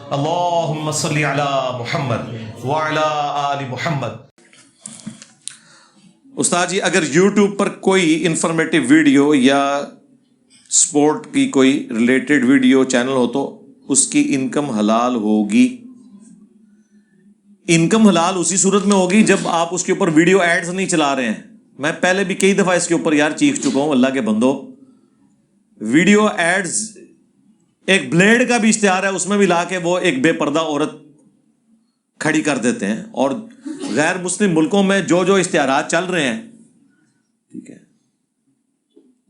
اللہم صلی علی محمد وعلی آل محمد۔ استاد جی، اگر یوٹیوب پر کوئی انفارمیٹیو ویڈیو یا سپورٹ کی کوئی ریلیٹڈ ویڈیو چینل ہو تو اس کی انکم حلال ہوگی؟ انکم حلال اسی صورت میں ہوگی جب آپ اس کے اوپر ویڈیو ایڈز نہیں چلا رہے ہیں۔ میں پہلے بھی کئی دفعہ اس کے اوپر یار چیخ چکا ہوں، اللہ کے بندو، ویڈیو ایڈز ایک بلیڈ کا بھی اشتہار ہے، اس میں بھی لا کے وہ ایک بے پردہ عورت کھڑی کر دیتے ہیں، اور غیر مسلم ملکوں میں جو جو اشتہارات چل رہے ہیں، ٹھیک ہے،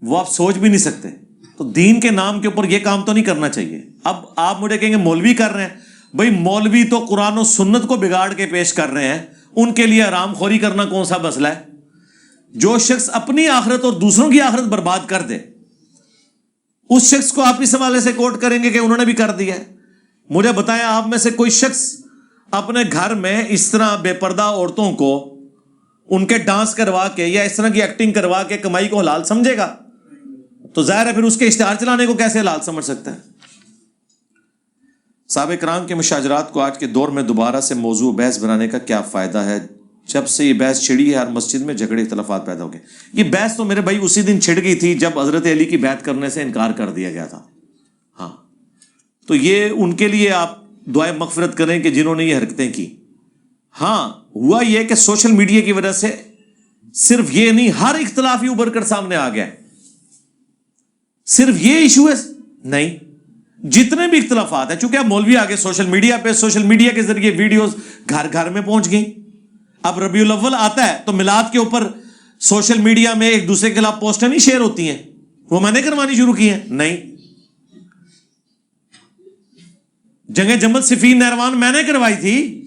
وہ آپ سوچ بھی نہیں سکتے۔ تو دین کے نام کے اوپر یہ کام تو نہیں کرنا چاہیے۔ اب آپ مجھے کہیں گے مولوی کر رہے ہیں، بھائی مولوی تو قرآن و سنت کو بگاڑ کے پیش کر رہے ہیں، ان کے لیے حرام خوری کرنا کون سا مسئلہ ہے؟ جو شخص اپنی آخرت اور دوسروں کی آخرت برباد کر دے، اس شخص کو آپ اس حوالے سے کوٹ کریں گے کہ انہوں نے بھی کر دیا ہے؟ مجھے بتائیں، آپ میں سے کوئی شخص اپنے گھر میں اس طرح بے پردہ عورتوں کو ان کے ڈانس کروا کے یا اس طرح کی ایکٹنگ کروا کے کمائی کو حلال سمجھے گا؟ تو ظاہر ہے پھر اس کے اشتہار چلانے کو کیسے حلال سمجھ سکتا ہے؟ صحابہ کرام کے مشاجرات کو آج کے دور میں دوبارہ سے موضوع بحث بنانے کا کیا فائدہ ہے؟ جب سے یہ بحث چھڑی ہے ہر مسجد میں جھگڑے اختلافات پیدا ہو گئے۔ یہ بحث تو میرے بھائی اسی دن چھڑ گئی تھی جب حضرت علی کی بیعت کرنے سے انکار کر دیا گیا تھا۔ ہاں، تو یہ ان کے لیے آپ دعائے مغفرت کریں کہ جنہوں نے یہ حرکتیں کی۔ ہاں، ہوا یہ کہ سوشل میڈیا کی وجہ سے صرف یہ نہیں، ہر اختلاف ہی ابھر کر سامنے آ گیا ہے۔ صرف یہ ایشو ہے نہیں، جتنے بھی اختلافات ہیں، چونکہ اب مولوی آگے سوشل میڈیا کے ذریعے ویڈیوز گھر گھر میں پہنچ گئی۔ اب ربیع الاول آتا ہے تو میلاد کے اوپر سوشل میڈیا میں ایک دوسرے کے خلاف پوسٹیں نہیں شیئر ہوتی ہیں، وہ میں نے کروانی شروع کی ہیں؟ نہیں۔ جنگ جمل صفین نہروان میں نے کروائی تھی؟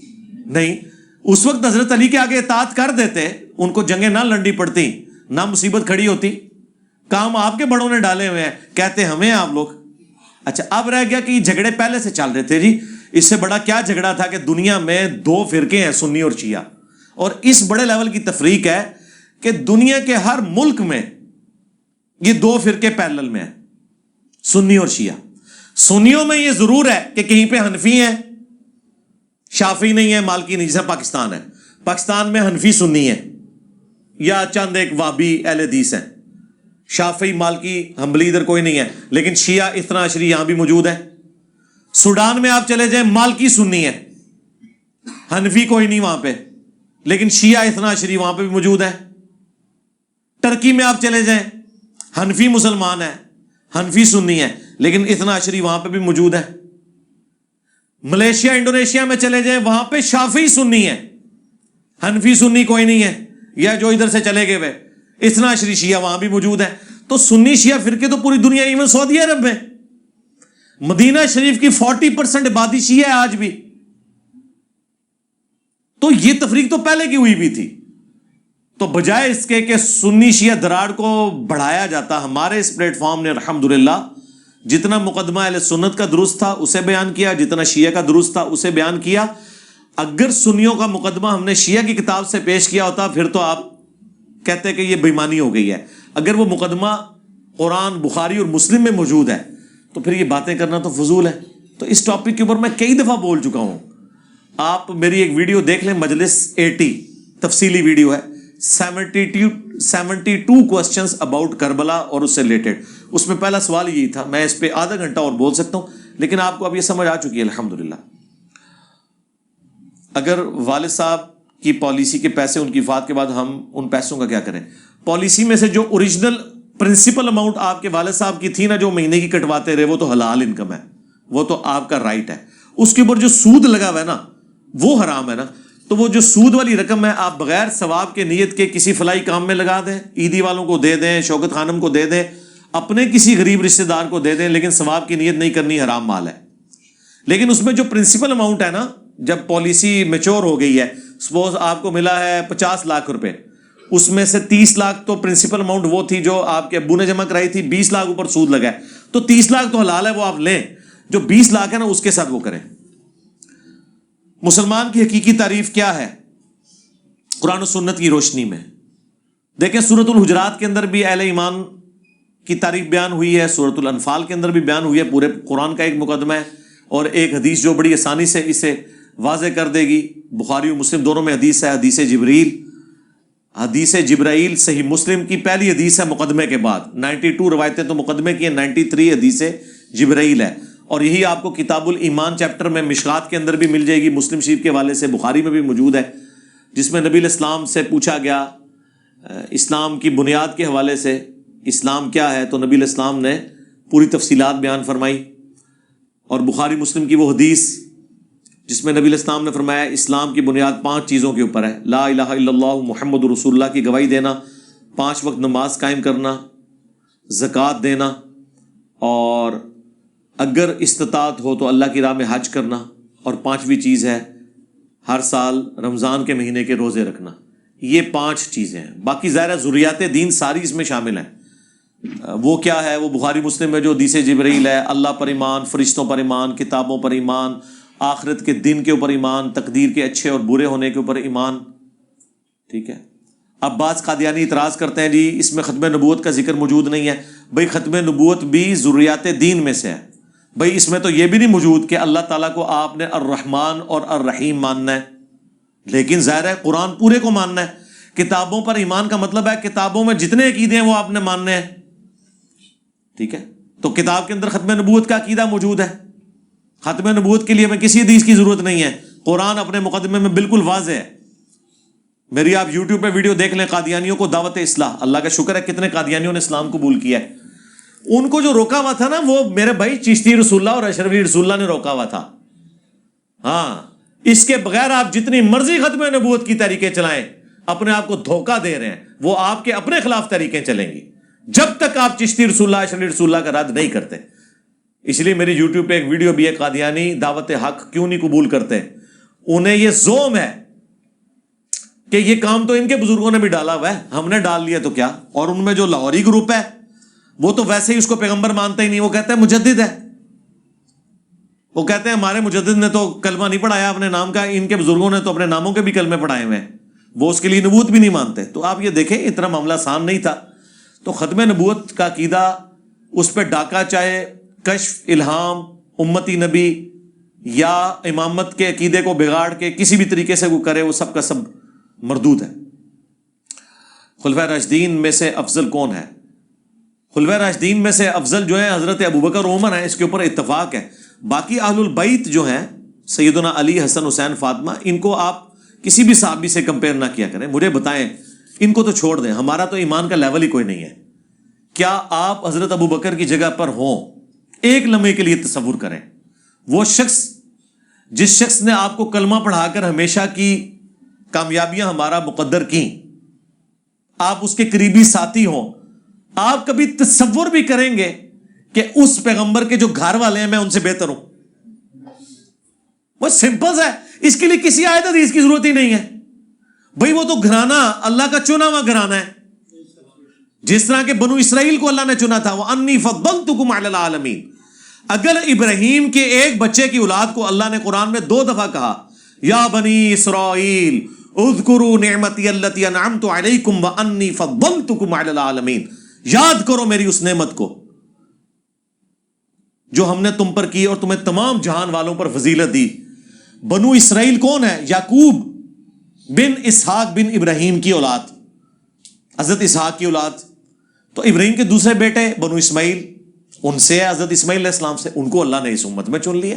نہیں۔ اس وقت حضرت علی کے آگے اطاعت کر دیتے، ان کو جنگیں نہ لڑنی پڑتی، نہ مصیبت کھڑی ہوتی۔ کام آپ کے بڑوں نے ڈالے ہوئے ہیں، کہتے ہمیں آپ لوگ۔ اچھا، اب رہ گیا کہ یہ جھگڑے پہلے سے چل رہے تھے جی، اس سے بڑا کیا جھگڑا تھا کہ دنیا میں دو فرقے ہیں، سنی اور شیعہ، اور اس بڑے لیول کی تفریق ہے کہ دنیا کے ہر ملک میں یہ دو فرقے پیرلل میں ہیں، سنی اور شیعہ۔ سنیوں میں یہ ضرور ہے کہ کہیں پہ حنفی ہیں، شافعی نہیں ہے، مالکی نہیں، جیسا پاکستان ہے، پاکستان میں حنفی سنی ہے یا چند ایک وابی اہل حدیث ہیں، شافعی مالکی حنبلی ادھر کوئی نہیں ہے، لیکن شیعہ اثنا عشری یہاں بھی موجود ہے۔ سوڈان میں آپ چلے جائیں، مالکی سنی ہے، حنفی کوئی نہیں وہاں پہ، لیکن شیعہ اثنا عشری وہاں پہ بھی موجود ہے۔ ٹرکی میں آپ چلے جائیں، حنفی مسلمان ہے، حنفی سنی ہے، لیکن اثنا عشری وہاں پہ بھی موجود ہے۔ ملیشیا انڈونیشیا میں چلے جائیں، وہاں پہ شافعی سنی ہے، حنفی سنی کوئی نہیں ہے، یا جو ادھر سے چلے گئے ہوئے اثنا عشری شیعہ وہاں بھی موجود ہے۔ تو سنی شیعہ فرقے تو پوری دنیا، ایون سعودی عرب میں مدینہ شریف کی 40% آبادی شیعہ ہے آج بھی۔ تو یہ تفریق تو پہلے کی ہوئی بھی تھی، تو بجائے اس کے کہ سنی شیعہ دراڑ کو بڑھایا جاتا، ہمارے اس پلیٹ فارم نے الحمدللہ جتنا مقدمہ اہل سنت کا درست تھا اسے بیان کیا، جتنا شیعہ کا درست تھا اسے بیان کیا۔ اگر سنیوں کا مقدمہ ہم نے شیعہ کی کتاب سے پیش کیا ہوتا پھر تو آپ کہتے کہ یہ بےمانی ہو گئی ہے۔ اگر وہ مقدمہ قرآن، بخاری اور مسلم میں موجود ہے تو پھر یہ باتیں کرنا تو فضول ہے۔ تو اس ٹاپک کے اوپر میں کئی دفعہ بول چکا ہوں، آپ میری ایک ویڈیو دیکھ لیں، مجلس 80 تفصیلی ویڈیو ہے، 72 کوسچنز اباؤٹ کربلا اور اس سے ریلیٹڈ۔ اس میں پہلا سوال یہی تھا، میں اس پہ آدھا گھنٹہ اور بول سکتا ہوں، لیکن آپ کو اب یہ سمجھ آ چکی ہے الحمدللہ۔ اگر والد صاحب کی پالیسی کے پیسے ان کی وفات کے بعد ہم ان پیسوں کا کیا کریں؟ پالیسی میں سے جو اوریجنل پرنسپل اماؤنٹ آپ کے والد صاحب کی تھی نا، جو مہینے کی کٹواتے رہے، وہ تو حلال انکم ہے، وہ تو آپ کا رائٹ ہے۔ اس کے اوپر جو سود لگا ہوا ہے نا، وہ حرام ہے نا۔ تو وہ جو سود والی رقم ہے آپ بغیر ثواب کے نیت کے کسی فلاحی کام میں لگا دیں، عیدی والوں کو دے دیں، شوکت خانم کو دے دیں، اپنے کسی غریب رشتہ دار کو دے دیں، لیکن ثواب کی نیت نہیں کرنی، حرام مال ہے۔ لیکن اس میں جو پرنسپل اماؤنٹ ہے نا، جب پالیسی میچور ہو گئی ہے، سپوز آپ کو ملا ہے 50 لاکھ روپے، اس میں سے 30 لاکھ تو پرنسپل اماؤنٹ وہ تھی جو آپ کے ابو نے جمع کرائی تھی، 20 لاکھ اوپر سود لگا ہے، تو 30 لاکھ تو حلال ہے، وہ آپ لیں، جو 20 لاکھ ہے نا اس کے ساتھ وہ کریں۔ مسلمان کی حقیقی تعریف کیا ہے قرآن و سنت کی روشنی میں؟ دیکھیں سورۃ الحجرات کے اندر بھی اہل ایمان کی تعریف بیان ہوئی ہے، سورۃ الانفال کے اندر بھی بیان ہوئی ہے، پورے قرآن کا ایک مقدمہ ہے، اور ایک حدیث جو بڑی آسانی سے اسے واضح کر دے گی، بخاری و مسلم دونوں میں حدیث ہے، حدیث جبرائیل صحیح مسلم کی پہلی حدیث ہے مقدمے کے بعد، 92 روایتیں تو مقدمے کی ہیں، 93 حدیث جبرائیل ہے، اور یہی آپ کو کتاب الایمان چیپٹر میں مشکات کے اندر بھی مل جائے گی، مسلم شریف کے حوالے سے، بخاری میں بھی موجود ہے، جس میں نبی الاسلام سے پوچھا گیا اسلام کی بنیاد کے حوالے سے، اسلام کیا ہے، تو نبی الاسلام نے پوری تفصیلات بیان فرمائی، اور بخاری مسلم کی وہ حدیث جس میں نبی الاسلام نے فرمایا اسلام کی بنیاد 5 چیزوں کے اوپر ہے، لا الہ الا اللہ محمد رسول اللہ کی گواہی دینا، 5 وقت نماز قائم کرنا، زکوٰۃ دینا، اور اگر استطاعت ہو تو اللہ کی راہ میں حج کرنا، اور 5ویں چیز ہے ہر سال رمضان کے مہینے کے روزے رکھنا۔ یہ 5 چیزیں ہیں، باقی ظاہر ضروریات دین ساری اس میں شامل ہیں۔ وہ کیا ہے؟ وہ بخاری مسلم میں جو حدیث جبرائیل ہے، اللہ پر ایمان، فرشتوں پر ایمان، کتابوں پر ایمان، آخرت کے دن کے اوپر ایمان، تقدیر کے اچھے اور برے ہونے کے اوپر ایمان، ٹھیک ہے۔ اب بعض قادیانی اعتراض کرتے ہیں جی اس میں ختم نبوت کا ذکر موجود نہیں ہے۔ بھائی ختم نبوت بھی ضروریات دین میں سے ہے، بھائی اس میں تو یہ بھی نہیں موجود کہ اللہ تعالیٰ کو آپ نے الرحمن اور الرحیم ماننا ہے، لیکن ظاہر ہے قرآن پورے کو ماننا ہے۔ کتابوں پر ایمان کا مطلب ہے کتابوں میں جتنے عقیدے ہیں وہ آپ نے ماننے ہیں، ٹھیک ہے۔ تو کتاب کے اندر ختم نبوت کا عقیدہ موجود ہے، ختم نبوت کے لیے ہمیں کسی حدیث کی ضرورت نہیں ہے، قرآن اپنے مقدمے میں بالکل واضح ہے۔ میری آپ یوٹیوب پہ ویڈیو دیکھ لیں، قادیانیوں کو دعوت اصلاح، اللہ کا شکر ہے کتنے قادیانیوں نے اسلام قبول کیا ہے۔ ان کو جو روکا ہوا تھا نا، وہ میرے بھائی چشتی رسول اللہ اور اشرفی رسول اللہ نے روکا ہوا تھا۔ ہاں، اس کے بغیر آپ جتنی مرضی ختم نبوت کی طریقے چلائیں، اپنے آپ کو دھوکہ دے رہے ہیں، وہ آپ کے اپنے خلاف طریقے چلیں گی جب تک آپ چشتی رسول اللہ اشرفی رسول اللہ کا رد نہیں کرتے۔ اس لیے میری یوٹیوب پہ ایک ویڈیو بھی ہے، قادیانی دعوت حق کیوں نہیں قبول کرتے؟ انہیں یہ زوم ہے کہ یہ کام تو ان کے بزرگوں نے بھی ڈالا ہوا ہے، ہم نے ڈال لیا تو کیا۔ اور ان میں جو لاہوری گروپ ہے وہ تو ویسے ہی اس کو پیغمبر مانتے ہی نہیں، وہ کہتے ہیں مجدد ہے، وہ کہتے ہیں ہمارے مجدد نے تو کلمہ نہیں پڑھایا اپنے نام کا، ان کے بزرگوں نے تو اپنے ناموں کے بھی کلمے پڑھائے ہوئے ہیں، وہ اس کے لیے نبوت بھی نہیں مانتے۔ تو آپ یہ دیکھیں اتنا معاملہ آسان نہیں تھا۔ تو ختم نبوت کا عقیدہ، اس پہ ڈاکہ چاہے کشف، الہام، امتی نبی یا امامت کے عقیدے کو بگاڑ کے کسی بھی طریقے سے وہ کرے، وہ سب کا سب مردود ہے۔ خلفائے راشدین میں سے افضل کون ہے؟ خلفائے راشدین میں سے افضل جو ہے حضرت ابوبکر اور عمر ہیں، اس کے اوپر اتفاق ہے۔ باقی اہل البیت جو ہیں سیدنا علی، حسن، حسین، فاطمہ، ان کو آپ کسی بھی صحابی سے کمپیئر نہ کیا کریں۔ مجھے بتائیں، ان کو تو چھوڑ دیں، ہمارا تو ایمان کا لیول ہی کوئی نہیں ہے۔ کیا آپ حضرت ابوبکر کی جگہ پر ہوں؟ ایک لمحے کے لیے تصور کریں، وہ شخص جس شخص نے آپ کو کلمہ پڑھا کر ہمیشہ کی کامیابیاں ہمارا مقدر کی، آپ اس کے قریبی ساتھی ہوں، آپ کبھی تصور بھی کریں گے کہ اس پیغمبر کے جو گھر والے ہیں میں ان سے بہتر ہوں؟ وہ سمپل ہے، اس کے لیے کسی آیت حدیث کی ضرورت ہی نہیں ہے۔ بھئی وہ تو گھرانہ اللہ کا چنا ہوا گھرانہ ہے، جس طرح کہ بنو اسرائیل کو اللہ نے چنا تھا، وَأَنِّي فَضَّلْتُكُمْ عَلَى الْعَالَمِينَ۔ اگر ابراہیم کے ایک بچے کی اولاد کو اللہ نے قرآن میں 2 دفعہ کہا، یا بنی اسرائیل اذکروا نعمتی التی انعمت علیکم وانی فضلتکم علی العالمین، یاد کرو میری اس نعمت کو جو ہم نے تم پر کی اور تمہیں تمام جہان والوں پر فضیلت دی۔ بنو اسرائیل کون ہے؟ یعقوب بن اسحاق بن ابراہیم کی اولاد، حضرت اسحاق کی اولاد۔ تو ابراہیم کے دوسرے بیٹے بنو اسماعیل، ان سے ہے حضرت اسماعیل علیہ السلام سے، ان کو اللہ نے اس امت میں چن لیا۔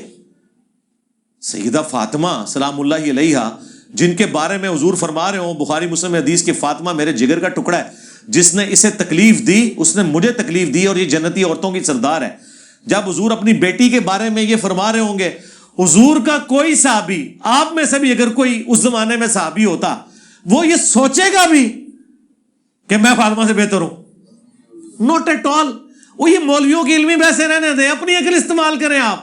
سیدہ فاطمہ سلام اللہ علیہا، جن کے بارے میں حضور فرما رہے ہوں بخاری مسلم حدیث کہ فاطمہ میرے جگر کا ٹکڑا ہے، جس نے اسے تکلیف دی اس نے مجھے تکلیف دی، اور یہ جنتی عورتوں کی سردار ہے۔ جب حضور اپنی بیٹی کے بارے میں یہ فرما رہے ہوں گے، حضور کا کوئی صحابی، آپ میں سے بھی اگر کوئی اس زمانے میں صحابی ہوتا، وہ یہ سوچے گا بھی کہ میں فاطمہ سے بہتر ہوں؟ Not at all. وہ یہ مولویوں کی علمی بحثیں رہنے دیں، اپنی عقل استعمال کریں آپ۔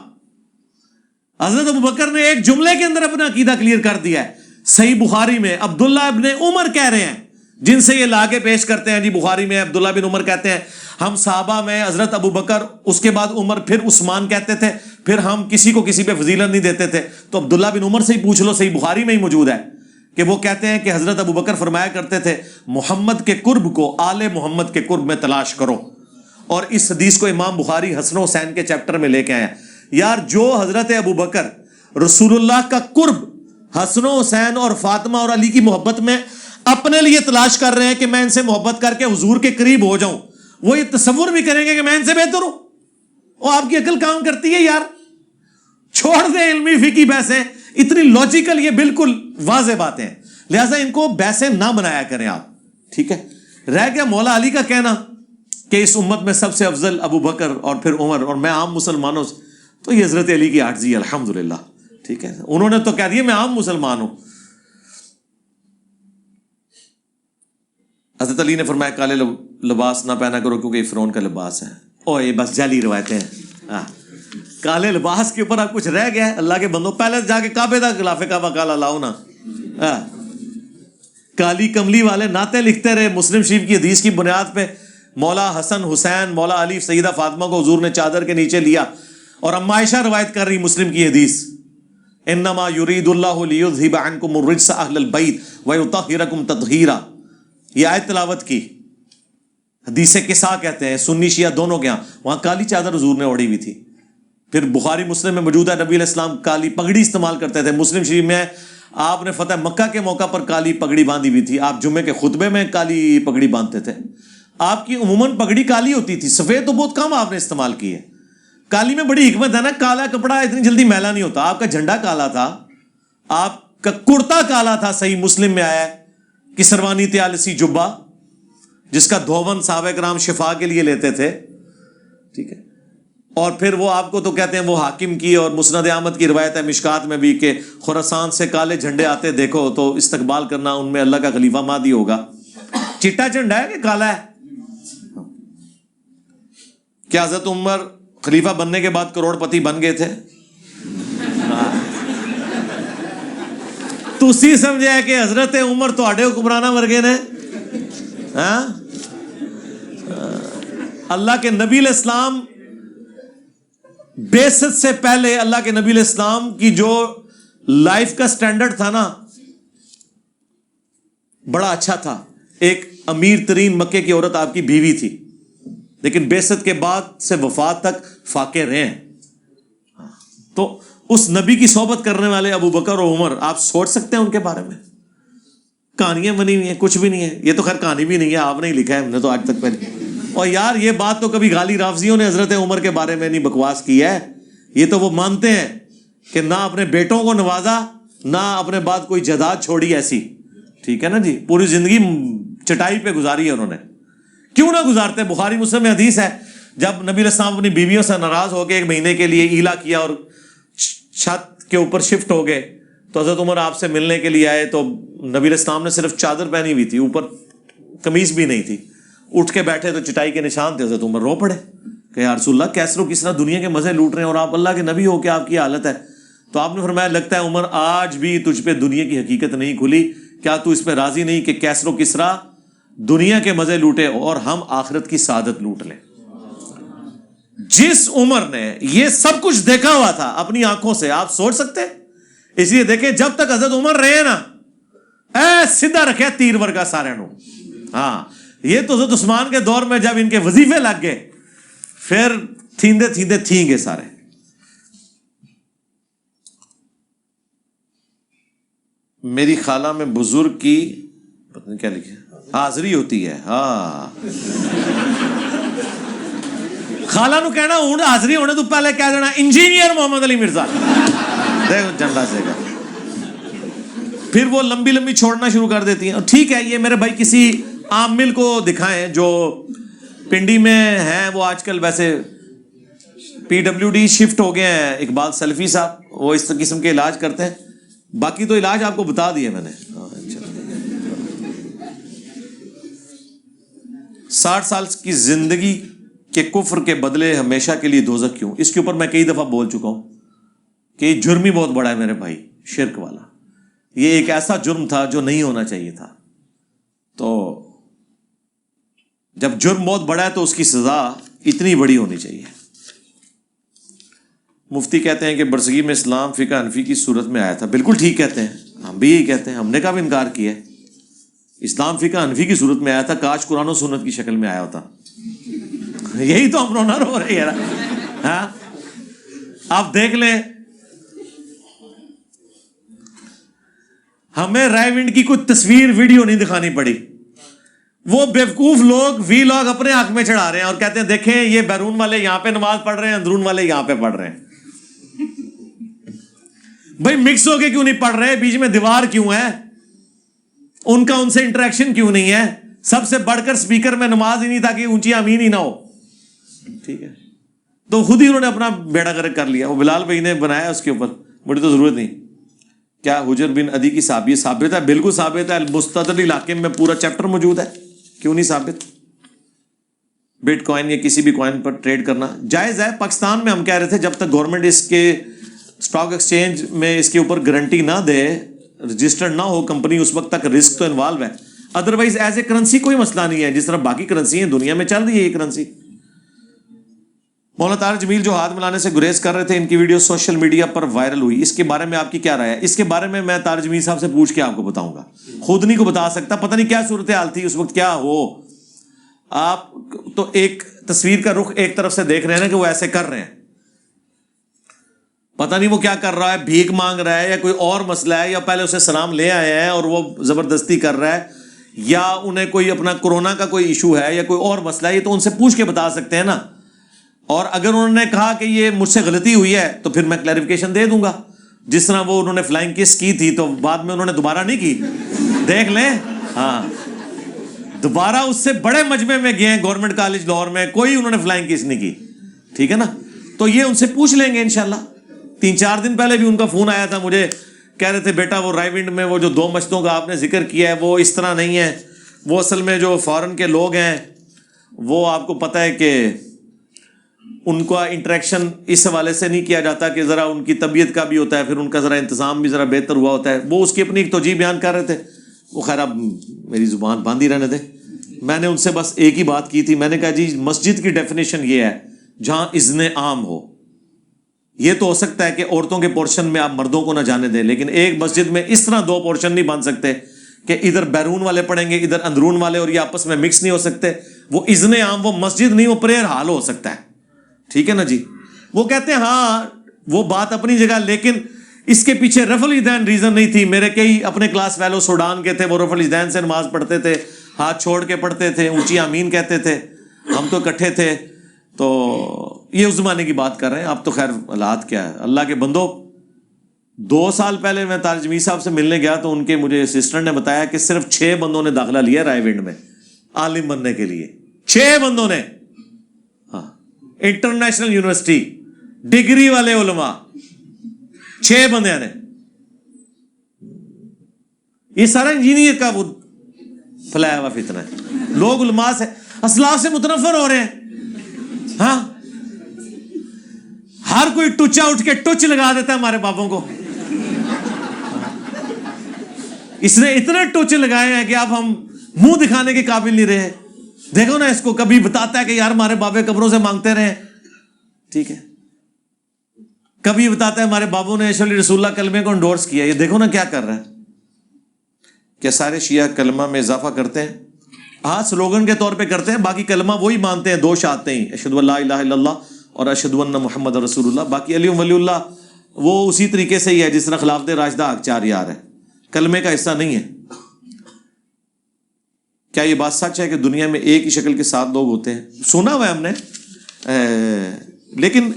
حضرت ابوبکر نے ایک جملے کے اندر اپنا عقیدہ کلیئر کر دیا ہے۔ صحیح بخاری میں عبداللہ ابن عمر کہہ رہے ہیں، جن سے یہ لا کے پیش کرتے ہیں جی بخاری میں عبداللہ بن عمر کہتے ہیں ہم صحابہ میں حضرت ابوبکر، اس کے بعد عمر، پھر عثمان کہتے تھے، پھر ہم کسی کو کسی پہ فضیلت نہیں دیتے تھے۔ تو عبداللہ بن عمر سے ہی پوچھ لو، صحیح بخاری میں ہی موجود ہے کہ وہ کہتے ہیں کہ حضرت ابوبکر فرمایا کرتے تھے محمد کے قرب کو آل محمد کے قرب میں تلاش کرو۔ اور اس حدیث کو امام بخاری حسن و حسین کے چیپٹر میں لے کے آئے ہیں یار جو حضرت ابو بکر رسول اللہ کا قرب حسن و حسین اور فاطمہ اور علی کی محبت میں اپنے لیے تلاش کر رہے ہیں کہ میں ان سے محبت کر کے حضور کے قریب ہو جاؤں، وہ یہ تصور بھی کریں گے کہ میں ان سے بہتر ہوں؟ اور آپ کی عقل کام کرتی ہے یار؟ چھوڑ دیں علمی فقہی بحثیں، اتنی لاجیکل یہ بالکل واضح باتیں ہیں، لہٰذا ان کو بحثیں نہ بنایا کریں آپ، ٹھیک ہے؟ رہ گیا مولا علی کا کہنا کہ اس امت میں سب سے افضل ابو بکر اور پھر عمر اور میں عام مسلمانوں سے، تو یہ حضرت علی کی عاجزی ہے الحمدللہ، ٹھیک ہے؟ انہوں نے تو کہہ دیا میں عام مسلمان ہوں۔ حضرت علی نے فرمایا کالے لباس نہ پہنا کرو کیونکہ یہ فرعون کا لباس ہے۔ او یہ بس جعلی روایتیں ہیں، کالے لباس کے اوپر اب کچھ رہ گیا ہے؟ اللہ کے بندوں پہلے جا کے کعبے دا غلاف کعبہ کالا لاؤ نا۔ کالی کملی والے نعتیں لکھتے رہے، مسلم شریف کی حدیث کی بنیاد پہ مولا حسن حسین مولا علی سیدہ فاطمہ کو حضور نے چادر کے نیچے لیا، اور اما عائشہ روایت کر رہی مسلم کی حدیث، انما یرید اللہ لیذھب عنکم الرجس اہل البیت ویطہرکم تطہیرا، یہ آیت تلاوت کی۔ حدیث قصہ کہتے ہیں، سنی شیعہ دونوں کے یہاں، وہاں کالی چادر حضور نے اوڑھی ہوئی تھی۔ پھر بخاری مسلم میں موجود ہے نبی علیہ السلام کالی پگڑی استعمال کرتے تھے۔ مسلم شریف میں آپ نے فتح مکہ کے موقع پر کالی پگڑی باندھی ہوئی تھی، آپ جمعے کے خطبے میں کالی پگڑی باندھتے تھے۔ آپ کی عموماً پگڑی کالی ہوتی تھی، سفید تو بہت کم آپ نے استعمال کی ہے۔ کالی میں بڑی حکمت ہے نا، کالا کپڑا اتنی جلدی میلا نہیں ہوتا۔ آپ کا جھنڈا کالا تھا، آپ کا کرتا کالا تھا، صحیح مسلم میں آیا ہے کہ سروانی تیالسی جبہ جس کا دھون صحابہ کرام شفا کے لیے لیتے تھے، ٹھیک ہے؟ اور پھر وہ آپ کو تو کہتے ہیں وہ حاکم کی اور مسند احمد کی روایت ہے مشکات میں بھی کہ خراسان سے کالے جھنڈے آتے دیکھو تو استقبال کرنا، ان میں اللہ کا خلیفہ مہدی ہوگا۔ چٹا جھنڈا ہے کہ کالا ہے؟ کیا حضرت عمر خلیفہ بننے کے بعد کروڑ پتی بن گئے تھے؟ تسی سمجھے کہ حضرت عمر تو آڈے حکمرانہ ورگے نے؟ اللہ کے نبی علیہ السلام بعثت سے پہلے اللہ کے نبی علیہ السلام کی جو لائف کا سٹینڈرڈ تھا نا بڑا اچھا تھا۔ ایک امیر ترین مکے کی عورت آپ کی بیوی تھی، لیکن بعثت کے بعد سے وفات تک فاقے رہے ہیں۔ تو اس نبی کی صحبت کرنے والے ابو بکر اور عمر، آپ سوچ سکتے ہیں ان کے بارے میں؟ کہانیاں بنی ہوئی ہیں، کچھ بھی نہیں ہے، یہ تو خیر کہانی بھی نہیں ہے، آپ نے ہی لکھا ہے، ہم نے تو آج تک پہلے۔ اور یار یہ بات تو کبھی غالی رافضیوں نے حضرت عمر کے بارے میں نہیں بکواس کی ہے، یہ تو وہ مانتے ہیں کہ نہ اپنے بیٹوں کو نوازا، نہ اپنے بعد کوئی جائیداد چھوڑی ایسی، ٹھیک ہے نا جی؟ پوری زندگی چٹائی پہ گزاری ہے انہوں نے، کیوں نہ گزارتے؟ بخاری مسلم میں حدیث ہے، جب نبی علیہ السلام اپنی بیویوں سے ناراض ہو کے 1 مہینے کے لیے ایلا کیا اور چھت کے اوپر شفٹ ہو گئے، تو حضرت عمر آپ سے ملنے کے لیے آئے، تو نبی علیہ السلام نے صرف چادر پہنی ہوئی تھی، اوپر قمیض بھی نہیں تھی، اٹھ کے بیٹھے تو چٹائی کے نشان تھے، حضرت عمر رو پڑے کہ یا رسول اللہ کیسرو کس طرح دنیا کے مزے لوٹ رہے ہیں اور آپ اللہ کے نبی ہو کے آپ کی حالت ہے۔ تو آپ نے فرمایا لگتا ہے عمر آج بھی تجھ پہ دنیا کی حقیقت نہیں کھلی، کیا تو اس پہ راضی نہیں کہ کیسرو کسرا دنیا کے مزے لوٹے اور ہم آخرت کی سعادت لوٹ لیں؟ جس عمر نے یہ سب کچھ دیکھا ہوا تھا اپنی آنکھوں سے، آپ سوچ سکتے؟ اس لیے دیکھیں جب تک حضرت عمر رہے نا اے سیدھا رکھے تیر ورگا سارے نو۔ ہاں یہ تو حضرت عثمان کے دور میں جب ان کے وظیفے لگ گئے پھر تھیندے تھیندے تھیں گے سارے۔ میری خالہ میں بزرگ کی پتہ نہیں کیا لکھے حاضری ہوتی ہے۔ ہاں خالہ نو کہنا ہوں حاضری ہونے تو پہلے کہہ دینا انجینئر محمد علی مرزا، دیکھو جھنڈا سے گا، پھر وہ لمبی لمبی چھوڑنا شروع کر دیتی ہیں۔ ٹھیک ہے یہ میرے بھائی کسی عامل کو دکھائیں جو پنڈی میں ہیں، وہ آج کل ویسے PWD شفٹ ہو گئے ہیں، اقبال سلفی صاحب، وہ اس قسم کے علاج کرتے ہیں، باقی تو علاج آپ کو بتا دیے میں نے۔ 60 سال کی زندگی کے کفر کے بدلے ہمیشہ کے لیے دوزخ کیوں؟ اس کے اوپر میں کئی دفعہ بول چکا ہوں کہ یہ جرم ہی بہت بڑا ہے میرے بھائی، شرک والا۔ یہ ایک ایسا جرم تھا جو نہیں ہونا چاہیے تھا۔ تو جب جرم بہت بڑا ہے تو اس کی سزا اتنی بڑی ہونی چاہیے۔ مفتی کہتے ہیں کہ برصغیر میں اسلام فقہ حنفی کی صورت میں آیا تھا۔ بالکل ٹھیک کہتے ہیں، ہم بھی یہی کہتے ہیں، ہم نے کب انکار کیا ہے؟ اسلام فقہ حنفی کی صورت میں آیا تھا، کاش قرآن و سنت کی شکل میں آیا ہوتا۔ یہی تو ہم رونا رو رہے ہیں۔ ہاں آپ دیکھ لیں, ہمیں رائے ونڈ کی کوئی تصویر ویڈیو نہیں دکھانی پڑی. وہ بیوقوف لوگ وی لاگ اپنے آنکھ میں چڑھا رہے ہیں اور کہتے ہیں دیکھیں یہ بیرون والے یہاں پہ نماز پڑھ رہے ہیں, اندرون والے یہاں پہ پڑھ رہے ہیں. بھائی مکس ہو کے کیوں نہیں پڑھ رہے, بیچ میں دیوار کیوں ہے, ان کا ان سے انٹریکشن کیوں نہیں ہے؟ سب سے بڑھ کر سپیکر میں نماز ہی نہیں تاکہ اونچی آمین ہی نہ ہو. ٹھیک ہے, تو خود ہی انہوں نے اپنا بیڑا گرک کر لیا. وہ بلال بھائی نے بنایا اس کے اوپر, مجھے تو ضرورت نہیں. کیا حجر بن عدی کی ثابت ہے؟ بالکل ثابت ہے. المستدل علاقے میں پورا چیپٹر موجود ہے, کیوں نہیں ثابت؟ بٹ کوائن یا کسی بھی کوائن پر ٹریڈ کرنا جائز ہے. پاکستان میں ہم کہہ رہے تھے جب تک گورنمنٹ اس کے اسٹاک ایکسچینج میں اس کے اوپر گارنٹی نہ دے, رجسٹرڈ نہ ہو کمپنی, اس وقت تک رسک تو انوالو ہے. ادروائز ایز اے کرنسی کوئی مسئلہ نہیں ہے, جس طرح باقی کرنسی ہیں دنیا میں چل رہی ہے یہ کرنسی. مولانا طارق جمیل جو ہاتھ ملانے سے گریز کر رہے تھے, ان کی ویڈیو سوشل میڈیا پر وائرل ہوئی, اس کے بارے میں آپ کی کیا رائے ہے؟ اس کے بارے میں طارق جمیل صاحب سے پوچھ کے آپ کو بتاؤں گا, خود نہیں کو بتا سکتا. پتہ نہیں کیا صورتحال تھی اس وقت, کیا ہو. آپ تو ایک تصویر کا رخ ایک طرف سے دیکھ رہے ہیں نا کہ وہ ایسے کر رہے ہیں, پتہ نہیں وہ کیا کر رہا ہے, بھیک مانگ رہا ہے یا کوئی اور مسئلہ ہے, یا پہلے اسے سلام لے آئے ہیں اور وہ زبردستی کر رہا ہے, یا انہیں کوئی اپنا کورونا کا کوئی ایشو ہے یا کوئی اور مسئلہ ہے. یہ تو ان سے پوچھ کے بتا سکتے ہیں نا. اور اگر انہوں نے کہا کہ یہ مجھ سے غلطی ہوئی ہے تو پھر میں کلیریفیکیشن دے دوں گا. جس طرح وہ انہوں نے فلائنگ کس کی تھی تو بعد میں انہوں نے دوبارہ نہیں کی, دیکھ لیں. ہاں, دوبارہ اس سے بڑے مجمع میں گئے ہیں گورنمنٹ کالج لاہور میں, کوئی انہوں نے فلائنگ کس نہیں کی. ٹھیک ہے نا, تو یہ ان سے پوچھ لیں گے انشاءاللہ. 3-4 دن پہلے بھی ان کا فون آیا تھا مجھے, کہہ رہے تھے بیٹا وہ رائے ونڈ میں وہ جو 2 مشتوں کا آپ نے ذکر کیا ہے وہ اس طرح نہیں ہے, وہ اصل میں جو فارن کے لوگ ہیں وہ آپ کو پتہ ہے کہ ان کا انٹریکشن اس حوالے سے نہیں کیا جاتا کہ ذرا ان کی طبیعت کا بھی ہوتا ہے, پھر ان کا ذرا انتظام بھی ذرا بہتر ہوا ہوتا ہے. وہ اس کی اپنی ایک توجیہ بیان کر رہے تھے. وہ خیر اب میری زبان باندھی رہنے دے. میں نے ان سے بس ایک ہی بات کی تھی, میں نے کہا جی مسجد کی ڈیفینیشن یہ ہے جہاں اذن عام ہو. یہ تو ہو سکتا ہے کہ عورتوں کے پورشن میں آپ مردوں کو نہ جانے دیں, لیکن ایک مسجد میں اس طرح 2 پورشن نہیں بن سکتے کہ ادھر بیرون والے پڑھیں گے ادھر اندرون والے, اور یہ آپس میں مکس نہیں ہو سکتے. وہ اذن عام, وہ مسجد نہیں, وہ پریئر ہال ہو سکتا ہے. ٹھیک ہے نا جی. وہ کہتے ہیں ہاں وہ بات اپنی جگہ, لیکن اس کے پیچھے رفع الیدین ریزن نہیں تھی. میرے کئی اپنے کلاس فیلو سوڈان کے تھے, وہ رفع الیدین سے نماز پڑھتے تھے, ہاتھ چھوڑ کے پڑھتے تھے, اونچی آمین کہتے تھے. ہم تو اکٹھے تھے. تو یہ اس زمانے کی بات کر رہے ہیں, اب تو خیر حالات کیا ہے. اللہ کے بندو, 2 سال پہلے میں طارق جمیل صاحب سے ملنے گیا تو ان کے مجھے اسسٹنٹ نے بتایا کہ صرف 6 بندوں نے داخلہ لیا رائے ونڈ میں عالم بننے کے لیے. 6 بندوں نے, ہاں, انٹرنیشنل یونیورسٹی, ڈگری والے علماء, 6 بندے نے. یہ سارا انجینئر کا وہ پھیلایا ہوا فتنہ ہے. لوگ علماء سے, اسلاف سے متنفر ہو رہے ہیں. ہاں, ہر کوئی ٹچا اٹھ کے ٹچ لگا دیتا ہے ہمارے بابوں کو. اس نے اتنے ٹچ لگائے ہیں کہ اب ہم منہ دکھانے کے قابل نہیں رہے. دیکھو نا اس کو, کبھی بتاتا ہے کہ یار ہمارے بابے قبروں سے مانگتے رہے. ٹھیک ہے, کبھی بتاتا ہے ہمارے بابوں نے اشرف رسول اللہ کلمے کو انڈورس کیا. یہ دیکھو نا کیا کر رہا ہے. کیا سارے شیعہ کلمہ میں اضافہ کرتے ہیں؟ ہاں, سلوگن کے طور پہ کرتے ہیں, باقی کلمہ وہی مانتے ہیں, 2 شہادتیں ہی, اشہد ان لا الہ الا اللہ اور اشہد ان محمد رسول اللہ. باقی علی ولی اللہ وہ اسی طریقے سے ہی ہے جس طرح خلافت راشدہ حق 4 یار ہے, کلمے کا حصہ نہیں ہے. کیا یہ بات سچ ہے کہ دنیا میں ایک ہی شکل کے 7 لوگ ہوتے ہیں؟ سنا ہوا ہے ہم نے, لیکن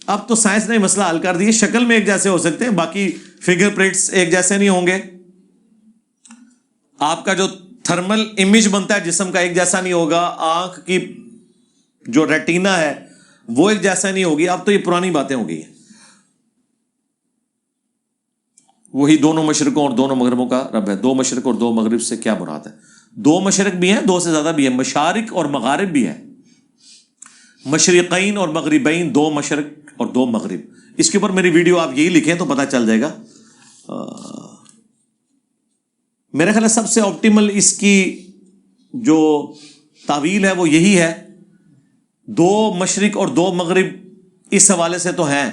اب تو سائنس نے مسئلہ حل کر دیا. شکل میں ایک جیسے ہو سکتے ہیں, باقی فگر پرنٹس ایک جیسے نہیں ہوں گے. آپ کا جو تھرمل امیج بنتا ہے جسم کا ایک جیسا نہیں ہوگا, آنکھ کی جو ریٹینا ہے وہ ایک جیسا نہیں ہوگی. اب تو یہ پرانی باتیں ہو گئی ہیں. وہی دونوں مشرقوں اور دونوں مغربوں کا رب ہے. 2 مشرق اور 2 مغرب سے کیا مراد ہے؟ 2 مشرق بھی ہیں, 2 سے زیادہ بھی ہیں. مشارق اور مغارب بھی ہے, مشرقین اور مغربین, 2 مشرق اور 2 مغرب. اس کے اوپر میری ویڈیو آپ یہی لکھیں تو پتہ چل جائے گا. میرے خیال ہے سب سے آپٹیمل اس کی جو تعویل ہے وہ یہی ہے. 2 مشرق اور 2 مغرب اس حوالے سے تو ہیں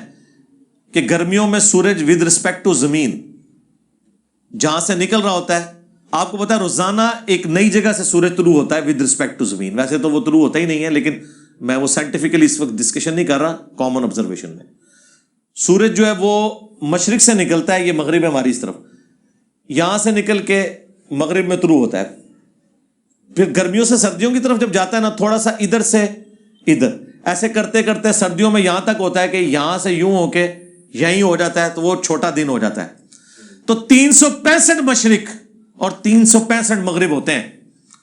کہ گرمیوں میں سورج ود رسپیکٹ ٹو زمین جہاں سے نکل رہا ہوتا ہے, آپ کو پتا ہے روزانہ ایک نئی جگہ سے سورج طلوع ہوتا ہے ود رسپیکٹ ٹو زمین. ویسے تو وہ طلوع ہوتا ہی نہیں ہے, لیکن میں وہ سائنٹیفکلی اس وقت ڈسکشن نہیں کر رہا, کامن آبزرویشن میں. سورج جو ہے وہ مشرق سے نکلتا ہے، یہ مغرب ہے ہماری اس طرف، یہاں سے نکل کے مغرب میں طلوع ہوتا ہے، پھر گرمیوں سے سردیوں کی طرف جب جاتا ہے نا، تھوڑا سا ادھر سے ادھر ایسے کرتے کرتے سردیوں میں یہاں تک ہوتا ہے کہ یہاں سے یوں ہو کے یہیں ہو جاتا ہے، تو وہ چھوٹا دن ہو جاتا ہے. تو 365 مشرق اور 365 مغرب ہوتے ہیں،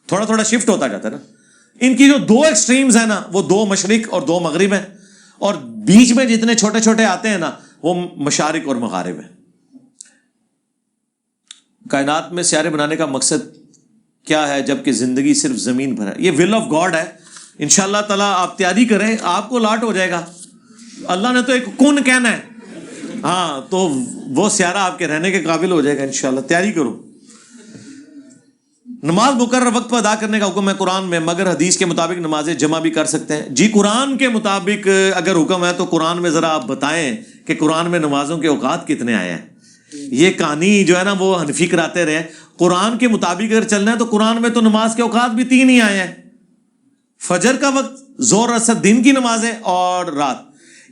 تھوڑا تھوڑا شفٹ ہوتا جاتا ہے نا. ان کی جو دو ایکسٹریمز ہیں نا، وہ 2 مشرق اور 2 مغرب ہیں، اور بیچ میں جتنے چھوٹے چھوٹے آتے ہیں نا، وہ مشارق اور مغارب ہیں. کائنات میں سیارے بنانے کا مقصد کیا ہے جبکہ زندگی صرف زمین پر ہے؟ یہ ول آف گاڈ ہے. انشاءاللہ تعالیٰ آپ تیاری کریں، آپ کو لاٹ ہو جائے گا. اللہ نے تو ایک کن کہنا ہے، ہاں، تو وہ سیارہ آپ کے رہنے کے قابل ہو جائے گا انشاءاللہ. تیاری کرو. نماز مقرر وقت پر ادا کرنے کا حکم ہے قرآن میں، مگر حدیث کے مطابق نمازیں جمع بھی کر سکتے ہیں. جی قرآن کے مطابق اگر حکم ہے تو قرآن میں ذرا آپ بتائیں کہ قرآن میں نمازوں کے اوقات کتنے آئے ہیں. یہ کہانی جو ہے نا وہ حنفی کراتے رہے. قرآن کے مطابق اگر چلنا ہے تو قرآن میں تو نماز کے اوقات بھی 3 ہی آئے ہیں. فجر کا وقت، ظہر اثر دن کی نمازیں، اور رات.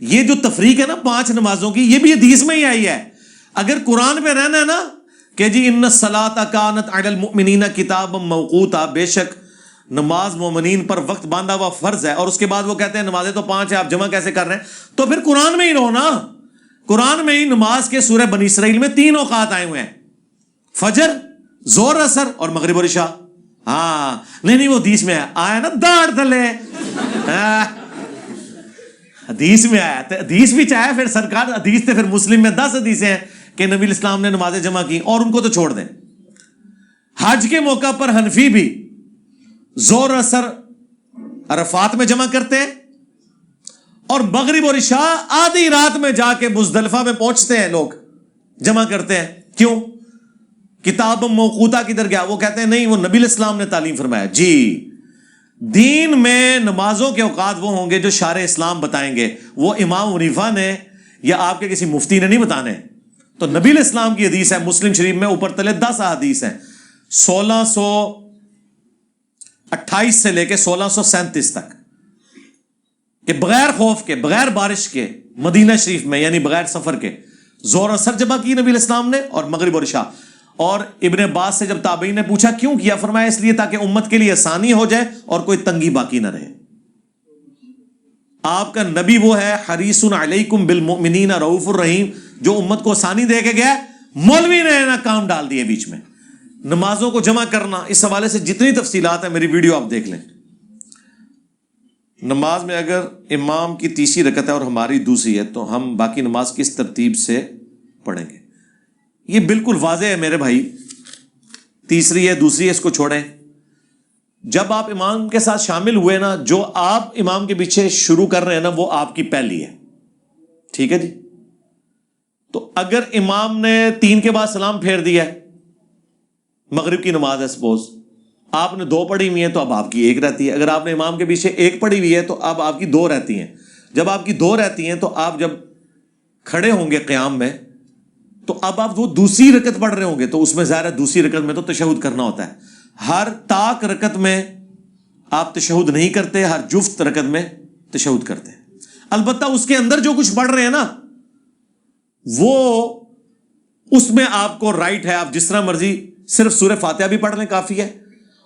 یہ جو تفریق ہے نا 5 نمازوں کی، یہ بھی حدیث میں ہی آئی ہے. اگر قرآن پہ رہنا ہے نا کہ جی ان الصلاۃ کانت علی المؤمنین کتابا موقوتا، بے شک نماز مومنین پر وقت باندھا ہوا فرض ہے، اور اس کے بعد وہ کہتے ہیں نمازیں تو 5 ہیں، آپ جمع کیسے کر رہے ہیں؟ تو پھر قرآن میں ہی رہو نا. قرآن میں ہی نماز کے سورہ بنی اسرائیل میں 3 اوقات آئے ہوئے ہیں، فجر، ظہر اثر اور مغرب اور عشاء. ہاں نہیں وہ حدیث میں آیا نا، داڑ تلے حدیث میں آیا. حدیث بھی چاہے پھر سرکار، حدیث تھے پھر مسلم میں 10 حدیثیں ہیں کہ نبی اسلام نے نمازیں جمع کی، اور ان کو تو چھوڑ دیں. حج کے موقع پر حنفی بھی ظہر اثر عرفات میں جمع کرتے ہیں، اور مغرب اور عشاء آدھی رات میں جا کے مزدلفہ میں پہنچتے ہیں، لوگ جمع کرتے ہیں. کیوں؟ کتاب موقوتا کدھر گیا؟ وہ کہتے ہیں نہیں، وہ نبی اسلام نے تعلیم فرمایا. جی دین میں نمازوں کے اوقات وہ ہوں گے جو شارع اسلام بتائیں گے، وہ امام حنیفہ نے یا آپ کے کسی مفتی نے نہیں بتانے. تو نبی اسلام کی حدیث ہے، مسلم شریف میں اوپر تلے 10 حدیث ہیں، 1628 سے لے کے 1637 تک، کہ بغیر خوف کے، بغیر بارش کے، مدینہ شریف میں، یعنی بغیر سفر کے، ظہر اثر جمع کی نبی اسلام نے، اور مغرب اور عشاء. اور ابن عباس سے جب تابعین نے پوچھا کیوں کیا، فرمایا اس لیے تاکہ امت کے لیے آسانی ہو جائے اور کوئی تنگی باقی نہ رہے. آپ کا نبی وہ ہے حریص علیکم بالمؤمنین رؤوف الرحیم، جو امت کو آسانی دے کے گیا. مولوی نے نا کام ڈال دیے بیچ میں. نمازوں کو جمع کرنا، اس حوالے سے جتنی تفصیلات ہیں میری ویڈیو آپ دیکھ لیں. نماز میں اگر امام کی تیسری رکعت ہے اور ہماری دوسری ہے تو ہم باقی نماز کس ترتیب سے پڑھیں گے؟ یہ بالکل واضح ہے میرے بھائی، تیسری ہے دوسری ہے، اس کو چھوڑیں. جب آپ امام کے ساتھ شامل ہوئے نا، جو آپ امام کے پیچھے شروع کر رہے ہیں نا، وہ آپ کی پہلی ہے. ٹھیک ہے جی؟ تو اگر امام نے 3 کے بعد سلام پھیر دیا ہے، مغرب کی نماز ہے سپوز، آپ نے 2 پڑھی ہوئی ہیں تو اب آپ کی 1 رہتی ہے. اگر آپ نے امام کے پیچھے 1 پڑھی ہوئی ہے تو اب آپ کی 2 رہتی ہیں. جب آپ کی 2 رہتی ہیں تو آپ جب کھڑے ہوں گے قیام میں تو اب آپ وہ دوسری رکعت پڑھ رہے ہوں گے، تو اس میں ظاہر ہے دوسری رکعت میں تو تشہد کرنا ہوتا ہے. ہر طاق رکعت میں آپ تشہد نہیں کرتے، ہر جفت رکعت میں تشہد کرتے ہیں. البتہ اس کے اندر جو کچھ پڑھ رہے ہیں نا، وہ اس میں آپ کو رائٹ ہے، آپ جس طرح مرضی صرف سورہ فاتحہ بھی پڑھ لیں کافی ہے.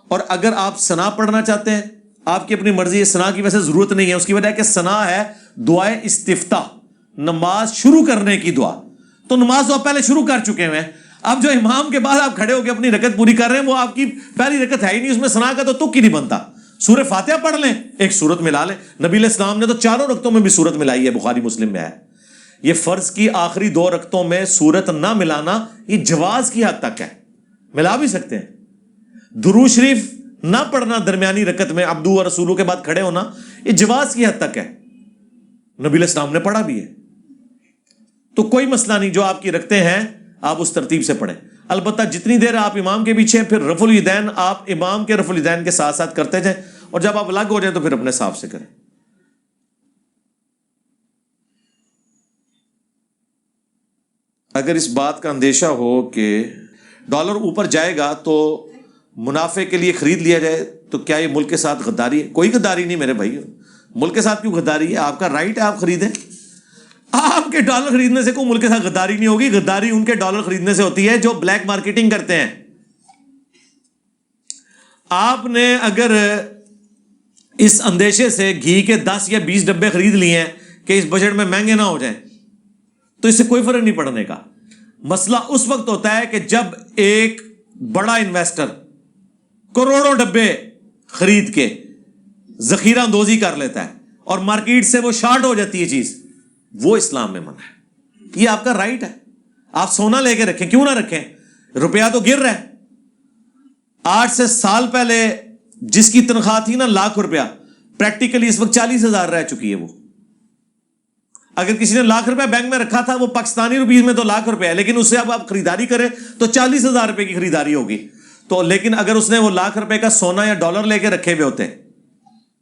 اور اگر آپ ثنا پڑھنا چاہتے ہیں، آپ کی اپنی مرضی ہے. ثنا کی ویسے ضرورت نہیں ہے، اس کی وجہ ہے کہ ثنا ہے دعائے استفتاح، نماز شروع کرنے کی دعا. تو نماز تو آپ پہلے شروع کر چکے ہیں. اب جو امام کے بعد آپ کھڑے ہو کے اپنی رکعت پوری کر رہے ہیں، وہ آپ کی پہلی رکعت ہے ہی نہیں، اس میں ثنا کا تو تک ہی نہیں بنتا. سورہ فاتحہ پڑھ لیں، ایک سورت ملا لیں. نبی علیہ السلام نے تو 4 رکعتوں میں بھی سورت ملائی ہے، بخاری مسلم میں ہے. یہ فرض کی آخری 2 رکعتوں میں سورت نہ ملانا یہ جواز کی حد تک ہے، ملا بھی سکتے ہیں. درود شریف نہ پڑھنا درمیانی رکعت میں، عبدو و رسولو کے بعد کھڑے ہونا، یہ جواز کی حد تک ہے، نبی علیہ السلام نے پڑھا بھی ہے. تو کوئی مسئلہ نہیں، جو آپ کی رکھتے ہیں آپ اس ترتیب سے پڑھیں. البتہ جتنی دیر آپ امام کے پیچھے، پھر رفع الیدین آپ امام کے رفع الیدین کے ساتھ ساتھ کرتے جائیں، اور جب آپ الگ ہو جائیں تو پھر اپنے حساب سے کریں. اگر اس بات کا اندیشہ ہو کہ ڈالر اوپر جائے گا تو منافع کے لیے خرید لیا جائے تو کیا یہ ملک کے ساتھ غداری ہے؟ کوئی غداری نہیں میرے بھائی، ملک کے ساتھ کیوں غداری ہے؟ آپ کا رائٹ ہے، آپ خریدیں. آپ آپ کے ڈالر خریدنے سے کوئی ملک کے ساتھ غداری نہیں ہوگی، غداری ان کے ڈالر خریدنے سے ہوتی ہے جو بلیک مارکیٹنگ کرتے ہیں۔ آپ نے اگر اس اندیشے سے گھی کے 10 یا 20 ڈبے خرید لیے ہیں کہ اس بجٹ میں مہنگے نہ ہو جائیں، تو اس سے کوئی فرق نہیں پڑنے کا۔ مسئلہ اس وقت ہوتا ہے کہ جب ایک بڑا انویسٹر کروڑوں ڈبے خرید کے ذخیرہ اندوزی کر لیتا ہے اور مارکیٹ سے وہ شارٹ ہو جاتی ہے چیز، وہ اسلام میں منع ہے۔ یہ آپ کا رائٹ ہے، آپ سونا لے کے رکھیں، کیوں نہ رکھیں؟ روپیہ تو گر رہا ہے۔ 8 سے سال پہلے جس کی تنخواہ تھی نا ₹1,00,000، پریکٹیکلی اس وقت 40,000 رہ چکی ہے وہ۔ اگر کسی نے ₹1,00,000 بینک میں رکھا تھا، وہ پاکستانی روپیز میں تو ₹1,00,000 ہے، لیکن اس سے اب آپ خریداری کریں تو ₹40,000 کی خریداری ہوگی۔ تو لیکن اگر اس نے وہ ₹1,00,000 کا سونا یا ڈالر لے کے رکھے ہوئے ہوتے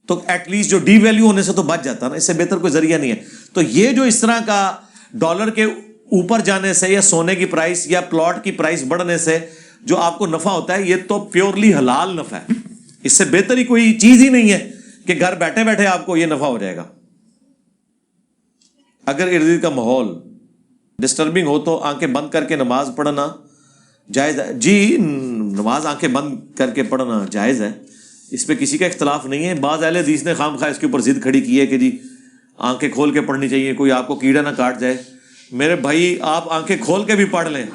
تو ایٹ لیسٹ جو ڈی ویلیو ہونے سے تو بچ جاتا نا، اس سے بہتر کوئی ذریعہ نہیں ہے۔ تو یہ جو اس طرح کا ڈالر کے اوپر جانے سے یا سونے کی پرائس یا پلاٹ کی پرائس بڑھنے سے جو آپ کو نفع ہوتا ہے، یہ تو پیورلی حلال نفع ہے۔ اس سے بہتر ہی کوئی چیز ہی نہیں ہے کہ گھر بیٹھے بیٹھے آپ کو یہ نفع ہو جائے گا۔ اگر ارد گرد کا ماحول ڈسٹربنگ ہو تو آنکھیں بند کر کے نماز پڑھنا جائز ہے۔ جی، نماز آنکھیں بند کر کے پڑھنا جائز ہے، اس پہ کسی کا اختلاف نہیں ہے۔ بعض اہل حدیث نے خام خواہ اس کے اوپر ضد کھڑی کی ہے کہ جی آنکھیں کھول کے پڑھنی چاہیے، کوئی آپ کو کیڑا نہ کاٹ جائے۔ میرے بھائی، آپ آنکھیں کھول کے بھی پڑھ لیں،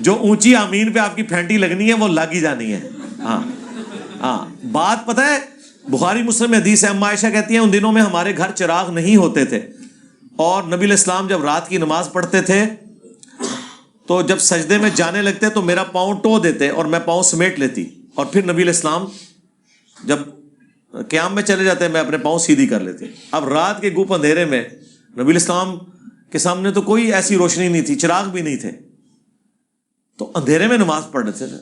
جو اونچی آمین پہ آپ کی پھینٹی لگنی ہے وہ لگ ہی جانی ہے۔ ہاں بات پتہ ہے، بخاری مسلم میں حدیث ہے، اما عائشہ کہتی ہیں ان دنوں میں ہمارے گھر چراغ نہیں ہوتے تھے، اور نبی علیہ السلام جب رات کی نماز پڑھتے تھے تو جب سجدے میں جانے لگتے تو میرا پاؤں ٹو دیتے اور میں پاؤں سمیٹ لیتی، اور پھر نبی علیہ السلام جب قیام میں چلے جاتے میں اپنے پاؤں سیدھی کر لیتے۔ اب رات کے گوپ اندھیرے میں نبی علیہ السلام کے سامنے تو کوئی ایسی روشنی نہیں تھی، چراغ بھی نہیں تھے، تو اندھیرے میں نماز پڑھ رہے تھے۔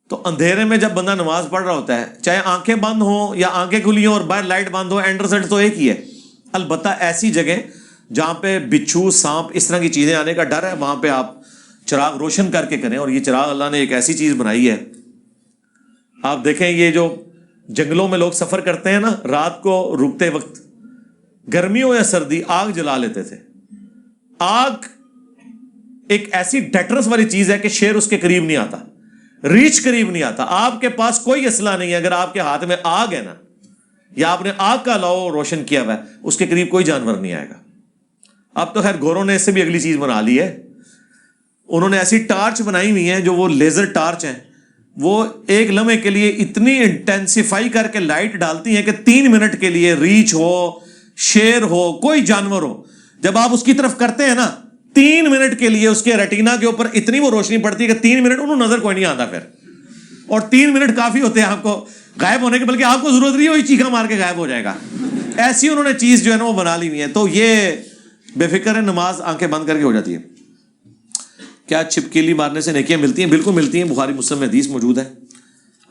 تو اندھیرے میں جب بندہ نماز پڑھ رہا ہوتا ہے، چاہے آنکھیں بند ہوں یا آنکھیں کھلی ہوں اور باہر لائٹ بند ہو، اینڈ رزلٹ تو ایک ہی ہے۔ البتہ ایسی جگہ جہاں پہ بچھو، سانپ، اس طرح کی چیزیں آنے کا ڈر ہے، وہاں پہ آپ چراغ روشن کر کے کریں۔ اور یہ چراغ اللہ نے ایک ایسی چیز بنائی ہے، آپ دیکھیں یہ جو جنگلوں میں لوگ سفر کرتے ہیں نا، رات کو رکتے وقت گرمی ہو یا سردی آگ جلا لیتے تھے۔ آگ ایک ایسی ڈیٹرس والی چیز ہے کہ شیر اس کے قریب نہیں آتا، ریچ قریب نہیں آتا۔ آپ کے پاس کوئی اسلحہ نہیں ہے، اگر آپ کے ہاتھ میں آگ ہے نا، یا آپ نے آگ کا لو روشن کیا ہوا ہے، اس کے قریب کوئی جانور نہیں آئے گا۔ اب تو خیر گوروں نے اس سے بھی اگلی چیز بنا لی ہے، انہوں نے ایسی ٹارچ بنائی ہوئی ہیں جو وہ لیزر ٹارچ ہیں، وہ ایک لمحے کے لیے اتنی انٹینسیفائی کر کے لائٹ ڈالتی ہیں کہ 3 منٹ کے لیے ریچھ ہو، شیر ہو، کوئی جانور ہو، جب آپ اس کی طرف کرتے ہیں نا 3 منٹ کے لیے اس کے ریٹینا کے اوپر اتنی وہ روشنی پڑتی ہے کہ 3 منٹ انہوں نظر کوئی نہیں آتا پھر، اور 3 منٹ کافی ہوتے ہیں آپ کو غائب ہونے کے، بلکہ آپ کو ضرورت نہیں، وہی چیخا مار کے غائب ہو جائے گا۔ ایسی انہوں نے چیز جو ہے نا وہ بنا لی ہوئی ہے۔ تو یہ بے فکر ہے، نماز آنکھیں بند کر کے ہو جاتی ہے۔ کیا چھپکلی مارنے سے نیکیاں ملتی ہیں؟ بالکل ملتی ہیں، بخاری مسلم میں حدیث موجود ہے۔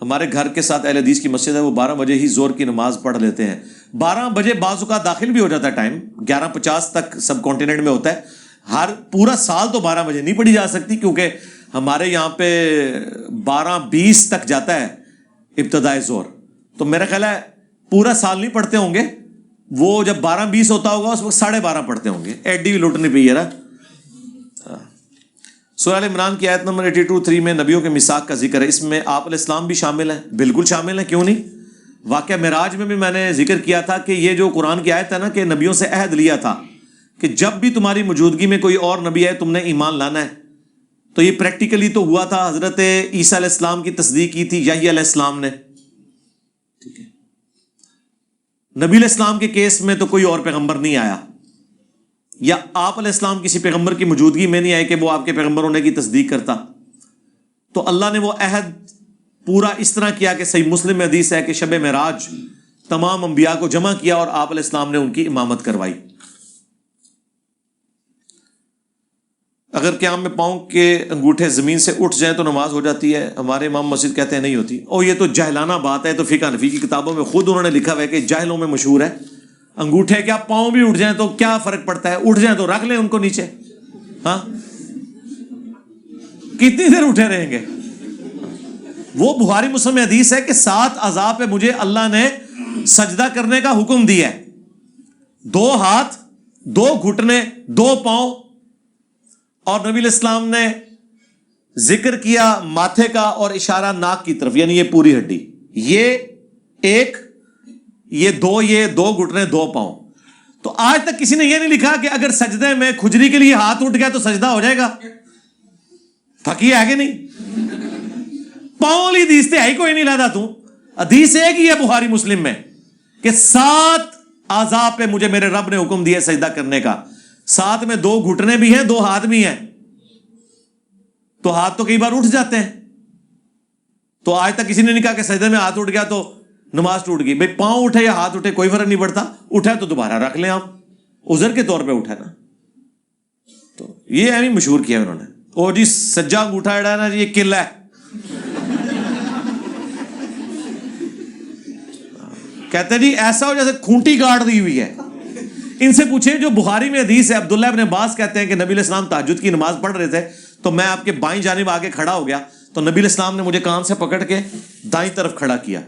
ہمارے گھر کے ساتھ اہل حدیث کی مسجد ہے، وہ 12 بجے ہی زور کی نماز پڑھ لیتے ہیں۔ 12 بجے بعض اوقات داخل بھی ہو جاتا ہے ٹائم، 11:50 تک سب کانٹیننٹ میں ہوتا ہے۔ ہر پورا سال تو 12 بجے نہیں پڑھی جا سکتی، کیونکہ ہمارے یہاں پہ 12:20 تک جاتا ہے ابتدائے زور، تو میرا خیال ہے پورا سال نہیں پڑھتے ہوں گے، وہ جب 12:20 ہوتا ہوگا اس وقت 12:30 پڑھتے ہوں گے۔ ایڈی بھی لوٹنی پہ ہے نا۔ سورہ ال عمران کی آیت نمبر 82:3 میں نبیوں کے میثاق کا ذکر ہے، اس میں آپ علیہ السلام بھی شامل ہیں؟ بالکل شامل ہیں، کیوں نہیں۔ واقعہ معراج میں بھی میں نے ذکر کیا تھا کہ یہ جو قرآن کی آیت ہے نا کہ نبیوں سے عہد لیا تھا کہ جب بھی تمہاری موجودگی میں کوئی اور نبی آئے تم نے ایمان لانا ہے، تو یہ پریکٹیکلی تو ہوا تھا۔ حضرت عیسیٰ علیہ السلام کی تصدیق کی تھی یحییٰ علیہ السلام نے، ٹھیک ہے۔ نبی علیہ السلام کے کیس میں تو کوئی اور پیغمبر نہیں آیا، یا آپ علیہ السلام کسی پیغمبر کی موجودگی میں نہیں آئے کہ وہ آپ کے پیغمبر ہونے کی تصدیق کرتا۔ تو اللہ نے وہ عہد پورا اس طرح کیا کہ صحیح مسلم میں حدیث ہے کہ شب معراج تمام انبیاء کو جمع کیا اور آپ علیہ السلام نے ان کی امامت کروائی۔ اگر قیام میں پاؤں کے انگوٹھے زمین سے اٹھ جائیں تو نماز ہو جاتی ہے؟ ہمارے امام مسجد کہتے ہیں نہیں ہوتی۔ اور یہ تو جاہلانہ بات ہے، تو فقہ حنفی کی کتابوں میں خود انہوں نے لکھا ہوا ہے کہ جاہلوں میں مشہور ہے، انگوٹھے کیا پاؤں بھی اٹھ جائیں تو کیا فرق پڑتا ہے، اٹھ جائیں تو رکھ لیں ان کو نیچے، ہاں کتنی دیر اٹھے رہیں گے۔ وہ بخاری مسلم میں حدیث ہے کہ 7 اعضاء پہ مجھے اللہ نے سجدہ کرنے کا حکم دیا ہے، 2 ہاتھ دو گھٹنے دو پاؤں, اور نبی علیہ السلام نے ذکر کیا ماتھے کا اور اشارہ ناک کی طرف, یعنی یہ پوری ہڈی, یہ ایک, یہ دو گھٹنے دو پاؤں. تو آج تک کسی نے یہ نہیں لکھا کہ اگر سجدے میں کھجری کے لیے ہاتھ اٹھ گیا تو سجدہ ہو جائے گا. پھکی ہے کہ نہیں؟ پاؤں والی حدیث تے ہی کوئی نہیں لادا تو. حدیث ایک ہی ہے بخاری مسلم میں کہ 7 اعضاء پہ مجھے میرے رب نے حکم دیا سجدہ کرنے کا. 7 میں 2 گھٹنے بھی ہیں, 2 ہاتھ بھی ہیں. تو ہاتھ تو کئی بار اٹھ جاتے ہیں. تو آج تک کسی نے نہیں کہا کہ سجدے میں ہاتھ اٹھ گیا تو نماز ٹوٹ گئی. بھائی پاؤں اٹھے یا ہاتھ اٹھے کوئی فرق نہیں پڑتا, اٹھا تو دوبارہ رکھ لیں, آپ عذر کے طور پہ اٹھا نا. تو یہ ایویں مشہور کیا انہوں نے, او جی سجا انگوٹھا جڑا ہے نا جی یہ قلعہ ہے. کہتے ہیں جی ایسا ہو جیسے کھونٹی گاڑ دی ہوئی ہے. ان سے پوچھیں جو بخاری میں حدیث ہے, عبداللہ ابن عباس کہتے ہیں کہ نبی علیہ السلام تہجد کی نماز پڑھ رہے تھے تو میں آپ کے بائیں جانب آگے کھڑا ہو گیا, تو نبی علیہ السلام نے مجھے کان سے پکڑ کے دائیں طرف کھڑا کیا,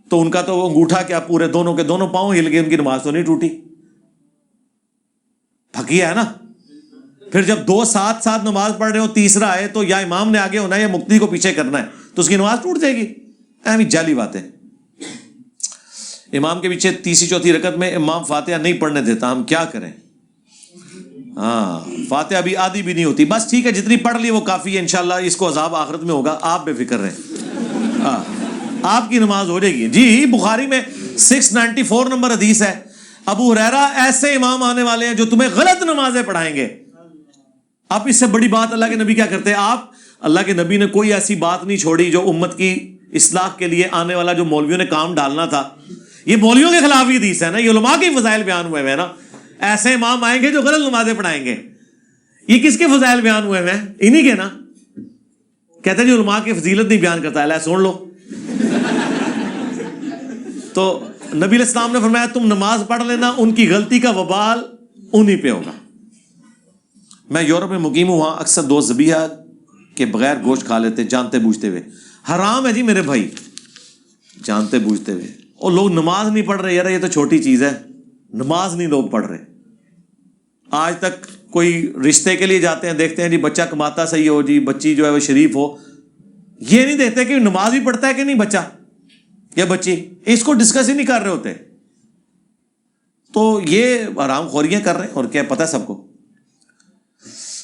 تو ان کا تو وہ انگوٹھا کیا پورے دونوں کے دونوں پاؤں ہل گئے, ان کی نماز تو نہیں ٹوٹی. پھکیا ہے نا. پھر جب 2 ساتھ ساتھ نماز پڑھ رہے ہو, تیسرا آئے تو یا امام نے آگے ہونا ہے یا مقتدی کو پیچھے کرنا ہے, تو اس کی نماز ٹوٹ جائے گی. ایویں جعلی باتیں. امام کے پیچھے تیسری چوتھی رکعت میں امام فاتحہ نہیں پڑھنے دیتا, ہم کیا کریں؟ ہاں فاتحہ بھی آدھی بھی نہیں ہوتی. بس ٹھیک ہے جتنی پڑھ لی وہ کافی ہے, انشاءاللہ اس کو عذاب آخرت میں ہوگا, آپ بے فکر رہیں. ہاں آپ کی نماز ہو جائے گی. جی بخاری میں 694 نمبر حدیث ہے, ابو ہریرہ ایسے امام آنے والے ہیں جو تمہیں غلط نمازیں پڑھائیں گے. آپ اس سے بڑی بات اللہ کے نبی کیا کرتے ہیں؟ آپ اللہ کے نبی نے کوئی ایسی بات نہیں چھوڑی جو امت کی اصلاح کے لیے آنے والا جو مولویوں نے کام ڈالنا تھا. یہ مولویوں کے خلاف ہی حدیث ہے نا, یہ علماء کے فضائل بیان ہوئے ہیں نا. ایسے امام آئیں گے جو غلط نمازیں پڑھائیں گے. یہ کس کے فضائل بیان ہوئے ہیں؟ انہی کے نا. کہتے ہیں جی علماء کی فضیلت نہیں بیان کرتا ہے, سن لو. تو نبی علیہ السلام نے فرمایا تم نماز پڑھ لینا, ان کی غلطی کا وبال انہی پہ ہوگا. میں یورپ میں مقیم ہوں, وہاں اکثر دوست ذبیحہ کے بغیر گوشت کھا لیتے جانتے بوجھتے ہوئے. حرام ہے جی میرے بھائی, جانتے بوجھتے ہوئے. اور لوگ نماز نہیں پڑھ رہے, یار یہ تو چھوٹی چیز ہے, نماز نہیں لوگ پڑھ رہے. آج تک کوئی رشتے کے لیے جاتے ہیں, دیکھتے ہیں جی بچہ کماتا صحیح ہو, جی بچی جو ہے وہ شریف ہو. یہ نہیں دیکھتے کہ نماز بھی پڑھتا ہے کہ نہیں بچہ یا بچی, اس کو ڈسکس ہی نہیں کر رہے ہوتے. تو یہ حرام خوریاں کر رہے ہیں, اور کیا پتہ ہے سب کو.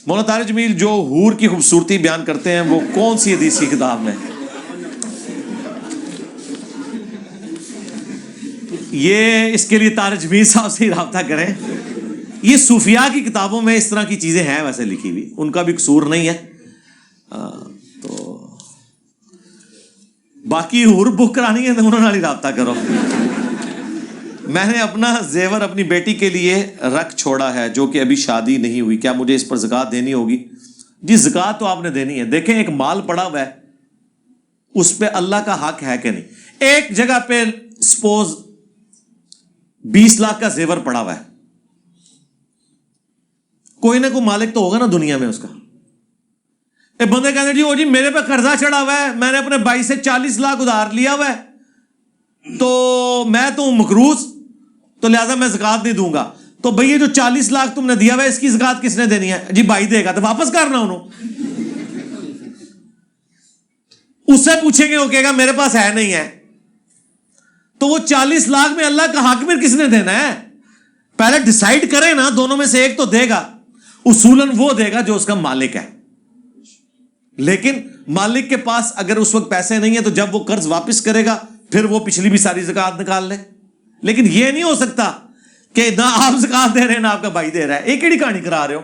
مولانا طارق جمیل جو حور کی خوبصورتی بیان کرتے ہیں وہ کون سی حدیث کی کتاب میں؟ یہ اس کے لیے طارق جمیل صاحب سے ہی رابطہ کریں. یہ صوفیاء کی کتابوں میں اس طرح کی چیزیں ہیں ویسے لکھی ہوئی, ان کا بھی قصور نہیں ہے. تو باقی حور بک کرانی ہے تو انہوں نے رابطہ کرو. میں نے اپنا زیور اپنی بیٹی کے لیے رکھ چھوڑا ہے جو کہ ابھی شادی نہیں ہوئی, کیا مجھے اس پر زکوٰۃ دینی ہوگی؟ جی زکوٰۃ تو آپ نے دینی ہے. دیکھیں ایک مال پڑا ہوا ہے, اس پہ اللہ کا حق ہے کہ نہیں. ایک جگہ پہ سپوز 20 لاکھ کا زیور پڑا ہوا ہے, کوئی نہ کوئی مالک تو ہوگا نا دنیا میں اس کا. ایک بندے کہتے ہیں جی میرے پہ قرضہ چڑھا ہوا ہے, میں نے اپنے بھائی سے 40 لاکھ ادھار لیا ہوا ہے, تو میں تو مقروض, تو لہٰذا میں زکوٰۃ نہیں دوں گا. تو بھئی یہ جو 40 لاکھ تم نے دیا ہوا ہے اس کی زکوٰۃ کس نے دینی ہے؟ جی بھائی دے گا. تو واپس کرنا انہوں, اس سے پوچھیں گے, وہ کہے گا میرے پاس ہے نہیں ہے. تو وہ 40 لاکھ میں اللہ کا حق پھر کس نے دینا ہے؟ پہلے ڈیسائیڈ کریں نا, دونوں میں سے ایک تو دے گا. اصولاً وہ دے گا جو اس کا مالک ہے. لیکن مالک کے پاس اگر اس وقت پیسے نہیں ہیں تو جب وہ قرض واپس کرے گا پھر وہ پچھلی بھی ساری زکوٰۃ نکال لے. لیکن یہ نہیں ہو سکتا کہ نہ آپ زکوٰۃ دے رہے ہیں نہ آپ کا بھائی دے رہا ہے. ایک ہی کہانی کرا رہے ہو.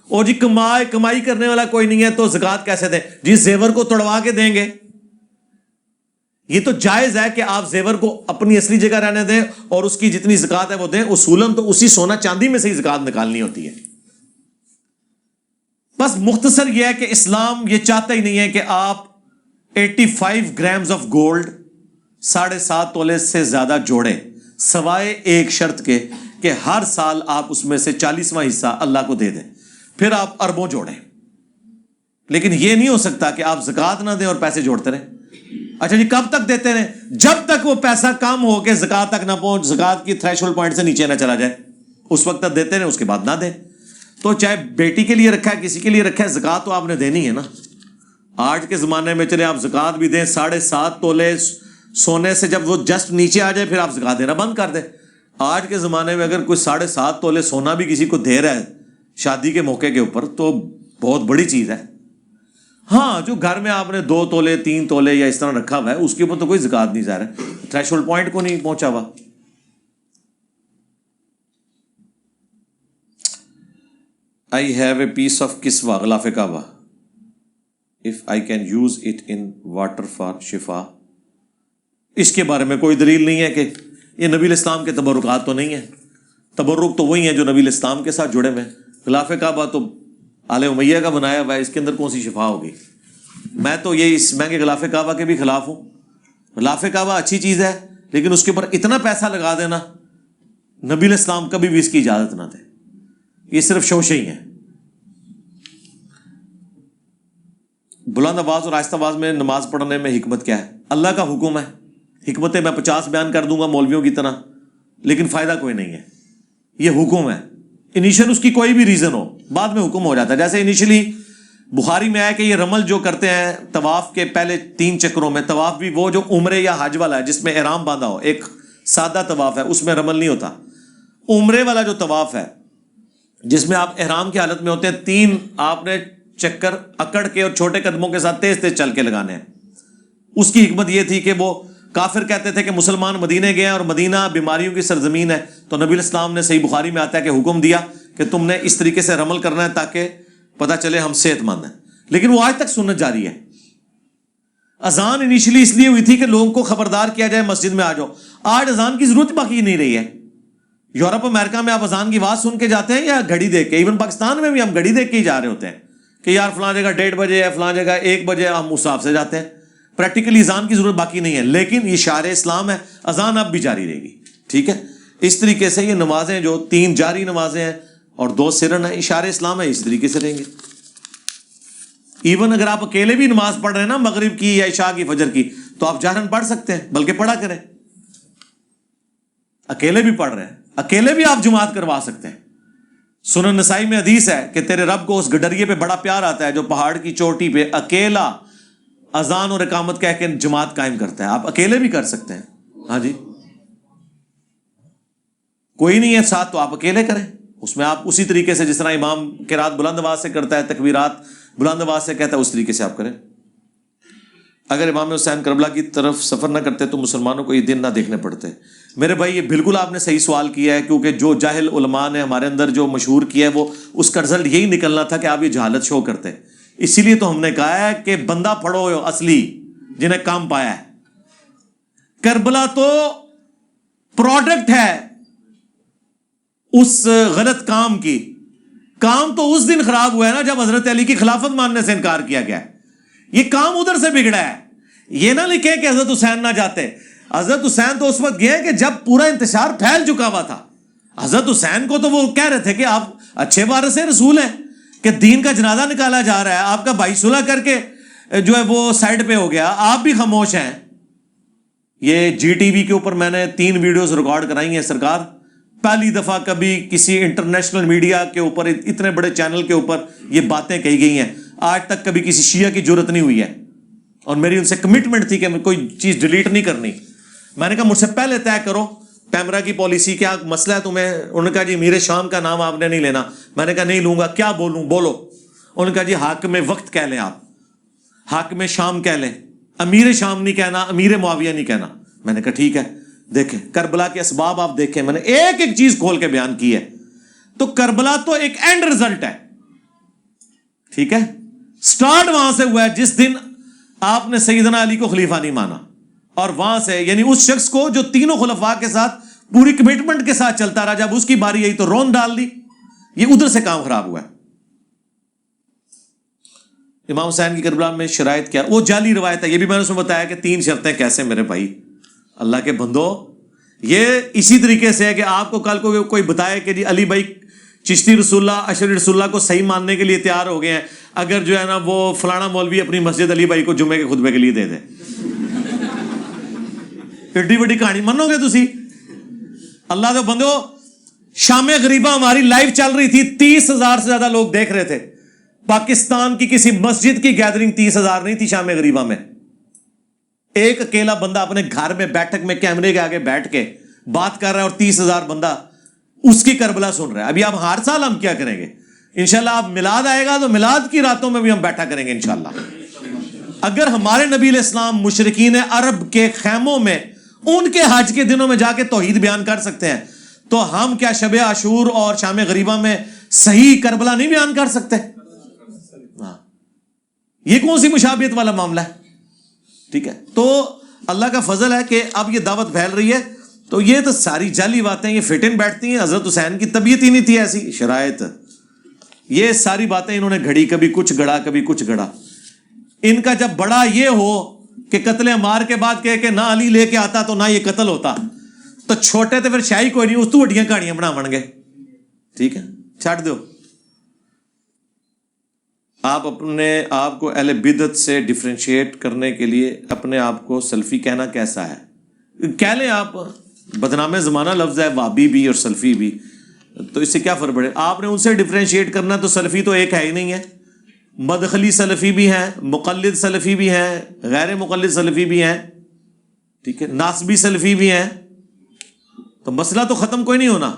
اور جی کمائی کرنے والا کوئی نہیں ہے تو زکوٰۃ کیسے دیں؟ جی زیور کو توڑوا کے دیں گے. یہ تو جائز ہے کہ آپ زیور کو اپنی اصلی جگہ رہنے دیں اور اس کی جتنی زکوٰۃ ہے وہ دیں. اصولاً تو اسی سونا چاندی میں سے ہی زکوٰۃ نکالنی ہوتی ہے. بس مختصر یہ ہے کہ اسلام یہ چاہتا ہی نہیں ہے کہ آپ 85 گرامز آف گولڈ 7.5 تولے سے زیادہ جوڑیں, سوائے ایک شرط کے کہ ہر سال آپ اس میں سے 40واں حصہ اللہ کو دے دیں, پھر آپ اربوں جوڑیں. لیکن یہ نہیں ہو سکتا کہ آپ زکوٰۃ نہ دیں اور پیسے جوڑتے رہیں. اچھا جی کب تک دیتے رہیں؟ جب تک وہ پیسہ کم ہو کے زکوٰۃ تک نہ پہنچ, زکوٰۃ کی تھریشولڈ پوائنٹ سے نیچے نہ چلا جائے. اس وقت تک دیتے رہیں, اس کے بعد نہ دیں. تو چاہے بیٹی کے لیے رکھا ہے, کسی کے لیے رکھا ہے, زکوٰۃ تو آپ نے دینی ہے نا. آج کے زمانے میں چلے آپ زکوٰۃ بھی دیں, 7.5 تولے سونے سے جب وہ جسٹ نیچے آ جائے پھر آپ زکوٰۃ دینا بند کر دیں. آج کے زمانے میں اگر کوئی 7.5 تولے سونا بھی کسی کو دے رہا ہے شادی کے موقع کے اوپر تو بہت بڑی چیز ہے. ہاں, جو گھر میں آپ نے 2 تولے 3 تولے یا اس طرح رکھا ہوا ہے اس کے اوپر تو کوئی زکوٰۃ نہیں ظاہر ہے, تھریش ہولڈ پوائنٹ کو نہیں پہنچا ہوا. I have a piece of kiswa, غلاف کعبہ. If I can use it in water for شفا. اس کے بارے میں کوئی دلیل نہیں ہے کہ یہ نبی الاسلام کے تبرکات تو نہیں ہیں. تبرک تو وہی ہیں جو نبی الاسلام کے ساتھ جڑے ہوئے ہیں. غلاف کعبہ تو آل امیہ کا بنایا ہوا ہے, اس کے اندر کون سی شفا ہوگی. میں تو یہ اس مہنگے غلاف کعبہ کے بھی خلاف ہوں. غلاف کعبہ اچھی چیز ہے لیکن اس کے اوپر اتنا پیسہ لگا دینا, نبی الاسلام کبھی بھی اس کی اجازت نہ دے. یہ صرف شوشے ہی ہیں. بلند آواز اور آہستہ آواز میں نماز پڑھنے میں حکمت کیا ہے؟ اللہ کا حکم ہے. حکمتیں میں 50 بیان کر دوں گا مولویوں کی طرح, لیکن فائدہ کوئی نہیں ہے. یہ حکم ہے. انیشل اس کی کوئی بھی ریزن ہو, بعد میں حکم ہو جاتا ہے. جیسے انیشلی بخاری میں آیا کہ یہ رمل جو کرتے ہیں طواف کے پہلے 3 چکروں میں, طواف بھی وہ جو عمرے یا حج والا ہے جس میں احرام باندھا ہو, ایک سادہ طواف ہے اس میں رمل نہیں ہوتا. عمرے والا جو طواف ہے جس میں آپ احرام کی حالت میں ہوتے ہیں, 3 آپ نے چکر اکڑ کے اور چھوٹے قدموں کے ساتھ تیز تیز چل کے لگانے ہیں. اس کی حکمت یہ تھی کہ وہ کافر کہتے تھے کہ مسلمان مدینے گئے ہیں اور مدینہ بیماریوں کی سرزمین ہے, تو نبی الاسلام نے صحیح بخاری میں آتا ہے کہ حکم دیا کہ تم نے اس طریقے سے رمل کرنا ہے تاکہ پتہ چلے ہم صحت مند ہیں. لیکن وہ آج تک سنت جاری ہے. اذان انیشلی اس لیے ہوئی تھی کہ لوگوں کو خبردار کیا جائے مسجد میں آ جاؤ. آج اذان کی ضرورت باقی نہیں رہی ہے. یورپ امریکہ میں آپ اذان کی آواز سن کے جاتے ہیں یا گھڑی دیکھ کے؟ ایون پاکستان میں بھی ہم گھڑی دیکھ کے ہی جا رہے ہوتے ہیں کہ یار فلاں جگہ 1:30 بجے ہے, فلاں جگہ 1 بجے, ہم اس حساب سے جاتے ہیں. پریکٹیکلی اذان کی ضرورت باقی نہیں ہے, لیکن یہ شعار اسلام ہے, اذان اب بھی جاری رہے گی. ٹھیک ہے, اس طریقے سے یہ نمازیں جو 3 جاری نمازیں ہیں اور 2 سرن ہیں, اشارے اسلام ہے, اس طریقے سے رہیں گے. ایون اگر آپ اکیلے بھی نماز پڑھ رہے ہیں نا مغرب کی یا عشاء کی, فجر کی, تو آپ جہرن پڑھ سکتے ہیں, بلکہ پڑھا کریں. اکیلے بھی پڑھ رہے ہیں, اکیلے بھی آپ جماعت کروا سکتے ہیں. سنن نسائی میں حدیث ہے کہ تیرے رب کو اس گڈریے پہ بڑا پیار آتا ہے جو پہاڑ کی چوٹی پہ اکیلا اذان اور اقامت کہہ کے جماعت قائم کرتا ہے. آپ اکیلے بھی کر سکتے ہیں. ہاں جی, کوئی نہیں ہے ساتھ تو آپ اکیلے کریں. اس میں آپ اسی طریقے سے جس طرح امام قرات بلند آواز سے کرتا ہے, تکبیرات بلند آواز سے کہتا ہے, اس طریقے سے آپ کریں. اگر امام حسین کربلا کی طرف سفر نہ کرتے تو مسلمانوں کو یہ دن نہ دیکھنے پڑتے. میرے بھائی, یہ بالکل آپ نے صحیح سوال کیا ہے, کیونکہ جو جاہل علماء نے ہمارے اندر جو مشہور کیا ہے وہ اس کا رزلٹ یہی نکلنا تھا کہ آپ یہ جہالت شو کرتے. اسی لیے تو ہم نے کہا ہے کہ بندہ پڑھو اصلی جنہیں کام پایا ہے. کربلا تو پروڈکٹ ہے اس غلط کام کی. کام تو اس دن خراب ہوا ہے نا جب حضرت علی کی خلافت ماننے سے انکار کیا گیا. یہ کام ادھر سے بگڑا ہے. یہ نہ لکھے کہ حضرت حسین نہ جاتے. حضرت حسین تو اس وقت گئے کہ جب پورا انتشار پھیل چکا ہوا تھا. حضرت حسین کو تو وہ کہہ رہے تھے کہ آپ اچھے وارث رسول ہیں کہ دین کا جنازہ نکالا جا رہا ہے, آپ کا بھائی صلح کر کے جو ہے وہ سائڈ پہ ہو گیا, آپ بھی خاموش ہیں. یہ جی ٹی وی کے اوپر میں نے 3 ویڈیوز ریکارڈ کرائی ہیں سرکار. پہلی دفعہ کبھی کسی انٹرنیشنل میڈیا کے اوپر, اتنے بڑے چینل کے اوپر یہ باتیں کہی گئی ہیں. آج تک کبھی کسی شیعہ کی جرت نہیں ہوئی ہے, اور میری ان سے کمٹمنٹ تھی کہ میں کوئی چیز ڈیلیٹ نہیں کرنی. میں نے کہا مجھ سے پہلے طے کرو پیمرا کی پالیسی, کیا مسئلہ ہے تمہیں؟ انہوں نے کہا جی امیر شام کا نام آپ نے نہیں لینا. میں نے کہا نہیں لوں گا. کیا بولوں؟ بولو. انہوں نے کہا جی حاکم وقت کہہ لیں, آپ حاکم شام کہہ لیں, امیر شام نہیں کہنا, امیر معاویہ نہیں کہنا. میں نے کہا ٹھیک ہے. دیکھیں کربلا کے اسباب آپ دیکھیں, میں نے ایک ایک چیز کھول کے بیان کی ہے. تو کربلا تو ایک اینڈ رزلٹ ہے. ٹھیک ہے, سٹارٹ وہاں سے ہوا ہے جس دن آپ نے سیدنا علی کو خلیفہ نہیں مانا, اور وہاں سے یعنی اس شخص کو جو تینوں خلفاء کے ساتھ پوری کمٹمنٹ کے ساتھ چلتا رہا, جب اس کی باری آئی تو رون ڈال دی. یہ ادھر سے کام خراب ہوا ہے. امام حسین کی کربلا میں شرائط کیا؟ وہ جعلی روایت ہے. یہ بھی میں نے اس میں بتایا کہ 3 شرطیں کیسے میرے بھائی اللہ کے بندو. یہ اسی طریقے سے ہے کہ آپ کو کل کو کوئی بتائے کہ جی علی بھائی چشتی رسول اللہ اشری رسول اللہ کو صحیح ماننے کے لیے تیار ہو گئے ہیں, اگر جو ہے نا وہ فلانا مولوی اپنی مسجد علی بھائی کو جمعے کے خطبے کے لیے دے دے. ایڈی بڑی کہانی منو گے تسی؟ اللہ دے بندو, شام غریبہ ہماری لائیو چل رہی تھی، 30,000 سے زیادہ لوگ دیکھ رہے تھے. پاکستان کی کسی مسجد کی گیدرنگ 30,000 نہیں تھی شام غریبہ میں. ایک اکیلا بندہ اپنے گھر میں بیٹھک میں کیمرے کے آگے بیٹھ کے بات کر رہا ہے اور 30,000 بندہ اس کی کربلا سن رہا ہے. ابھی اب ہر سال ہم کیا کریں گے انشاءاللہ، اب میلاد آئے گا تو میلاد کی راتوں میں بھی ہم بیٹھا کریں گے انشاءاللہ. اگر ہمارے نبی علیہ السلام مشرکین عرب کے خیموں میں ان کے حج کے دنوں میں جا کے توحید بیان کر سکتے ہیں تو ہم کیا شب عاشور اور شام غریبہ میں صحیح کربلا نہیں بیان کر سکتے؟ یہ کون سی مشابہت والا معاملہ ہے؟ ٹھیک ہے، تو اللہ کا فضل ہے کہ اب یہ دعوت پھیل رہی ہے. تو یہ تو ساری جعلی باتیں یہ فٹ ان بیٹھتی ہیں. حضرت حسین کی طبیعت ہی نہیں تھی ایسی، شرائط، یہ ساری باتیں انہوں نے گھڑی، کبھی کچھ گھڑا کبھی کچھ گھڑا. ان کا جب بڑا یہ ہو کہ قتل عمار کے بعد کہے کہ نہ علی لے کے آتا تو نہ یہ قتل ہوتا، تو چھوٹے تو پھر شاہی کوئی نہیں، اس تو وڈیاں کہانیاں بنا گے. ٹھیک ہے، چھڑ دو. آپ اپنے آپ کو اہل بدعت سے ڈفرینشیٹ کرنے کے لیے اپنے آپ کو سلفی کہنا کیسا ہے؟ کہہ لیں آپ، بدنام زمانہ لفظ ہے وابی بھی اور سلفی بھی، تو اس سے کیا فرق پڑے؟ آپ نے ان سے ڈفرینشیٹ کرنا تو سلفی تو ایک ہے ہی نہیں ہے. مدخلی سلفی بھی ہیں، مقلد سلفی بھی ہیں، غیر مقلد سلفی بھی ہیں، ٹھیک ہے، ناسبی سلفی بھی ہیں. تو مسئلہ تو ختم کوئی نہیں ہونا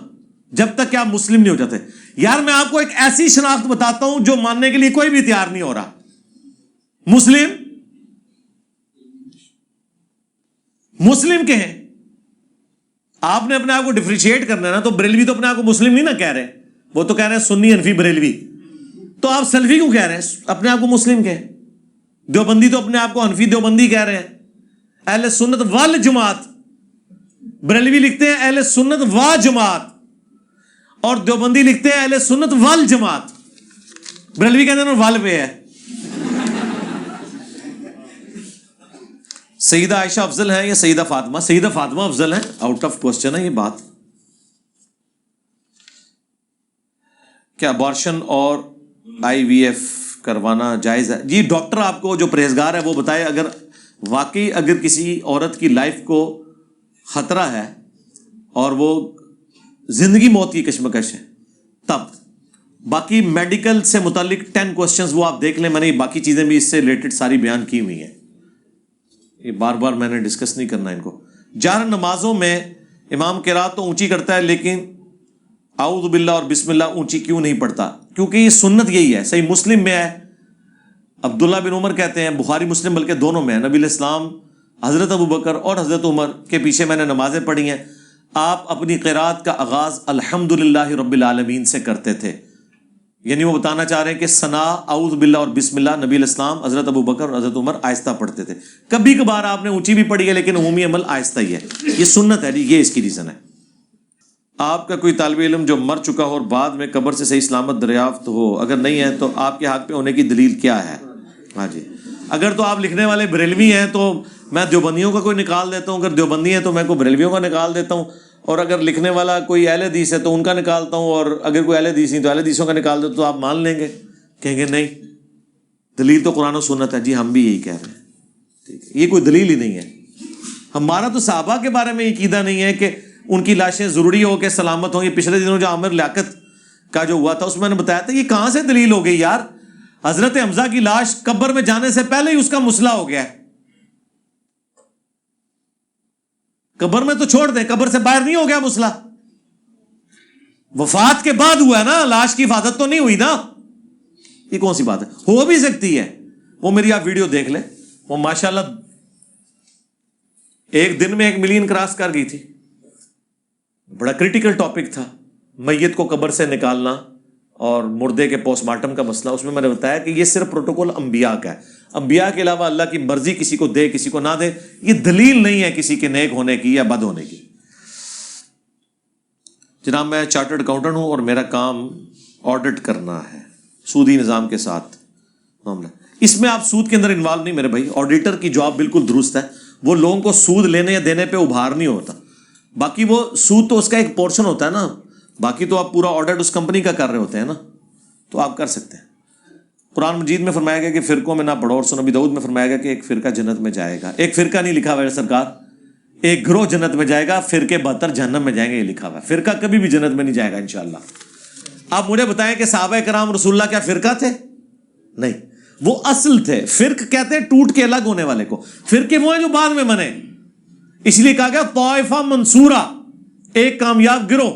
جب تک کہ آپ مسلم نہیں ہو جاتے. یار میں آپ کو ایک ایسی شناخت بتاتا ہوں جو ماننے کے لیے کوئی بھی تیار نہیں ہو رہا. مسلم کہیں، آپ نے اپنے آپ کو ڈفرینشیٹ کرنا ہے نا، تو بریلوی تو اپنے آپ کو مسلم نہیں نا کہہ رہے، وہ تو کہہ رہے ہیں سنی حنفی بریلوی. تو آپ سلفی کیوں کہہ رہے ہیں؟ اپنے آپ کو مسلم کہیں. دیوبندی تو اپنے آپ کو حنفی دیوبندی کہہ رہے ہیں. اہل سنت والجماعت، بریلوی لکھتے ہیں اہل سنت و جماعت، اور دیوبندی لکھتے ہیں اہل سنت والجماعت. بریلوی کہتے ہیں وال پہ ہے. سیدہ عائشہ افضل ہے یا سیدہ فاطمہ؟ سیدہ فاطمہ افضل ہے، آؤٹ آف کوسچن ہے یہ بات. کیا ابارشن اور آئی وی ایف کروانا جائز ہے؟ جی ڈاکٹر آپ کو جو پرہیزگار ہے وہ بتائے. اگر واقعی اگر کسی عورت کی لائف کو خطرہ ہے اور وہ زندگی موت کی کشمکش ہے تب. باقی میڈیکل سے متعلق 10 کوسچنز وہ آپ دیکھ لیں، میں نے باقی چیزیں بھی اس سے ریلیٹڈ ساری بیان کی ہوئی ہیں، یہ بار بار میں نے ڈسکس نہیں کرنا ان کو. جہر نمازوں میں امام قرات تو اونچی کرتا ہے لیکن اعوذ باللہ اور بسم اللہ اونچی کیوں نہیں پڑھتا؟ کیونکہ یہ سنت یہی ہے. صحیح مسلم میں ہے، عبداللہ بن عمر کہتے ہیں، بخاری مسلم بلکہ دونوں میں ہے، نبی علیہ السلام حضرت ابوبکر اور حضرت عمر کے پیچھے میں نے نمازیں پڑھی ہیں، آپ اپنی قرات کا آغاز الحمدللہ رب العالمین سے کرتے تھے. یعنی وہ بتانا چاہ رہے ہیں کہ ثنا، اعوذ باللہ اور بسم اللہ نبی علیہ السلام، حضرت ابوبکر اور حضرت عمر آہستہ پڑھتے تھے. کبھی کبھار آپ نے اونچی بھی پڑھی ہے لیکن عمومی عمل آہستہ ہی ہے. یہ سنت ہے جی، یہ اس کی ریزن ہے. آپ کا کوئی طالب علم جو مر چکا ہو اور بعد میں قبر سے صحیح سلامت دریافت ہو، اگر نہیں ہے تو آپ کے حق پہ ہونے کی دلیل کیا ہے؟ ہاں جی، اگر تو آپ لکھنے والے بریلوی ہیں تو میں دیوبندیوں کا کوئی نکال دیتا ہوں، اگر دیوبندی ہیں تو میں کوئی بریلویوں کا نکال دیتا ہوں، اور اگر لکھنے والا کوئی اہل حدیث ہے تو ان کا نکالتا ہوں، اور اگر کوئی اہل حدیث نہیں تو اہل حدیثوں کا نکال دیتا، تو آپ مان لیں گے؟ کہیں گے نہیں دلیل تو قرآن و سنت ہے. جی ہم بھی یہی کہہ رہے ہیں، ٹھیک ہے، یہ کوئی دلیل ہی نہیں ہے. ہمارا تو صحابہ کے بارے میں عقیدہ نہیں ہے کہ ان کی لاشیں ضروری ہو کہ سلامت ہوں. یہ پچھلے دنوں جو عامر لیاقت کا جو ہوا تھا اس میں نے بتایا تھا، یہ کہاں سے دلیل ہو گئی یار؟ حضرت حمزہ کی لاش قبر میں جانے سے پہلے ہی اس کا مسئلہ ہو گیا ہے. قبر میں تو چھوڑ دیں، قبر سے باہر نہیں ہو گیا مسئلہ، وفات کے بعد ہوا ہے نا، لاش کی حفاظت تو نہیں ہوئی نا. یہ کون سی بات ہے؟ ہو بھی سکتی ہے. وہ میری آپ ویڈیو دیکھ لیں، وہ ماشاءاللہ ایک دن میں 1 ملین کراس کر گئی تھی. بڑا کریٹیکل ٹاپک تھا، میت کو قبر سے نکالنا اور مردے کے پوسٹ مارٹم کا مسئلہ. اس میں میں نے بتایا کہ یہ صرف پروٹوکول انبیاء کا ہے، انبیاء کے علاوہ اللہ کی مرضی کسی کو دے کسی کو نہ دے، یہ دلیل نہیں ہے کسی کے نیک ہونے کی یا بد ہونے کی. جناب میں چارٹرڈ اکاؤنٹنٹ ہوں اور میرا کام آڈٹ کرنا ہے سودی نظام کے ساتھ معاملہ. اس میں آپ سود کے اندر انوالو نہیں میرے بھائی. آڈیٹر کی جاب بالکل درست ہے، وہ لوگوں کو سود لینے یا دینے پہ ابھار نہیں ہوتا. باقی وہ سود تو اس کا ایک پورشن ہوتا ہے نا، باقی تو آپ پورا آڈٹ اس کمپنی کا کر رہے ہوتے ہیں نا، تو آپ کر سکتے ہیں. قرآن مجید میں فرمایا گیا کہ فرقوں میں نہ پڑھو، اور سنن ابی داؤد میں فرمایا گیا کہ ایک فرقہ جنت میں جائے گا. ایک فرقہ نہیں لکھا ہوا ہے سرکار، ایک گروہ جنت میں جائے گا, فرقے 72 جہنم میں جائیں گے, یہ لکھا ہوا ہے. فرقہ کبھی بھی جنت میں نہیں جائے گا انشاءاللہ. آپ مجھے بتائیں کہ صحابہ کرام رسول اللہ کیا فرقہ تھے؟ نہیں, وہ اصل تھے. فرق کہتے ہیں ٹوٹ کے الگ ہونے والے کو, فرقے وہ ہیں جو بعد میں بنے. اس لیے کہا گیا طائفہ منصورہ, ایک کامیاب گروہ.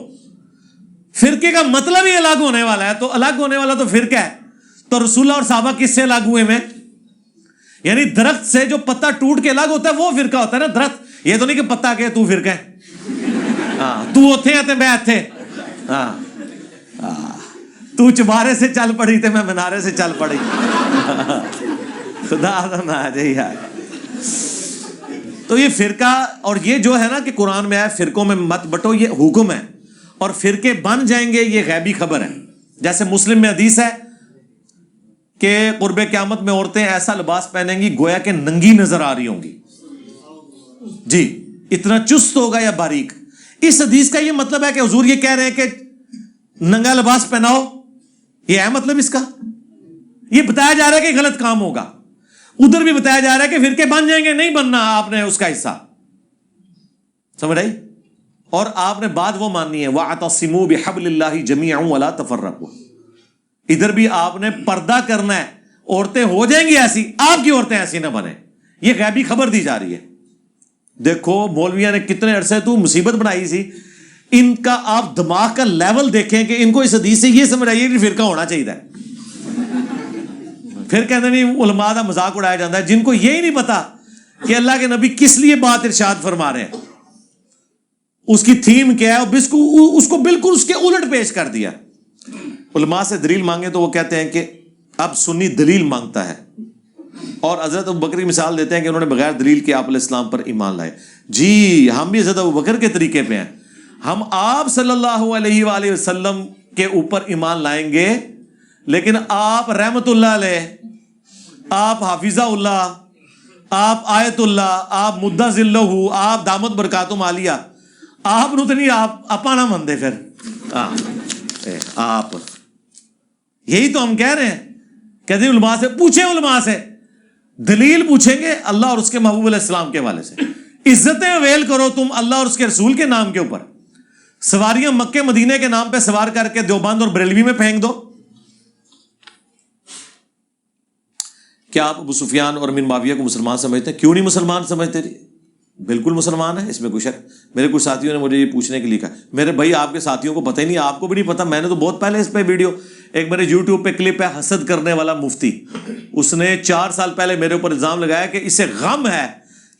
فرقے کا مطلب ہی الگ ہونے والا ہے, تو الگ ہونے والا تو فرقہ ہے. تو رسول اللہ اور صحابہ کس سے الگ ہوئے میں؟ یعنی درخت سے جو پتا ٹوٹ کے الگ ہوتا ہے وہ فرقہ ہوتا ہے نا درخت. یہ تو نہیں کہ پتا کہ تو فرقہ ہے, ہاں تو اوتھے ہے تے میں ایتھے, ہاں تو چبارے سے چل پڑی تے میں منارے سے چل پڑی. خدا نہ آ جائے یار. تو یہ فرقہ, اور یہ جو ہے نا کہ قرآن میں آیا فرقوں میں مت بٹو, یہ حکم ہے. اور فرقے بن جائیں گے یہ غیبی خبر ہے. جیسے مسلم میں حدیث ہے کہ قرب قیامت میں عورتیں ایسا لباس پہنیں گی گویا کہ ننگی نظر آ رہی ہوں گی. جی, اتنا چست ہوگا یا باریک. اس حدیث کا یہ مطلب ہے کہ حضور یہ کہہ رہے ہیں کہ ننگا لباس پہناؤ, یہ ہے مطلب اس کا؟ یہ بتایا جا رہا ہے کہ غلط کام ہوگا. ادھر بھی بتایا جا رہا ہے کہ فرقے بن جائیں گے, نہیں بننا آپ نے اس کا حصہ. سمجھ آئی؟ اور آپ نے بات وہ ماننی ہے وَاعْتَصِمُوا بِحَبْلِ اللَّهِ جَمِيعًا وَلَا تَفَرَّقُوا. ادھر بھی آپ نے پردہ کرنا ہے. عورتیں ہو جائیں گی ایسی, آپ کی عورتیں ایسی نہ بنیں. یہ غیبی خبر دی جا رہی ہے. دیکھو مولویاں نے کتنے عرصے تو مصیبت بنائی سی. ان کا آپ دماغ کا لیول دیکھیں کہ ان کو اس حدیث سے یہ سمجھ آئیے کہ فرقہ ہونا چاہیے. پھر کہتے نہیں علماء کا مذاق اڑایا جاتا ہے جن کو یہی نہیں پتا کہ اللہ کے نبی کس لیے بات ارشاد فرما رہے ہیں, اس کی تھیم کیا ہے, اس کو بالکل اس کے الٹ پیش کر دیا. علماء سے دلیل مانگے تو وہ کہتے ہیں کہ اب سنی دلیل مانگتا ہے, اور حضرت ابوبکر کی مثال دیتے ہیں کہ انہوں نے بغیر دلیل کے آپ علیہ السلام پر ایمان لائے. جی ہم بھی حضرت ابوبکر کے طریقے پہ ہیں. ہم آپ صلی اللہ علیہ وآلہ وسلم کے اوپر ایمان لائیں گے, لیکن آپ رحمت اللہ علیہ, آپ حافظہ اللہ, آپ آیت اللہ, آپ مدہ ذلہ, آپ دامت برکاتم عالیہ, آپ نو تو نہیں, آپ اپا نہ مندے. پھر آپ یہی تو ہم کہہ رہے ہیں. کہتے ہیں علماء سے پوچھیں, علماء سے دلیل پوچھیں گے اللہ اور اس کے محبوب علیہ السلام کے حوالے سے. عزتیں اویل کرو تم اللہ اور اس کے رسول کے نام کے اوپر. سواریاں مکے مدینے کے نام پہ سوار کر کے دیوبند اور بریلوی میں پھینک دو. کیا آپ ابو سفیان اور امیر معاویہ کو مسلمان سمجھتے ہیں؟ کیوں نہیں مسلمان سمجھتے؟ جی بالکل مسلمان ہے, اس میں کچھ شک. میرے کچھ ساتھیوں نے مجھے یہ پوچھنے کے لیے کہا, میرے بھائی آپ کے ساتھیوں کو پتہ ہی نہیں, آپ کو بھی نہیں پتا. میں نے تو بہت پہلے اس پہ ویڈیو, ایک میرے یوٹیوب پہ کلپ ہے, حسد کرنے والا مفتی, اس نے 4 سال پہلے میرے اوپر الزام لگایا کہ اسے غم ہے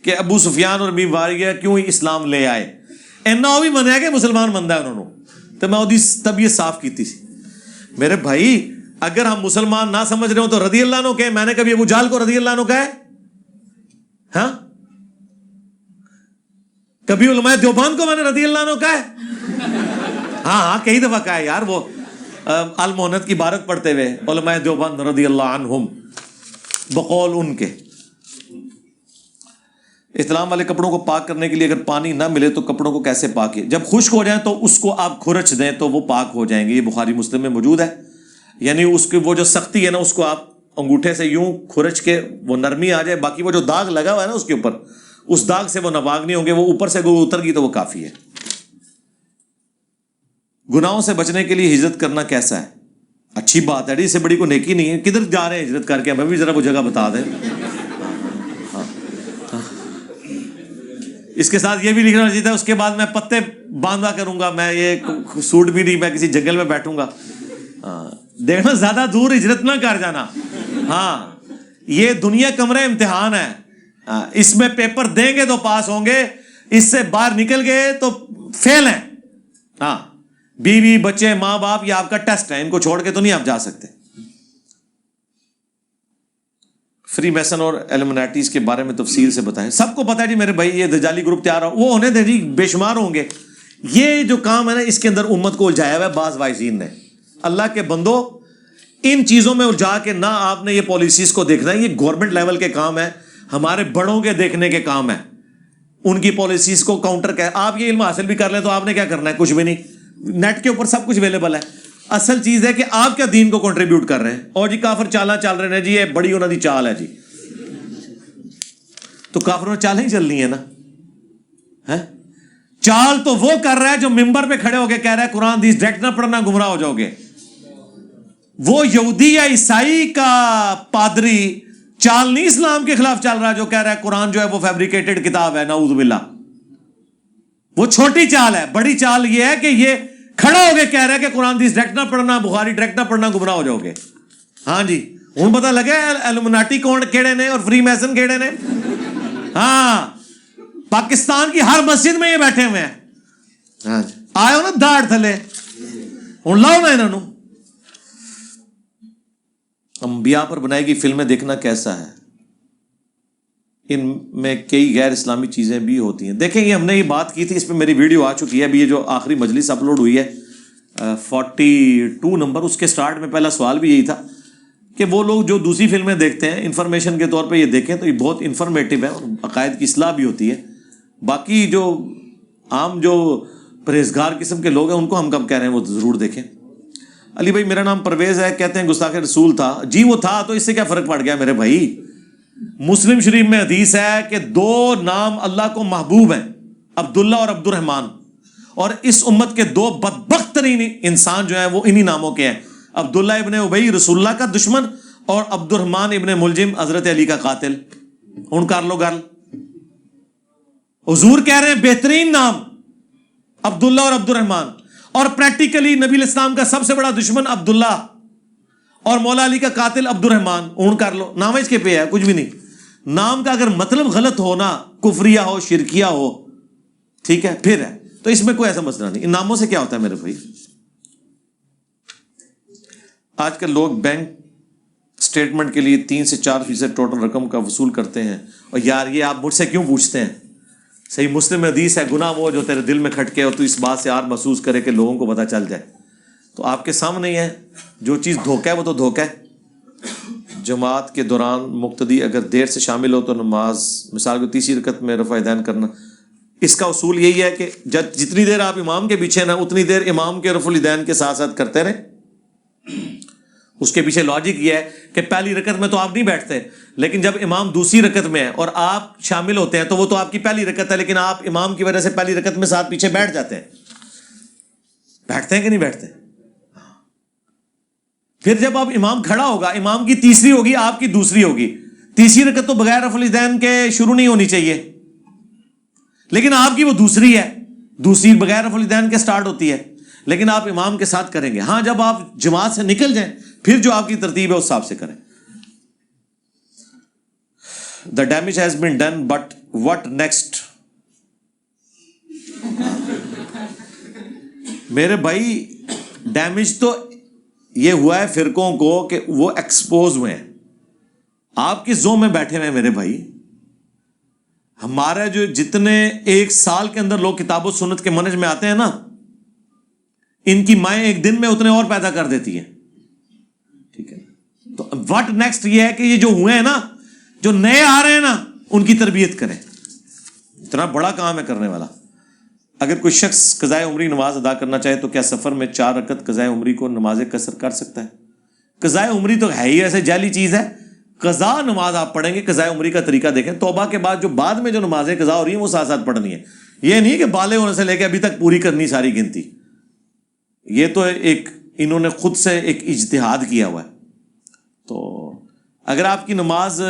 کہ ابو سفیان اور امیر معاویہ کیوں اسلام لے آئے. اینا وہ بھی منیا کہ مسلمان بندہ ہے انہوں نے, تو میں تب یہ صاف کیتی سی. میرے بھائی اگر ہم مسلمان نہ سمجھ رہے ہوں تو رضی اللہ عنہ کہے. میں نے کبھی ابو جہل کو رضی اللہ عنہ کہا ہے؟ ہاں کبھی علماء دیوبند کو میں نے رضی اللہ عنہ کہا ہے؟ ہاں کئی دفعہ کہا ہے یار. وہ المونت کی عبارت پڑھتے ہوئے علماء دیوبند رضی اللہ عنہم, بقول ان کے. اسلام والے کپڑوں کو پاک کرنے کے لیے اگر پانی نہ ملے تو کپڑوں کو کیسے پاک کیے؟ جب خشک ہو جائیں تو اس کو آپ کھرچ دیں تو وہ پاک ہو جائیں گے. یہ بخاری مسلم میں موجود ہے. یعنی اس کی وہ جو سختی ہے نا, اس کو آپ انگوٹھے سے یوں کھرچ کے وہ نرمی آ جائے, باقی وہ جو داغ لگا ہوا ہے نا اس کے اوپر, اس داغ سے وہ ناپاک نہیں ہوں گے. وہ اوپر سے اگر اتر گئی تو وہ کافی ہے. گناہوں سے بچنے کے لیے ہجرت کرنا کیسا ہے؟ اچھی بات ہے, اس سے بڑی کوئی نیکی نہیں ہے. کدھر جا رہے ہیں ہجرت کر کے؟ ہمیں بھی ذرا وہ جگہ بتا دیں. اس کے ساتھ یہ بھی لکھنا چاہیے تھا, اس کے بعد میں پتے باندھا کروں گا, میں یہ سوٹ بھی نہیں, میں کسی جنگل میں بیٹھوں گا. دیکھنا زیادہ دور ہجرت نہ کر جانا. ہاں یہ دنیا کمرہ امتحان ہے, اس میں پیپر دیں گے تو پاس ہوں گے, اس سے باہر نکل گئے تو فیل ہیں. ہاں بیوی بچے ماں باپ یہ آپ کا ٹیسٹ ہے, ان کو چھوڑ کے تو نہیں آپ جا سکتے. فری میسن اور ایلومناٹیز کے بارے میں تفصیل سے بتائیں. سب کو پتا ہے جی میرے بھائی, یہ دجالی گروپ تیار ہو, وہ ہونے دیں جی, بے شمار ہوں گے. یہ جو کام ہے نا, اس کے اندر امت کو الجھایا ہوا ہے بعض وائزین نے. اللہ کے بندو, ان چیزوں میں الجھا کے نہ آپ نے یہ پالیسیز کو دیکھنا ہے. یہ گورنمنٹ لیول کے کام ہے, ہمارے بڑوں کے دیکھنے کے کام ہے, ان کی پالیسیز کو کاؤنٹر کیا. آپ یہ علم حاصل بھی کر لیں تو آپ نے کیا کرنا ہے؟ کچھ بھی نہیں. نیٹ کے اوپر سب کچھ اویلیبل ہے. اصل چیز ہے کہ آپ کیا دین کو کنٹریبیوٹ کر رہے ہیں. اور جی کافر چالاں چل رہے ہیں جی, یہ بڑی انہوں کی چال ہے جی, تو کافروں نے چالیں ہی چلنی ہے نا. ہے؟ چال تو وہ کر رہا ہے جو ممبر پہ کھڑے ہو کے کہہ رہا ہے قرآن حدیث ڈائریکٹ نہ پڑھنا گمراہ ہو جاؤ گے. وہ یہودی یا عیسائی کا پادری چال نہیں اسلام کے خلاف چل رہا جو کہہ رہا ہے قرآن جو ہے وہ فیبریکیٹڈ کتاب ہے، نعوذ باللہ. وہ چھوٹی چال ہے. بڑی چال یہ ہے کہ یہ کھڑا ہو کے کہہ رہا ہے کہ قرآن حدیث ڈائریکٹ نہ پڑھنا، بخاری ڈائریکٹ نہ پڑھنا گمراہ ہو جاؤ گے. ہاں جی، ہوں پتہ لگا ایلومناٹی کون کیڑے نے اور فری میسن کیڑے نے. ہاں، پاکستان کی ہر مسجد میں یہ بیٹھے ہوئے ہیں. ہاں جی، آئے ہو نا داڑ تھلے، ہوں لاؤ نا انہوں. انبیاء پر بنائی گئی فلمیں دیکھنا کیسا ہے؟ ان میں کئی غیر اسلامی چیزیں بھی ہوتی ہیں. دیکھیں یہ ہم نے یہ بات کی تھی، اس پہ میری ویڈیو آ چکی ہے ابھی. یہ جو آخری مجلس اپلوڈ ہوئی ہے 42 نمبر، اس کے سٹارٹ میں پہلا سوال بھی یہی تھا کہ وہ لوگ جو دوسری فلمیں دیکھتے ہیں انفارمیشن کے طور پہ یہ دیکھیں تو یہ بہت انفارمیٹیو ہے اور عقائد کی اصلاح بھی ہوتی ہے. باقی جو عام جو پرہیزگار قسم کے لوگ ہیں ان کو ہم کب کہہ رہے ہیں وہ ضرور دیکھیں. علی بھائی میرا نام پرویز ہے، کہتے ہیں گستاخ رسول تھا. جی وہ تھا، تو اس سے کیا فرق پڑ گیا میرے بھائی؟ مسلم شریف میں حدیث ہے کہ 2 نام اللہ کو محبوب ہیں، عبداللہ اور عبد الرحمن، اور اس امت کے 2 بدبخت ترین انسان جو ہیں وہ انہی ناموں کے ہیں. عبداللہ ابن ابی رسول اللہ کا دشمن اور عبد الرحمن ابن ملجم حضرت علی کا قاتل. ہن کر لو گل. حضور کہہ رہے ہیں بہترین نام عبداللہ اور عبد الرحمن، اور پریکٹیکلی نبی الاسلام کا سب سے بڑا دشمن عبداللہ اور مولا علی کا قاتل عبد الرحمن. اون کر لو، نام اس کے پہ ہے، کچھ بھی نہیں. نام کا اگر مطلب غلط ہونا، کفریہ ہو، شرکیہ ہو، ٹھیک ہے، پھر ہے تو اس میں کوئی ایسا مسئلہ نہیں. ان ناموں سے کیا ہوتا ہے میرے بھائی؟ آج کل لوگ بینک سٹیٹمنٹ کے لیے 3 سے 4% ٹوٹل رقم کا وصول کرتے ہیں. اور یار یہ آپ مجھ سے کیوں پوچھتے ہیں؟ صحیح مسلم حدیث ہے، گناہ وہ جو تیرے دل میں کھٹکے اور تو اس بات سے یار محسوس کرے کہ لوگوں کو پتہ چل جائے. تو آپ کے سامنے ہی ہے، جو چیز دھوکہ ہے وہ تو دھوکہ ہے. جماعت کے دوران مقتدی اگر دیر سے شامل ہو تو نماز مثال کو تیسری رکعت میں رفع دین کرنا. اس کا اصول یہی ہے کہ جتنی دیر آپ امام کے پیچھے نا اتنی دیر امام کے رفع الدین کے ساتھ ساتھ کرتے رہیں. اس کے پیچھے لاجک یہ ہے کہ پہلی رکعت میں تو آپ نہیں بیٹھتے، لیکن جب امام دوسری رکعت میں ہے اور آپ شامل ہوتے ہیں تو وہ تو آپ کی پہلی رکعت ہے، لیکن آپ امام کی وجہ سے پہلی رکعت میں ساتھ پیچھے بیٹھ جاتے ہیں. بیٹھتے ہیں کہ نہیں بیٹھتے؟ پھر جب اب امام کھڑا ہوگا، امام کی تیسری ہوگی، آپ کی دوسری ہوگی. تیسری رکعت تو بغیر رفع الدین کے شروع نہیں ہونی چاہیے، لیکن آپ کی وہ دوسری ہے، دوسری بغیر رفع الدین کے سٹارٹ ہوتی ہے، لیکن آپ امام کے ساتھ کریں گے. ہاں جب آپ جماعت سے نکل جائیں پھر جو آپ کی ترتیب ہے اس حساب سے کریں. The damage has been done, but what next? میرے بھائی ڈیمیج تو یہ ہوا ہے فرقوں کو کہ وہ ایکسپوز ہوئے ہیں. آپ کس زون میں بیٹھے ہوئے ہیں میرے بھائی؟ ہمارے جو جتنے 1 سال کے اندر لوگ کتاب و سنت کے منہج میں آتے ہیں نا، ان کی مائیں 1 دن میں اتنے اور پیدا کر دیتی ہیں. ٹھیک ہے، تو واٹ نیکسٹ یہ ہے کہ یہ جو ہوئے ہیں نا، جو نئے آ رہے ہیں نا، ان کی تربیت کریں. اتنا بڑا کام ہے کرنے والا. اگر کوئی شخص قضائے عمری نماز ادا کرنا چاہے تو کیا سفر میں 4 رکعت قضائے عمری کو نماز قصر کر سکتا ہے؟ قضائے عمری تو ہے ہی ایسے جعلی چیز ہے. قضا نماز آپ پڑھیں گے، قضائے عمری کا طریقہ دیکھیں. توبہ کے بعد جو بعد میں جو نمازیں قضا ہو رہی ہیں وہ ساتھ ساتھ پڑھنی ہے. یہ نہیں کہ بالغ ہونے سے لے کے ابھی تک پوری کرنی ساری گنتی. یہ تو ایک انہوں نے خود سے ایک اجتہاد کیا ہوا ہے. تو اگر آپ کی نماز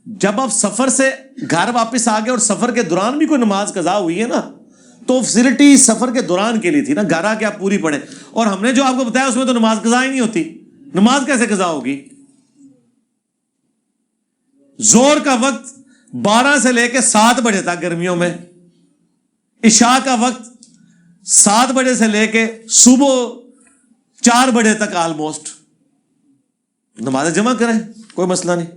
جب آپ سفر سے گھر واپس آ گئے اور سفر کے دوران بھی کوئی نماز قضا ہوئی ہے نا، تو فیسلٹی سفر کے دوران کے لیے تھی نا، گھر آ کے آپ پوری پڑھیں. اور ہم نے جو آپ کو بتایا اس میں تو نماز قضا ہی نہیں ہوتی. نماز کیسے قضا ہوگی؟ زور کا وقت 12 سے لے کے 7 بجے تک گرمیوں میں، عشاء کا وقت 7 بجے سے لے کے صبح 4 بجے تک آلموسٹ. نماز جمع کریں، کوئی مسئلہ نہیں.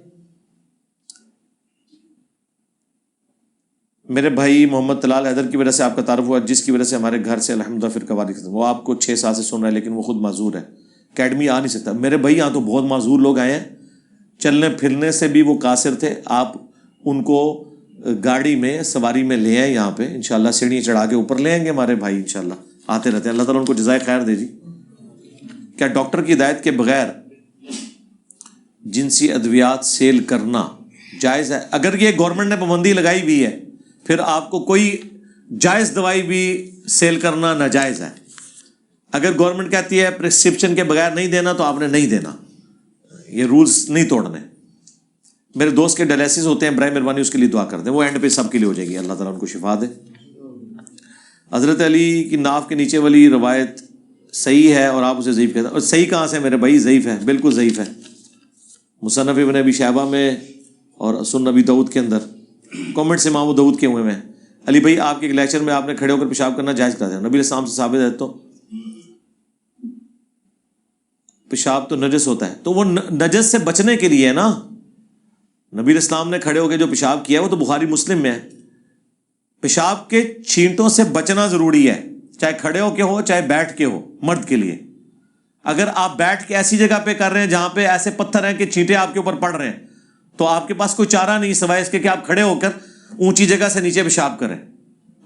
میرے بھائی محمد طلال حیدر کی وجہ سے آپ کا تعارف ہوا، جس کی وجہ سے ہمارے گھر سے الحمدللہ فرقہ واری ختم. وہ آپ کو 6 سال سے سن رہا ہے لیکن وہ خود معذور ہے، اکیڈمی آ نہیں سکتا. میرے بھائی یہاں تو بہت معذور لوگ آئے ہیں، چلنے پھرنے سے بھی وہ قاصر تھے. آپ ان کو گاڑی میں سواری میں لے آئیں، یہاں پہ انشاءاللہ سیڑھیاں چڑھا کے اوپر لے آئیں گے. ہمارے بھائی انشاءاللہ آتے رہتے ہیں، اللہ تعالیٰ ان کو جزائے خیر دے. جی کیا ڈاکٹر کی ہدایت کے بغیر جنسی ادویات سیل کرنا جائز ہے؟ اگر یہ گورنمنٹ نے پابندی لگائی ہوئی ہے پھر آپ کو کوئی جائز دوائی بھی سیل کرنا ناجائز ہے. اگر گورنمنٹ کہتی ہے پرسکرپشن کے بغیر نہیں دینا تو آپ نے نہیں دینا, یہ رولز نہیں توڑنے. میرے دوست کے ڈائلیسس ہوتے ہیں, برائے مہربانی اس کے لیے دعا کر دیں, وہ اینڈ پہ سب کے لیے ہو جائے گی, اللہ تعالیٰ ان کو شفا دے. حضرت علی کی ناف کے نیچے والی روایت صحیح ہے اور آپ اسے ضعیف کہتے ہیں. اور صحیح کہاں سے میرے بھائی؟ ضعیف ہے, بالکل ضعیف ہے. مصنف ابن ابی شیبہ میں اور سنن نبی داؤد کے اندر کامنٹس امام داؤد کے ہوئے میں. علی بھائی آپ کے ایک لیکچر میں آپ نے کھڑے ہو کر پیشاب کرنا جائز کرا دیا, نبی علیہ السلام سے ثابت ہے. تو پیشاب تو نجس ہوتا ہے, تو وہ نجس سے بچنے کے لیے ہے نا. نبی علیہ السلام نے کھڑے ہو کے جو پیشاب کیا وہ تو بخاری مسلم میں ہے. پیشاب کے چھینٹوں سے بچنا ضروری ہے, چاہے کھڑے ہو کے ہو چاہے بیٹھ کے ہو, مرد کے لیے. اگر آپ بیٹھ کے ایسی جگہ پہ کر رہے ہیں جہاں پہ ایسے پتھر ہیں کہ چھینٹے آپ کے اوپر پڑ رہے ہیں, تو آپ کے پاس کوئی چارہ نہیں سوائے اس کے کہ آپ کھڑے ہو کر اونچی جگہ سے نیچے پیشاب کریں.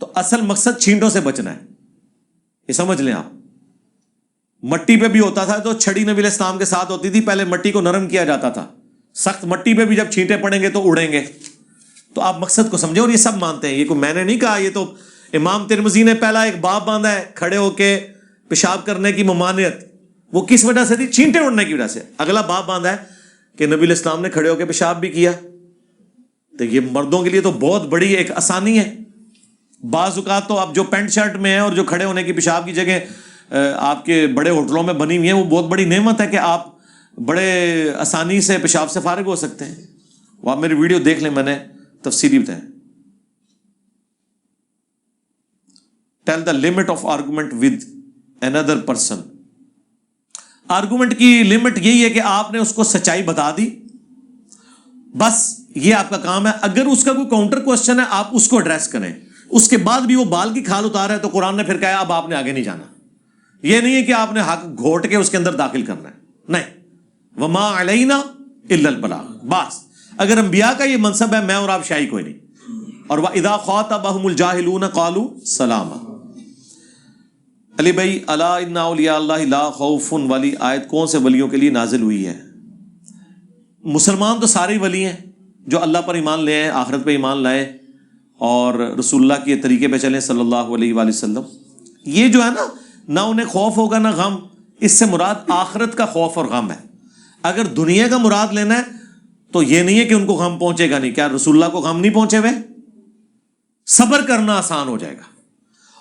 تو اصل مقصد چھینٹوں سے بچنا ہے, یہ سمجھ لیں آپ. مٹی پہ بھی ہوتا تھا تو چھڑی نبی علیہ السلام کے ساتھ ہوتی تھی, پہلے مٹی کو نرم کیا جاتا تھا. سخت مٹی پہ بھی جب چھینٹے پڑیں گے تو اڑیں گے. تو آپ مقصد کو سمجھے, اور یہ سب مانتے ہیں, یہ کوئی میں نے نہیں کہا, یہ تو امام ترمذی نے پہلا ایک باب باندھا ہے کھڑے ہو کے پیشاب کرنے کی ممانعت. وہ کس وجہ سے تھی؟ چھینٹے اڑنے کی وجہ سے. اگلا باب باندھا ہے کہ نبی علیہ السلام نے کھڑے ہو کے پیشاب بھی کیا. تو یہ مردوں کے لیے تو بہت بڑی ایک آسانی ہے. بعض اوقات تو اب جو پینٹ شرٹ میں ہے اور جو کھڑے ہونے کی پیشاب کی جگہ آپ کے بڑے ہوٹلوں میں بنی ہوئی ہیں, وہ بہت بڑی نعمت ہے کہ آپ بڑے آسانی سے پیشاب سے فارغ ہو سکتے ہیں. وہ آپ میری ویڈیو دیکھ لیں, میں نے تفصیلی بتایا. Tell the limit of argument with another person. Argument کی لمٹ یہی ہے کہ آپ نے اس کو سچائی بتا دی, بس یہ آپ کا کام ہے. اگر اس کا کوئی کاؤنٹر کوشچن ہے آپ اس کو ایڈریس کریں. اس کے بعد بھی وہ بال کی کھال اتارا ہے تو قرآن نے پھر کہا اب آپ نے آگے نہیں جانا. یہ نہیں ہے کہ آپ نے حق گھوٹ کے اس کے اندر داخل کرنا ہے, نہیں. وما علینا الا البلاغ, بس. اگر انبیاء کا یہ منصب ہے, میں اور آپ شاہی کوئی نہیں. اور وَإِذَا خَاطَبَهُمُ الْجَاهِلُونَ قَالُوا سَلَامًا. علی بھائی, الا ان اولیاء اللہ لا خوف والی آیت کون سے ولیوں کے لیے نازل ہوئی ہے؟ مسلمان تو سارے ولی ہیں جو اللہ پر ایمان لے آئے, آخرت پہ ایمان لائے اور رسول اللہ کے طریقے پہ چلیں صلی اللہ علیہ وآلہ وسلم. یہ جو ہے نا, نہ انہیں خوف ہوگا نہ غم. اس سے مراد آخرت کا خوف اور غم ہے. اگر دنیا کا مراد لینا ہے تو یہ نہیں ہے کہ ان کو غم پہنچے گا نہیں. کیا رسول اللہ کو غم نہیں پہنچے ہوئے؟ صبر کرنا آسان ہو جائے گا.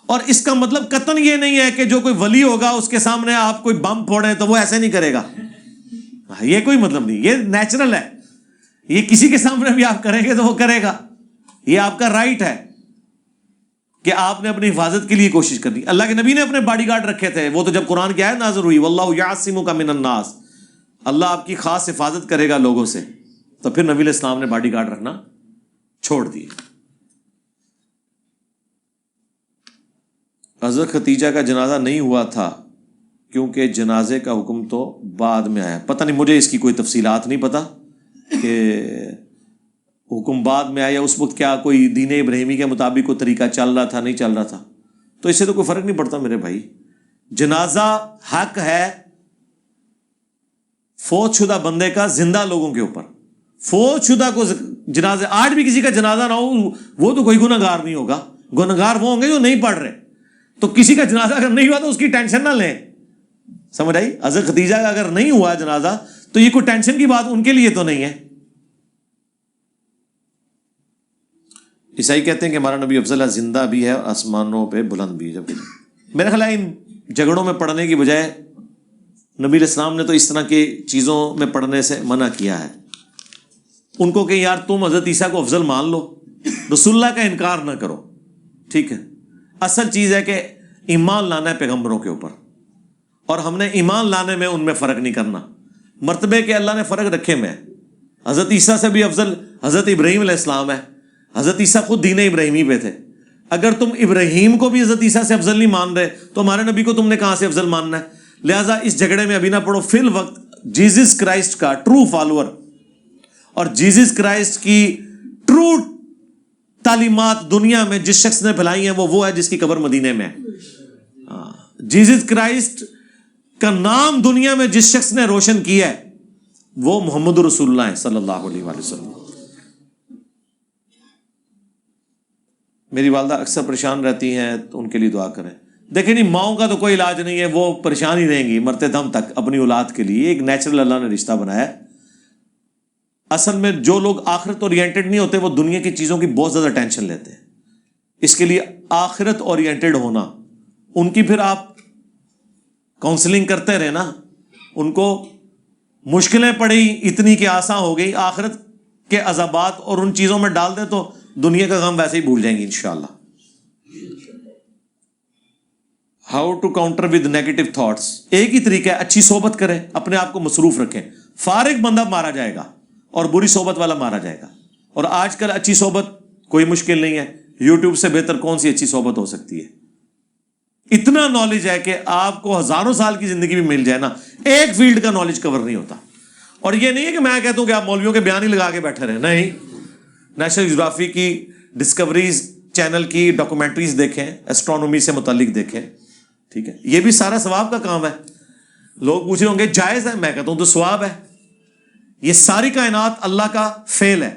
اور اس کا مطلب قطعاً یہ نہیں ہے کہ جو کوئی ولی ہوگا اس کے سامنے آپ کوئی بم پھوڑیں تو وہ ایسے نہیں کرے گا. یہ کوئی مطلب نہیں, یہ نیچرل ہے. یہ کسی کے سامنے بھی آپ کریں گے تو وہ کرے گا. یہ آپ کا رائٹ ہے کہ آپ نے اپنی حفاظت کے لیے کوشش کرنی. اللہ کے نبی نے اپنے باڈی گارڈ رکھے تھے, وہ تو جب قرآن کی آیت نازل ہوئی واللہ یعصمک من الناس, اللہ آپ کی خاص حفاظت کرے گا لوگوں سے, تو پھر نبی علیہ السلام نے باڈی گارڈ رکھنا چھوڑ دیے. حضرت ختیجہ کا جنازہ نہیں ہوا تھا کیونکہ جنازے کا حکم تو بعد میں آیا. پتہ نہیں, مجھے اس کی کوئی تفصیلات نہیں پتہ کہ حکم بعد میں آیا. اس وقت کیا کوئی دین ابراہیمی کے مطابق کوئی طریقہ چل رہا تھا, نہیں چل رہا تھا, تو اس سے تو کوئی فرق نہیں پڑتا میرے بھائی. جنازہ حق ہے فوت شدہ بندے کا زندہ لوگوں کے اوپر. فوت شدہ کو جنازے, آج بھی کسی کا جنازہ نہ ہو وہ تو کوئی گناہ گار نہیں ہوگا. گناہ گار وہ ہوں گے جو نہیں پڑھ رہے. تو کسی کا جنازہ اگر نہیں ہوا تو اس کی ٹینشن نہ لیں. سمجھ آئی؟ حضرت ختیجہ کا اگر نہیں ہوا جنازہ تو یہ کوئی ٹینشن کی بات ان کے لیے تو نہیں ہے. عیسائی کہتے ہیں کہ ہمارا نبی افضل زندہ بھی ہے اور آسمانوں پہ بلند بھی ہے. جب میرا خیال ہے ان جھگڑوں میں پڑھنے کی بجائے نبی علیہ السلام نے تو اس طرح کی چیزوں میں پڑھنے سے منع کیا ہے. ان کو کہ یار تم حضرت عیسیٰ کو افضل مان لو, رسول اللہ کا انکار نہ کرو, ٹھیک ہے. اصل چیز ہے کہ ایمان لانا ہے پیغمبروں کے اوپر, اور ہم نے ایمان لانے میں ان میں فرق نہیں کرنا. مرتبے کے اللہ نے فرق رکھے میں. حضرت عیسیٰ سے بھی افضل حضرت ابراہیم علیہ السلام ہے. حضرت عیسیٰ خود دین ابراہیمی پہ تھے. اگر تم ابراہیم کو بھی حضرت عیسیٰ سے افضل نہیں مان رہے تو ہمارے نبی کو تم نے کہاں سے افضل ماننا ہے؟ لہٰذا اس جھگڑے میں ابھی نہ پڑھو. فی الوقت جیزس کرائسٹ کا ٹرو فالوور اور جیزس کرائسٹ کی ٹرو تعلیمات دنیا میں جس شخص نے پھیلائی ہیں وہ ہے جس کی قبر مدینے میں ہے. جیزس کرائسٹ کا نام دنیا میں جس شخص نے روشن کیا ہے وہ محمد رسول اللہ ہے صلی اللہ علیہ وآلہ وسلم. میری والدہ اکثر پریشان رہتی ہیں تو ان کے لیے دعا کریں. دیکھیں نہیں، ماؤں کا تو کوئی علاج نہیں ہے، وہ پریشان ہی رہیں گی مرتے دم تک اپنی اولاد کے لیے. ایک نیچرل اللہ نے رشتہ بنایا ہے. اصل میں جو لوگ آخرت اورینٹڈ نہیں ہوتے وہ دنیا کی چیزوں کی بہت زیادہ ٹینشن لیتے ہیں. اس کے لیے آخرت اورینٹڈ ہونا، ان کی پھر آپ کاؤنسلنگ کرتے رہے نا. ان کو مشکلیں پڑی اتنی کہ آسان ہو گئی، آخرت کے عذابات اور ان چیزوں میں ڈال دیں تو دنیا کا غم ویسے ہی بھول جائیں گی انشاءاللہ. How to counter with negative thoughts. ایک ہی طریقہ ہے، اچھی صحبت کریں، اپنے آپ کو مصروف رکھیں. فارغ بندہ مارا جائے گا اور بری صحبت والا مارا جائے گا. اور آج کل اچھی صحبت کوئی مشکل نہیں ہے. یوٹیوب سے بہتر کون سی اچھی صحبت ہو سکتی ہے؟ اتنا نالج ہے کہ آپ کو ہزاروں سال کی زندگی بھی مل جائے نا، ایک فیلڈ کا نالج کور نہیں ہوتا. اور یہ نہیں ہے کہ میں کہتا ہوں کہ آپ مولویوں کے بیان ہی لگا کے بیٹھے رہیں، نہیں. نیشنل جیوگرافی کی ڈسکوریز چینل کی ڈاکومنٹریز دیکھیں، ایسٹرونومی سے متعلق دیکھیں، ٹھیک ہے. یہ بھی سارا ثواب کا کام ہے. لوگ پوچھ رہے ہوں گے جائز ہے، میں کہتا ہوں تو ثواب ہے. یہ ساری کائنات اللہ کا فعل ہے.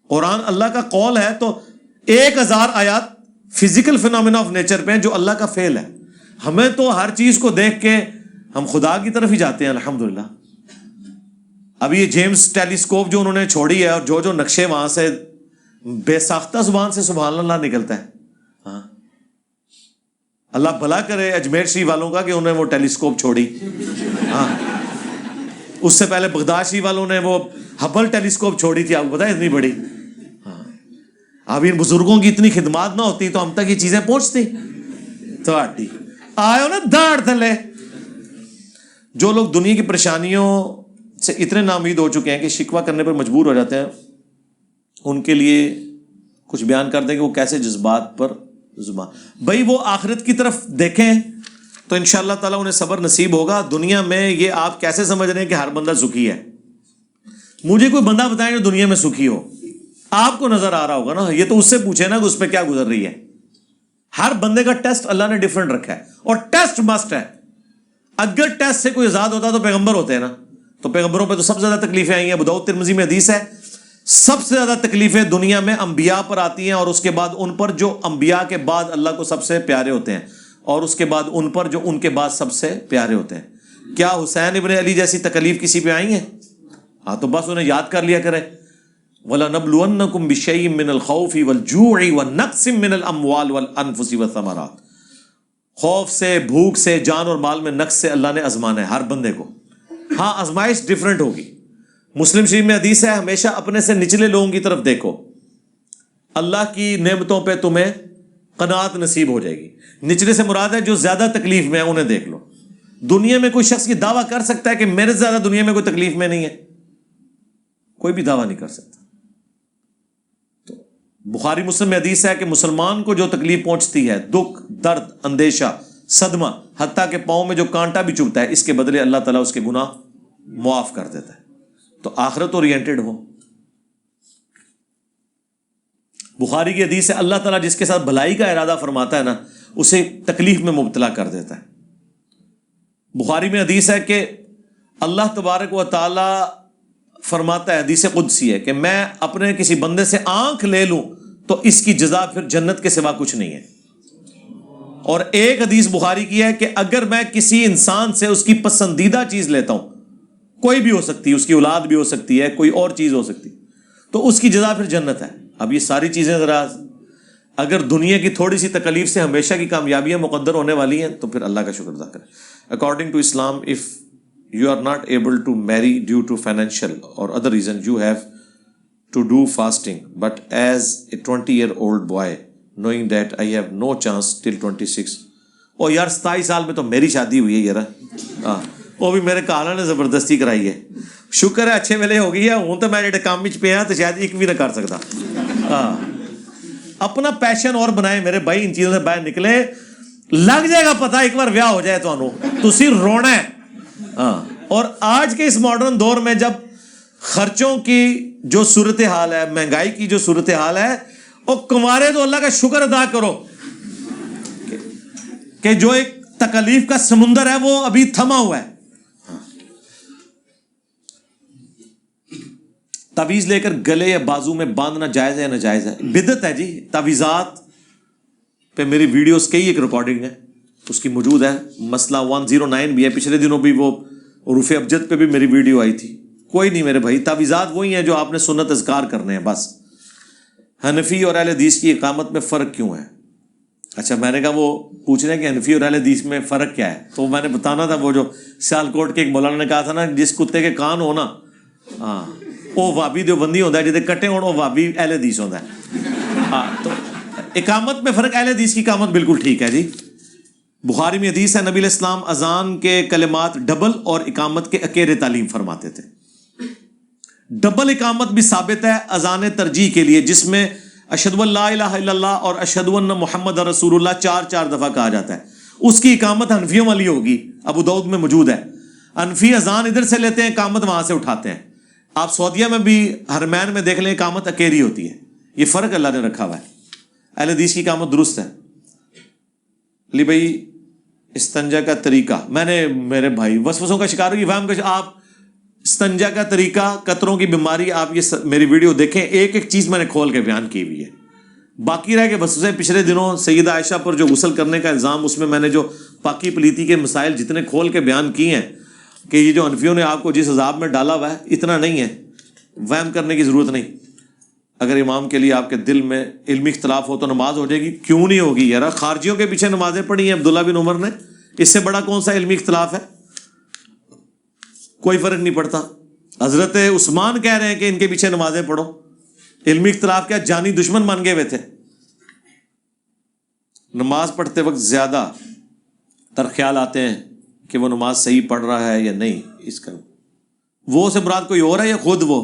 قرآن اللہ کا قول ہے تو 1000 آیات فزیکل فینومینا آف نیچر پہ ہیں جو اللہ کا فعل ہے. ہمیں تو ہر چیز کو دیکھ کے ہم خدا کی طرف ہی جاتے ہیں الحمدللہ. ابھی یہ جیمز ٹیلیسکوپ جو انہوں نے چھوڑی ہے اور جو نقشے وہاں سے بے ساختہ زبان سے سبحان اللہ نکلتا ہے. ہاں، اللہ بھلا کرے اجمیر شریف والوں کا کہ انہوں نے وہ ٹیلیسکوپ چھوڑی. ہاں، اس سے پہلے بغداد شریف والوں نے وہ ہبل ٹیلیسکوپ چھوڑی تھی، آپ کو پتا ہے اتنی بڑی. ہاں، اب ان بزرگوں کی اتنی خدمات نہ ہوتی تو ہم تک یہ چیزیں پہنچتی. تو آئے نا داڑ تھلے. جو لوگ دنیا کی پریشانیوں سے اتنے ناامید ہو چکے ہیں کہ شکوہ کرنے پر مجبور ہو جاتے ہیں، ان کے لیے کچھ بیان کر دیں کہ وہ کیسے جذبات پر زبان. بھائی وہ آخرت کی طرف دیکھیں تو انشاءاللہ تعالیٰ انہیں صبر نصیب ہوگا. دنیا میں یہ آپ کیسے سمجھ رہے ہیں کہ ہر بندہ سکھی ہے؟ مجھے کوئی بندہ بتائیں جو دنیا میں سکھی ہو. آپ کو نظر آ رہا ہوگا نا، یہ تو اس سے پوچھے نا کہ اس پہ کیا گزر رہی ہے. ہر بندے کا ٹیسٹ اللہ نے ڈیفرنٹ رکھا ہے اور ٹیسٹ مسٹ ہے. اگر ٹیسٹ سے کوئی آزاد ہوتا تو پیغمبر ہوتے ہیں نا. تو پیغمبروں پہ تو سب سے زیادہ تکلیفیں آئی ہیں. ابو داؤد ترمذی میں حدیث ہے، سب سے زیادہ تکلیفیں دنیا میں انبیاء پر آتی ہیں اور اس کے بعد ان پر جو انبیاء کے بعد اللہ کو سب سے پیارے ہوتے ہیں، اور اس کے بعد ان پر جو ان کے بعد سب سے پیارے ہوتے ہیں. کیا حسین ابن علی جیسی تکلیف کسی پہ آئی ہیں؟ ہاں، تو بس انہیں یاد کر لیا کرے. وَلَنَبْلُوَنَّكُمْ بِشَيْءٍ مِّنَ الْخَوْفِ وَالْجُوعِ وَنَقْصٍ مِّنَ الْأَمْوَالِ وَالْأَنفُسِ وَالثَّمَرَاتِ. خوف سے، بھوک سے، جان اور مال میں نقص سے اللہ نے آزمانا ہے ہر بندے کو. ہاں، آزمائش ڈیفرنٹ ہوگی. مسلم شریف میں حدیث ہے ہمیشہ اپنے سے نچلے لوگوں کی طرف دیکھو، اللہ کی نعمتوں پہ تمہیں قناعت نصیب ہو جائے گی. نچلے سے مراد ہے جو زیادہ تکلیف میں ہے انہیں دیکھ لو. دنیا میں کوئی شخص یہ دعویٰ کر سکتا ہے کہ میرے سے زیادہ دنیا میں کوئی تکلیف میں نہیں ہے؟ کوئی بھی دعویٰ نہیں کر سکتا. تو بخاری مسلم میں حدیث ہے کہ مسلمان کو جو تکلیف پہنچتی ہے، دکھ، درد، اندیشہ، صدمہ، حتیٰ کہ پاؤں میں جو کانٹا بھی چبھتا ہے، اس کے بدلے اللہ تعالیٰ اس کے گناہ معاف کر دیتا ہے. تو آخرت اورینٹڈ ہو. بخاری کی حدیث ہے اللہ تعالیٰ جس کے ساتھ بھلائی کا ارادہ فرماتا ہے نا، اسے تکلیف میں مبتلا کر دیتا ہے. بخاری میں حدیث ہے کہ اللہ تبارک و تعالیٰ فرماتا ہے، حدیث قدسی ہے، کہ میں اپنے کسی بندے سے آنکھ لے لوں تو اس کی جزا پھر جنت کے سوا کچھ نہیں ہے. اور ایک حدیث بخاری کی ہے کہ اگر میں کسی انسان سے اس کی پسندیدہ چیز لیتا ہوں، کوئی بھی ہو سکتی ہے، اس کی اولاد بھی ہو سکتی ہے، کوئی اور چیز ہو سکتی، تو اس کی جزا پھر جنت ہے. اب یہ ساری چیزیں ذرا اگر دنیا کی تھوڑی سی تکلیف سے ہمیشہ کی کامیابیاں مقدر ہونے والی ہیں تو پھر اللہ کا شکر ادا کریں. According to Islam, if you are not able to marry due to financial or other reason, you have to do fasting. But as a 20-year-old boy, knowing that I have no chance till 26, او یار 27 سال میں تو میری شادی ہوئی ہے یار. وہ بھی میرے کالا نے زبردستی کرائی ہے. شکر ہے اچھے ویلے ہو گئی ہے. ہوں تو میں جڑے کام وچ پیا تو شاید ایک بھی نہ کر سکتا. اپنا پیشن اور بنائے میرے بھائی، ان چیزوں سے باہر نکلے. لگ جائے گا پتہ ایک بار ویاہ ہو جائے تو تسی رونا ہے. اور آج کے اس ماڈرن دور میں جب خرچوں کی جو صورتحال ہے، مہنگائی کی جو صورتحال ہے، اور کمارے تو اللہ کا شکر ادا کرو کہ جو ایک تکلیف کا سمندر ہے وہ ابھی تھما ہوا ہے. تعویذ لے کر گلے یا بازو میں باندھنا جائز ہے یا ناجائز ہے؟ بدعت ہے جی. تعویذات پہ میری ویڈیوز کئی ایک ریکارڈنگ ہے اس کی موجود ہے. مسئلہ 109 بھی ہے. پچھلے دنوں بھی وہ حروف ابجد پہ بھی میری ویڈیو آئی تھی. کوئی نہیں میرے بھائی, تعویذات وہی ہیں جو آپ نے سنت اذکار کرنے ہیں بس. حنفی اور اہل حدیث کی اقامت میں فرق کیوں ہے؟ اچھا, میں نے کہا وہ پوچھ رہے ہیں کہ حنفی اور اہل حدیث میں فرق کیا ہے, تو میں نے بتانا تھا وہ جو سیالکوٹ کے ایک مولانا نے کہا تھا نا, جس کتے کے کان ہو نا, ہاں وہ وابی دیوبندی ہوتا ہے, جہاں کٹے ہو وہ وابی اہل حدیث ہوتا ہے. ہاں, تو اقامت میں فرق. اہل حدیث کی اقامت بالکل ٹھیک ہے جی. بخاری میں حدیث ہے, نبی علیہ السلام اذان کے کلمات ڈبل اور اقامت کے اکیرے تعلیم فرماتے تھے. ڈبل اقامت بھی ثابت ہے اذان ترجیح کے لیے, جس میں اشہد ان لا الہ الا اللہ اور اشہد ان محمد رسول اللہ 4 دفعہ کہا جاتا ہے. اس کی اقامت حنفیوں والی ہوگی, ابو داؤد میں موجود ہے. حنفی اذان ادھر سے لیتے ہیں, اقامت وہاں سے اٹھاتے ہیں. آپ سعودیہ میں بھی حرمین میں دیکھ لیں, اقامت اکیری ہوتی ہے. یہ فرق اللہ نے رکھا ہوا ہے. اہل حدیث کی اقامت درست ہے. لی بھائی استنجا کا طریقہ, میں نے میرے بھائی وسوسوں کا شکار ہوگی فہم. آپ استنجا کا طریقہ, قطروں کی بیماری, آپ یہ میری ویڈیو دیکھیں, ایک ایک چیز میں نے کھول کے بیان کی ہوئی ہے. باقی رہ کے وسوسے پچھلے دنوں سیدہ عائشہ پر جو غسل کرنے کا الزام, اس میں نے جو پاکی پلیتی کے مسائل جتنے کھول کے بیان کیے ہیں کہ یہ جو حنفیوں نے آپ کو جس عذاب میں ڈالا ہوا ہے اتنا نہیں ہے. وہم کرنے کی ضرورت نہیں. اگر امام کے لیے آپ کے دل میں علمی اختلاف ہو تو نماز ہو جائے گی. کیوں نہیں ہوگی یار؟ خارجیوں کے پیچھے نمازیں پڑھی ہیں عبداللہ بن عمر نے, اس سے بڑا کون سا علمی اختلاف ہے؟ کوئی فرق نہیں پڑتا. حضرت عثمان کہہ رہے ہیں کہ ان کے پیچھے نمازیں پڑھو. علمی اختلاف کیا؟ جانی دشمن مان گئے ہوئے تھے. نماز پڑھتے وقت زیادہ تر خیال آتے ہیں کہ وہ نماز صحیح پڑھ رہا ہے یا نہیں. اس کا وہ سے مراد کوئی اور ہے یا خود وہ؟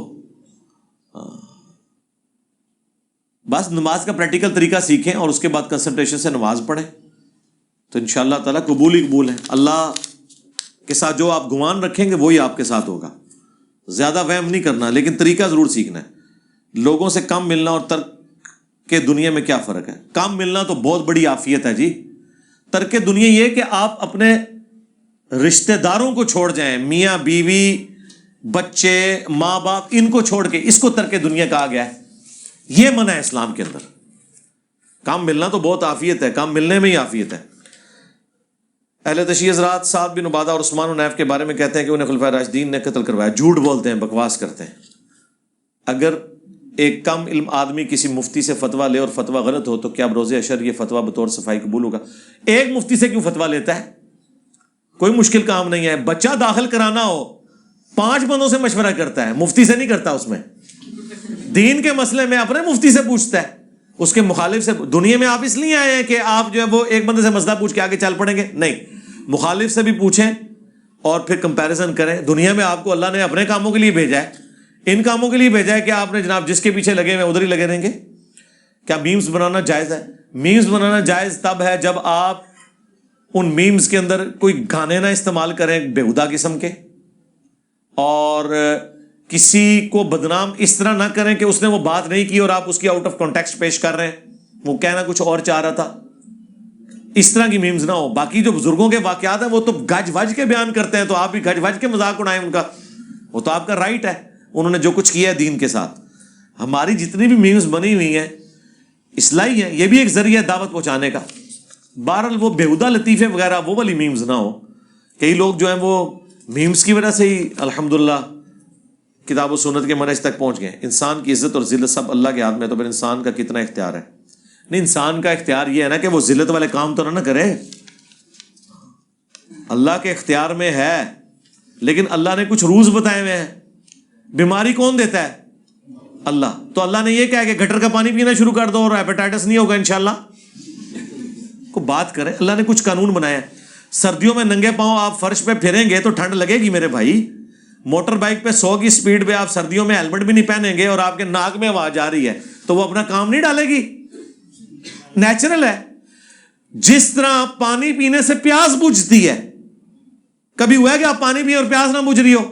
بس نماز کا پریکٹیکل طریقہ سیکھیں اور اس کے بعد کنسنٹریشن سے نماز پڑھیں تو انشاءاللہ تعالیٰ قبول ہی قبول ہے. اللہ کے ساتھ جو آپ گمان رکھیں گے وہی آپ کے ساتھ ہوگا. زیادہ وہم نہیں کرنا, لیکن طریقہ ضرور سیکھنا ہے. لوگوں سے کم ملنا اور ترک کے دنیا میں کیا فرق ہے؟ کم ملنا تو بہت بڑی عافیت ہے جی. ترک دنیا یہ کہ آپ اپنے رشتہ داروں کو چھوڑ جائیں, میاں بیوی بچے ماں باپ, ان کو چھوڑ کے, اس کو ترک دنیا کہا گیا ہے. یہ منع ہے اسلام کے اندر. کام ملنا تو بہت عافیت ہے, کام ملنے میں ہی عافیت ہے. اہل تشیع حضرات سعد بن عبادہ اور عثمان بن حنیف کے بارے میں کہتے ہیں کہ انہیں خلفائے راشدین نے قتل کروایا. جھوٹ بولتے ہیں, بکواس کرتے ہیں. اگر ایک کم علم آدمی کسی مفتی سے فتویٰ لے اور فتویٰ غلط ہو تو کیا بروز اشر یہ فتویٰ بطور صفائی قبول ہوگا؟ ایک مفتی سے کیوں فتویٰ لیتا ہے؟ کوئی مشکل کام نہیں ہے. بچہ داخل کرانا ہو 5 بندوں سے مشورہ کرتا ہے, مفتی سے نہیں کرتا. اس میں دین کے مسئلے میں اپنے مفتی سے پوچھتا ہے, اس کے مخالف سے. دنیا میں آپ اس لیے آئے ہیں کہ آپ جو ہے وہ ایک بندے سے مسئلہ پوچھ کے آگے چل پڑیں گے؟ نہیں, مخالف سے بھی پوچھیں اور پھر کمپیریزن کریں. دنیا میں آپ کو اللہ نے اپنے کاموں کے لیے بھیجا ہے, ان کاموں کے لیے بھیجا ہے کہ آپ نے جناب جس کے پیچھے لگے ہوئے ادھر ہی لگے رہیں گے. کیا میمز بنانا جائز ہے؟ میمز بنانا جائز تب ہے جب آپ ان میمز کے اندر کوئی گانے نہ استعمال کریں بےہودہ قسم کے, اور کسی کو بدنام اس طرح نہ کریں کہ اس نے وہ بات نہیں کی اور آپ اس کی آؤٹ آف کانٹیکسٹ پیش کر رہے ہیں, وہ کہنا کچھ اور چاہ رہا تھا. اس طرح کی میمز نہ ہو. باقی جو بزرگوں کے واقعات ہیں وہ تو گج وج کے بیان کرتے ہیں, تو آپ بھی گج وج کے مذاق اڑائیں ان کا, وہ تو آپ کا رائٹ ہے. انہوں نے جو کچھ کیا ہے دین کے ساتھ. ہماری جتنی بھی میمز بنی ہوئی ہیں اصلاحی ہیں, یہ بھی ایک ذریعہ دعوت پہنچانے کا. بہرحال وہ بےہودہ لطیفے وغیرہ وہ والی میمز نہ ہو. کئی لوگ جو ہیں وہ میمز کی وجہ سے ہی الحمدللہ کتاب و سنت کے منہج تک پہنچ گئے. انسان کی عزت اور ذلت سب اللہ کے ہاتھ میں, تو پھر انسان کا کتنا اختیار ہے؟ نہیں, انسان کا اختیار یہ ہے نا کہ وہ ذلت والے کام تو نہ کرے. اللہ کے اختیار میں ہے, لیکن اللہ نے کچھ رولز بتائے ہوئے ہیں. بیماری کون دیتا ہے؟ اللہ. تو اللہ نے یہ کہا کہ گٹر کا پانی پینا شروع کر دو اور ہیپیٹائٹس نہیں ہوگا انشاءاللہ. کو بات کریں, اللہ نے کچھ قانون بنایا ہے. سردیوں میں ننگے پاؤں آپ فرش پہ پھریں گے تو ٹھنڈ لگے گی میرے بھائی. موٹر بائک پہ 100 کی سپیڈ پہ آپ سردیوں میں ہیلمٹ بھی نہیں پہنیں گے اور آپ کے ناک میں آواز آ رہی ہے تو وہ اپنا کام نہیں ڈالے گی؟ نیچرل ہے. جس طرح پانی پینے سے پیاس بجھتی ہے, کبھی ہوا ہے کہ آپ پانی پیے اور پیاس نہ بجھ رہی ہو؟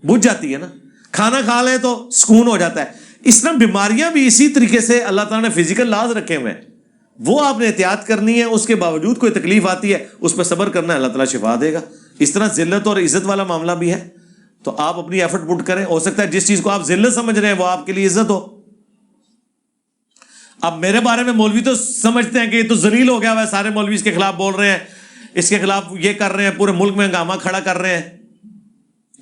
بجھ جاتی ہے نا. کھانا کھا لیں تو سکون ہو جاتا ہے. اس طرح بیماریاں بھی اسی طریقے سے اللہ تعالیٰ نے فزیکل لاز رکھے ہوئے ہیں, وہ آپ نے احتیاط کرنی ہے. اس کے باوجود کوئی تکلیف آتی ہے اس پہ صبر کرنا ہے, اللہ تعالیٰ شفا دے گا. اس طرح ذلت اور عزت والا معاملہ بھی ہے, تو آپ اپنی ایفرٹ پٹ کریں. ہو سکتا ہے جس چیز کو آپ ذلت سمجھ رہے ہیں وہ آپ کے لیے عزت ہو. اب میرے بارے میں مولوی تو سمجھتے ہیں کہ یہ تو ذلیل ہو گیا ہوا ہے, سارے مولوی اس کے خلاف بول رہے ہیں, اس کے خلاف یہ کر رہے ہیں, پورے ملک میں ہنگامہ کھڑا کر رہے ہیں.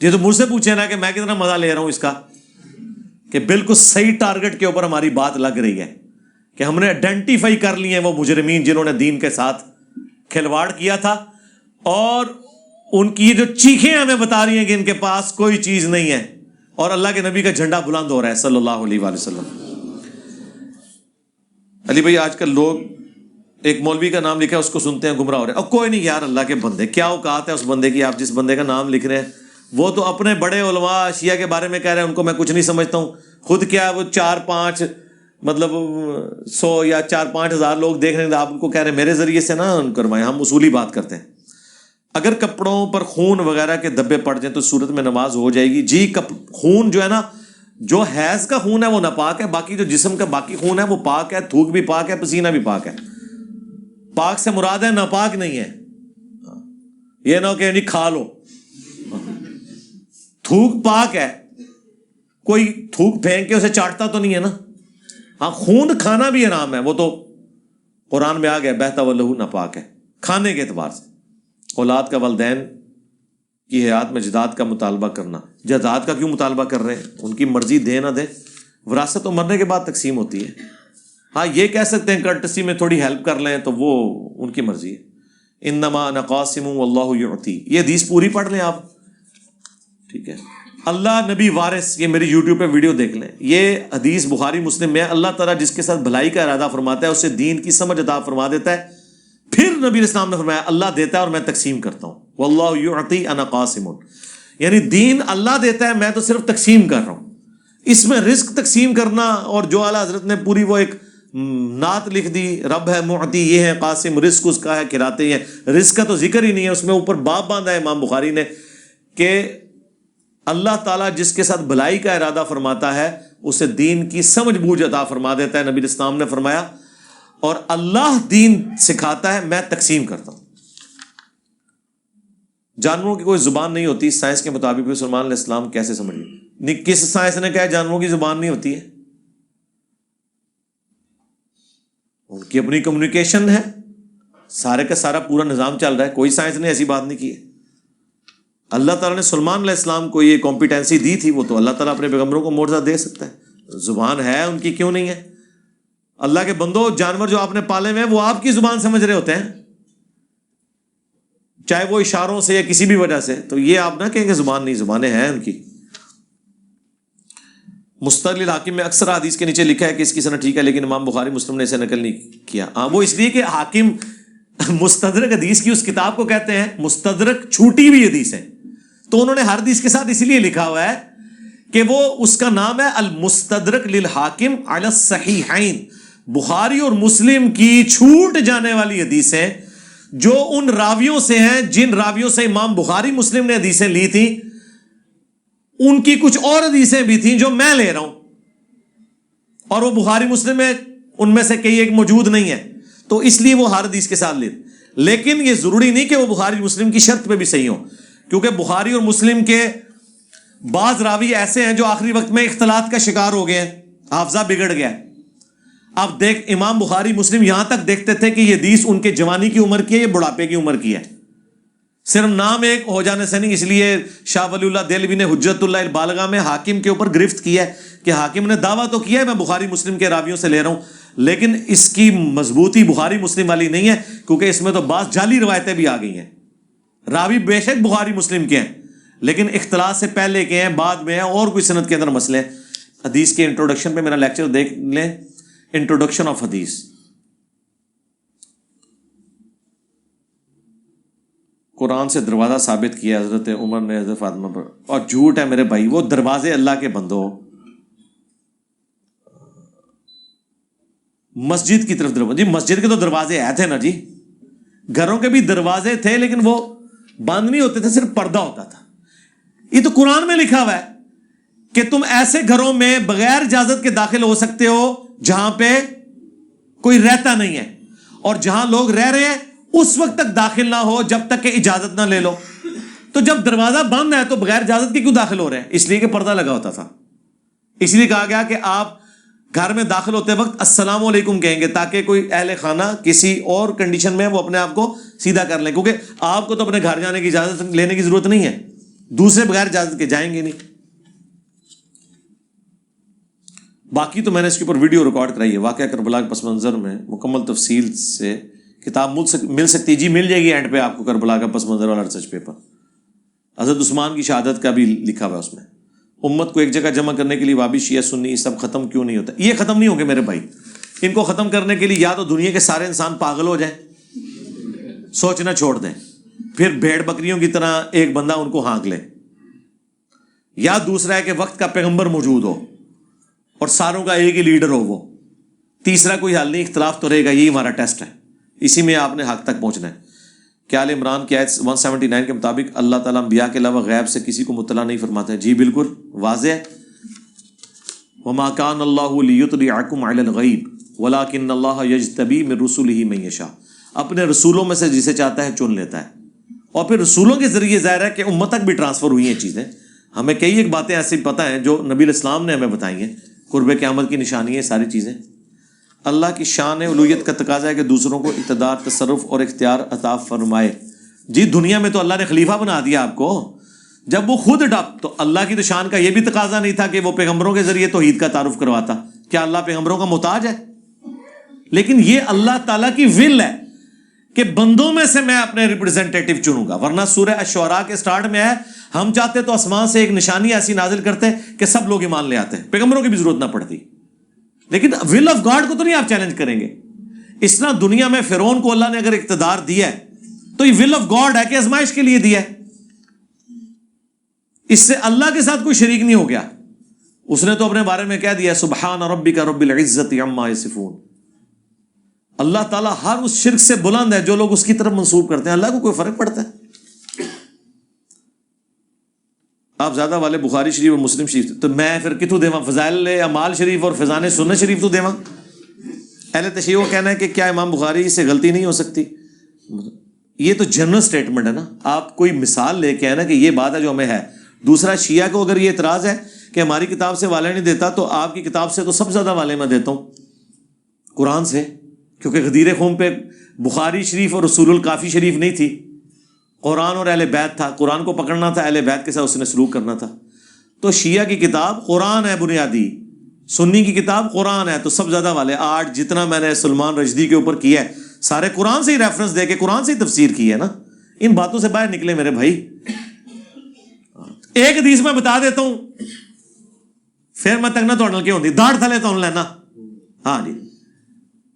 یہ تو مجھ سے پوچھے نا کہ میں کتنا مزہ لے رہا ہوں اس کا, کہ بالکل صحیح ٹارگٹ کے اوپر ہماری بات لگ رہی ہے, کہ ہم نے آئیڈینٹیفائی کر لیے ہیں وہ مجرمین جنہوں نے دین کے ساتھ کھلواڑ کیا تھا, اور ان کی جو چیخیں ہمیں بتا رہی ہیں کہ ان کے پاس کوئی چیز نہیں ہے, اور اللہ کے نبی کا جھنڈا بلند ہو رہا ہے صلی اللہ علیہ وآلہ وسلم. علی بھائی آج کل لوگ ایک مولوی کا نام لکھا ہے اس کو سنتے ہیں گمراہ ہو رہے ہیں. اور کوئی نہیں یار, اللہ کے بندے, کیا اوقات ہے اس بندے کی, آپ جس بندے کا نام لکھ رہے ہیں وہ تو اپنے بڑے علماء شیعہ کے بارے میں کہہ رہے ہیں ان کو میں کچھ نہیں سمجھتا ہوں, خود کیا وہ 4-5 مطلب 100 یا 4-5 ہزار لوگ دیکھ رہے ہیں, آپ ان کو کہہ رہے ہیں میرے ذریعے سے نہ کروائیں, ہم اصولی بات کرتے ہیں. اگر کپڑوں پر خون وغیرہ کے دھبے پڑ جائیں تو صورت میں نماز ہو جائے گی جی. خون جو ہے نا, جو حیض کا خون ہے وہ ناپاک ہے, باقی جو جسم کا باقی خون ہے وہ پاک ہے, تھوک بھی پاک ہے, پسینہ بھی پاک ہے. پاک سے مراد ہے ناپاک نہیں ہے. یہ نہ کہ نہیں کھا لو, تھوک پاک ہے, کوئی تھوک پھینک کے اسے چاٹتا تو نہیں ہے نا. ہاں خون کھانا بھی حرام ہے, وہ تو قرآن میں آ گیا بہتا واللہ ناپاک ہے کھانے کے اعتبار سے. اولاد کا والدین کی حیات میں جداد کا مطالبہ کرنا, جداد کا کیوں مطالبہ کر رہے ہیں, ان کی مرضی دے نہ دے, وراثت تو مرنے کے بعد تقسیم ہوتی ہے. ہاں یہ کہہ سکتے ہیں کرٹسی میں تھوڑی ہیلپ کر لیں تو وہ ان کی مرضی ہے. انما انا قاسم واللہ یعطی, یہ حدیث پوری پڑھ لیں آپ, ٹھیک ہے. اللہ نبی وارث, یہ میری یوٹیوب پہ ویڈیو دیکھ لیں, یہ حدیث بخاری مسلم میں. اللہ تعالیٰ جس کے ساتھ بھلائی کا ارادہ فرماتا ہے اسے دین کی سمجھ عطا فرما دیتا ہے. پھر نبی علیہ السلام نے فرمایا اللہ دیتا ہے اور میں تقسیم کرتا ہوں, واللہ یعطی انا قاسم, یعنی دین اللہ دیتا ہے, میں تو صرف تقسیم کر رہا ہوں. اس میں رزق تقسیم کرنا, اور جو اعلیٰ حضرت نے پوری وہ ایک نعت لکھ دی, رب ہے معطی, یہ ہے قاسم, رزق اس کا ہے کھلاتے ہیں. رزق کا تو ذکر ہی نہیں ہے, اس میں اوپر باب باندھا ہے امام بخاری نے کہ اللہ تعالیٰ جس کے ساتھ بھلائی کا ارادہ فرماتا ہے اسے دین کی سمجھ بوجھ عطا فرما دیتا ہے. نبی علیہ السلام نے فرمایا, اور اللہ دین سکھاتا ہے, میں تقسیم کرتا ہوں. جانوروں کی کوئی زبان نہیں ہوتی, سائنس کے مطابق سلیمان علیہ السلام کیسے سمجھے, نہیں کس سائنس نے کہا جانوروں کی زبان نہیں ہوتی ہے, ان کی اپنی کمیونیکیشن ہے, سارے کا سارا پورا نظام چل رہا ہے, کوئی سائنس نے ایسی بات نہیں کی ہے. اللہ تعالیٰ نے سلیمان علیہ السلام کو یہ کمپیٹنسی دی تھی, وہ تو اللہ تعالیٰ اپنے پیغمبروں کو معجزہ دے سکتا ہے. زبان ہے ان کی, کیوں نہیں ہے. اللہ کے بندو, جانور جو آپ نے پالے ہوئے ہیں وہ آپ کی زبان سمجھ رہے ہوتے ہیں, چاہے وہ اشاروں سے یا کسی بھی وجہ سے, تو یہ آپ نہ کہیں کہ زبان نہیں, زبانیں ہیں ان کی. مستدرک الحاکم میں اکثر حدیث کے نیچے لکھا ہے کہ اس کی سند ٹھیک ہے, لیکن امام بخاری مسلم نے اسے نقل نہیں کیا. ہاں وہ اس لیے کہ حاکم مستدرک حدیث کی اس کتاب کو کہتے ہیں مستدرک چھوٹی ہوئی حدیث ہے, تو انہوں نے ہر حدیث کے ساتھ اس لیے لکھا ہوا ہے کہ وہ اس کا نام ہے المستدرک للحاکم علی الصحیحین. بخاری اور مسلم کی چھوٹ جانے والی حدیثیں جو ان راویوں سے ہیں جن راویوں سے امام بخاری مسلم نے حدیثیں لی تھیں, ان کی کچھ اور حدیثیں بھی تھیں جو میں لے رہا ہوں, اور وہ بخاری مسلم میں ان میں سے کئی ایک موجود نہیں ہے, تو اس لیے وہ ہر حدیث کے ساتھ لے. لیکن یہ ضروری نہیں کہ وہ بخاری مسلم کی شرط پہ بھی صحیح ہوں, کیونکہ بخاری اور مسلم کے بعض راوی ایسے ہیں جو آخری وقت میں اختلاط کا شکار ہو گئے ہیں, حافظہ بگڑ گیا. اب دیکھ, امام بخاری مسلم یہاں تک دیکھتے تھے کہ یہ حدیث ان کے جوانی کی عمر کی ہے یا بڑھاپے کی عمر کی ہے, صرف نام ایک ہو جانے سے نہیں. اس لیے شاہ ولی اللہ دہلوی نے حجت اللہ البالغہ میں حاکم کے اوپر گرفت کیا ہے کہ حاکم نے دعویٰ تو کیا ہے میں بخاری مسلم کے راویوں سے لے رہا ہوں, لیکن اس کی مضبوطی بخاری مسلم والی نہیں ہے, کیونکہ اس میں تو بعض جعلی روایتیں بھی آ گئی ہیں. راوی بے شک بخاری مسلم کے ہیں, لیکن اختلاط سے پہلے کے ہیں, بعد میں ہیں, اور کوئی سند کے اندر مسئلے ہیں. حدیث کے انٹروڈکشن پہ میرا لیکچر دیکھ لیں, انٹروڈکشن آف حدیث. قرآن سے دروازہ ثابت کیا حضرت عمر نے حضرت فاطمہ پر, اور جھوٹ ہے میرے بھائی, وہ دروازے اللہ کے بندو مسجد کی طرف دروازے, جی مسجد کے تو دروازے آئے تھے نا جی, گھروں کے بھی دروازے تھے لیکن وہ بند نہیں ہوتے تھے, صرف پردہ ہوتا تھا. یہ تو قرآن میں لکھا ہوا ہے کہ تم ایسے گھروں میں بغیر اجازت کے داخل ہو سکتے ہو جہاں پہ کوئی رہتا نہیں ہے, اور جہاں لوگ رہ رہے ہیں اس وقت تک داخل نہ ہو جب تک کہ اجازت نہ لے لو. تو جب دروازہ بند ہے تو بغیر اجازت کے کیوں داخل ہو رہے ہیں؟ اس لیے کہ پردہ لگا ہوتا تھا. اس لیے کہا گیا کہ آپ گھر میں داخل ہوتے وقت السلام علیکم کہیں گے تاکہ کوئی اہل خانہ کسی اور کنڈیشن میں وہ اپنے آپ کو سیدھا کر لیں, کیونکہ آپ کو تو اپنے گھر جانے کی اجازت لینے کی ضرورت نہیں ہے, دوسرے بغیر اجازت کے جائیں گے نہیں. باقی تو میں نے اس کے اوپر ویڈیو ریکارڈ کرائی ہے, واقعہ کربلا کے پس منظر میں مکمل تفصیل سے کتاب مل سکتی جی, مل جائے گی اینڈ پہ آپ کو کربلا کا پس منظر والا ریسرچ پیپر. حضرت عثمان کی شہادت کا بھی لکھا ہوا ہے اس میں. امت کو ایک جگہ جمع کرنے کے لیے وابی شیعہ سنی سب ختم کیوں نہیں ہوتا؟ یہ ختم نہیں ہوں گے میرے بھائی. ان کو ختم کرنے کے لیے یا تو دنیا کے سارے انسان پاگل ہو جائیں, سوچنا چھوڑ دیں, پھر بھیڑ بکریوں کی طرح ایک بندہ ان کو ہانک لے, یا دوسرا ہے کہ وقت کا پیغمبر موجود ہو اور ساروں کا ایک ہی لیڈر ہو وہ. تیسرا کوئی حل نہیں, اختلاف تو رہے گا, یہی ہمارا ٹیسٹ ہے, اسی میں آپ نے حق تک پہنچنا ہے. کیا آل عمران کی آیت 179 کے مطابق اللہ تعالیٰ انبیاء کے علاوہ غیب سے کسی کو مطلع نہیں فرماتے ہیں؟ جی بالکل واضح ہے. وما کان اللہ لیطلعکم علی الغیب ولکن اللہ یجتبی من رسلہ من یشاء. اپنے رسولوں میں سے جسے چاہتا ہے چن لیتا ہے, اور پھر رسولوں کے ذریعے ظاہر ہے کہ امت تک بھی ٹرانسفر ہوئی ہیں چیزیں. ہمیں کئی ایک باتیں ایسی پتہ ہیں جو نبی علیہ السلام نے ہمیں بتائی ہیں, قرب قیامت کی نشانی ہے ساری چیزیں. اللہ کی شان الوہیت کا تقاضا ہے کہ دوسروں کو اقتدار, تصرف اور اختیار عطا فرمائے. جی دنیا میں تو اللہ نے خلیفہ بنا دیا آپ کو, جب وہ خود تو اللہ کی تو شان کا یہ بھی تقاضا نہیں تھا کہ وہ پیغمبروں کے ذریعے توحید کا تعارف کرواتا. کیا اللہ پیغمبروں کا محتاج ہے؟ لیکن یہ اللہ تعالیٰ کی ول ہے کہ بندوں میں سے میں اپنے ریپرزینٹیٹو چنوں گا. ورنہ سورہ الشعراء کے سٹارٹ میں ہے ہم چاہتے تو آسمان سے ایک نشانی ایسی نازل کرتے کہ سب لوگ ایمان لے آتے, پیغمبروں کی بھی ضرورت نہ پڑتی. لیکن ول آف گاڈ کو تو نہیں آپ چیلنج کریں گے. اس طرح دنیا میں فرعون کو اللہ نے اگر اقتدار دیا ہے تو یہ ول آف گاڈ ہے کہ آزمائش کے لیے دیا ہے. اس سے اللہ کے ساتھ کوئی شریک نہیں ہو گیا. اس نے تو اپنے بارے میں کہہ دیا سبحان ربک رب العزت عما یصفون. اللہ تعالیٰ ہر اس شرک سے بلند ہے جو لوگ اس کی طرف منسوب کرتے ہیں. اللہ کو کوئی فرق پڑتا ہے؟ آپ زیادہ والے بخاری شریف اور مسلم شریف, تو میں پھر کتوں دیواں فضائل اعمال شریف اور فیضان سنت شریف تو دیواں. اہل تشیع کو کہنا ہے کہ کیا امام بخاری سے غلطی نہیں ہو سکتی؟ یہ تو جنرل سٹیٹمنٹ ہے نا, آپ کوئی مثال لے کے ہے نا کہ یہ بات ہے جو ہمیں ہے. دوسرا شیعہ کو اگر یہ اعتراض ہے کہ ہماری کتاب سے والے نہیں دیتا, تو آپ کی کتاب سے تو سب سے زیادہ والے میں دیتا ہوں, قرآن سے, کیونکہ غدیر خون پہ بخاری شریف اور رسول الکافی شریف نہیں تھی, قرآن اور اہل بیت تھا. قرآن کو پکڑنا تھا, اہل بیت کے ساتھ اس نے سلوک کرنا تھا. تو شیعہ کی کتاب قرآن ہے بنیادی, سنی کی کتاب قرآن ہے, تو سب زیادہ والے. آج جتنا میں نے سلمان رشدی کے اوپر کیا ہے سارے قرآن سے ہی ریفرنس دے کے قرآن سے ہی تفسیر کی ہے نا. ان باتوں سے باہر نکلے میرے بھائی. ایک حدیث میں بتا دیتا ہوں, پھر میں تک نہ توڑ کے ہوتی داڑھ تھلے تو لینا. ہاں جی,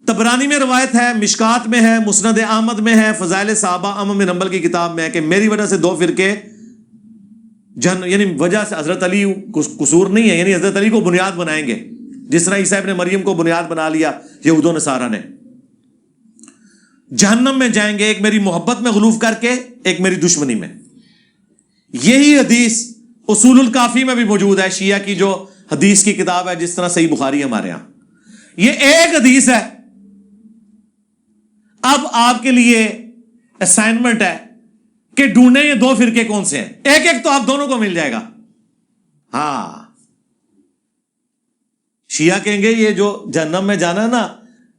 طبرانی میں روایت ہے, مشکات میں ہے, مسند احمد میں ہے, فضائل صحابہ امام بن حنبل کی کتاب میں ہے کہ میری وجہ سے دو فرقے یعنی وجہ سے حضرت علی قصور نہیں ہے, یعنی حضرت علی کو بنیاد بنائیں گے جس طرح عیسیٰ ابن مریم کو بنیاد بنا لیا یہود و نصارہ نے. جہنم میں جائیں گے, ایک میری محبت میں غلوف کر کے, ایک میری دشمنی میں. یہی حدیث اصول الکافی میں بھی موجود ہے, شیعہ کی جو حدیث کی کتاب ہے, جس طرح صحیح بخاری ہمارے ہاں. یہ ایک حدیث ہے. اب آپ کے لیے اسائنمنٹ ہے کہ ڈھونڈیں یہ دو فرقے کون سے ہیں. ایک ایک تو آپ دونوں کو مل جائے گا. ہاں, شیعہ کہیں گے یہ جو جہنم میں جانا ہے نا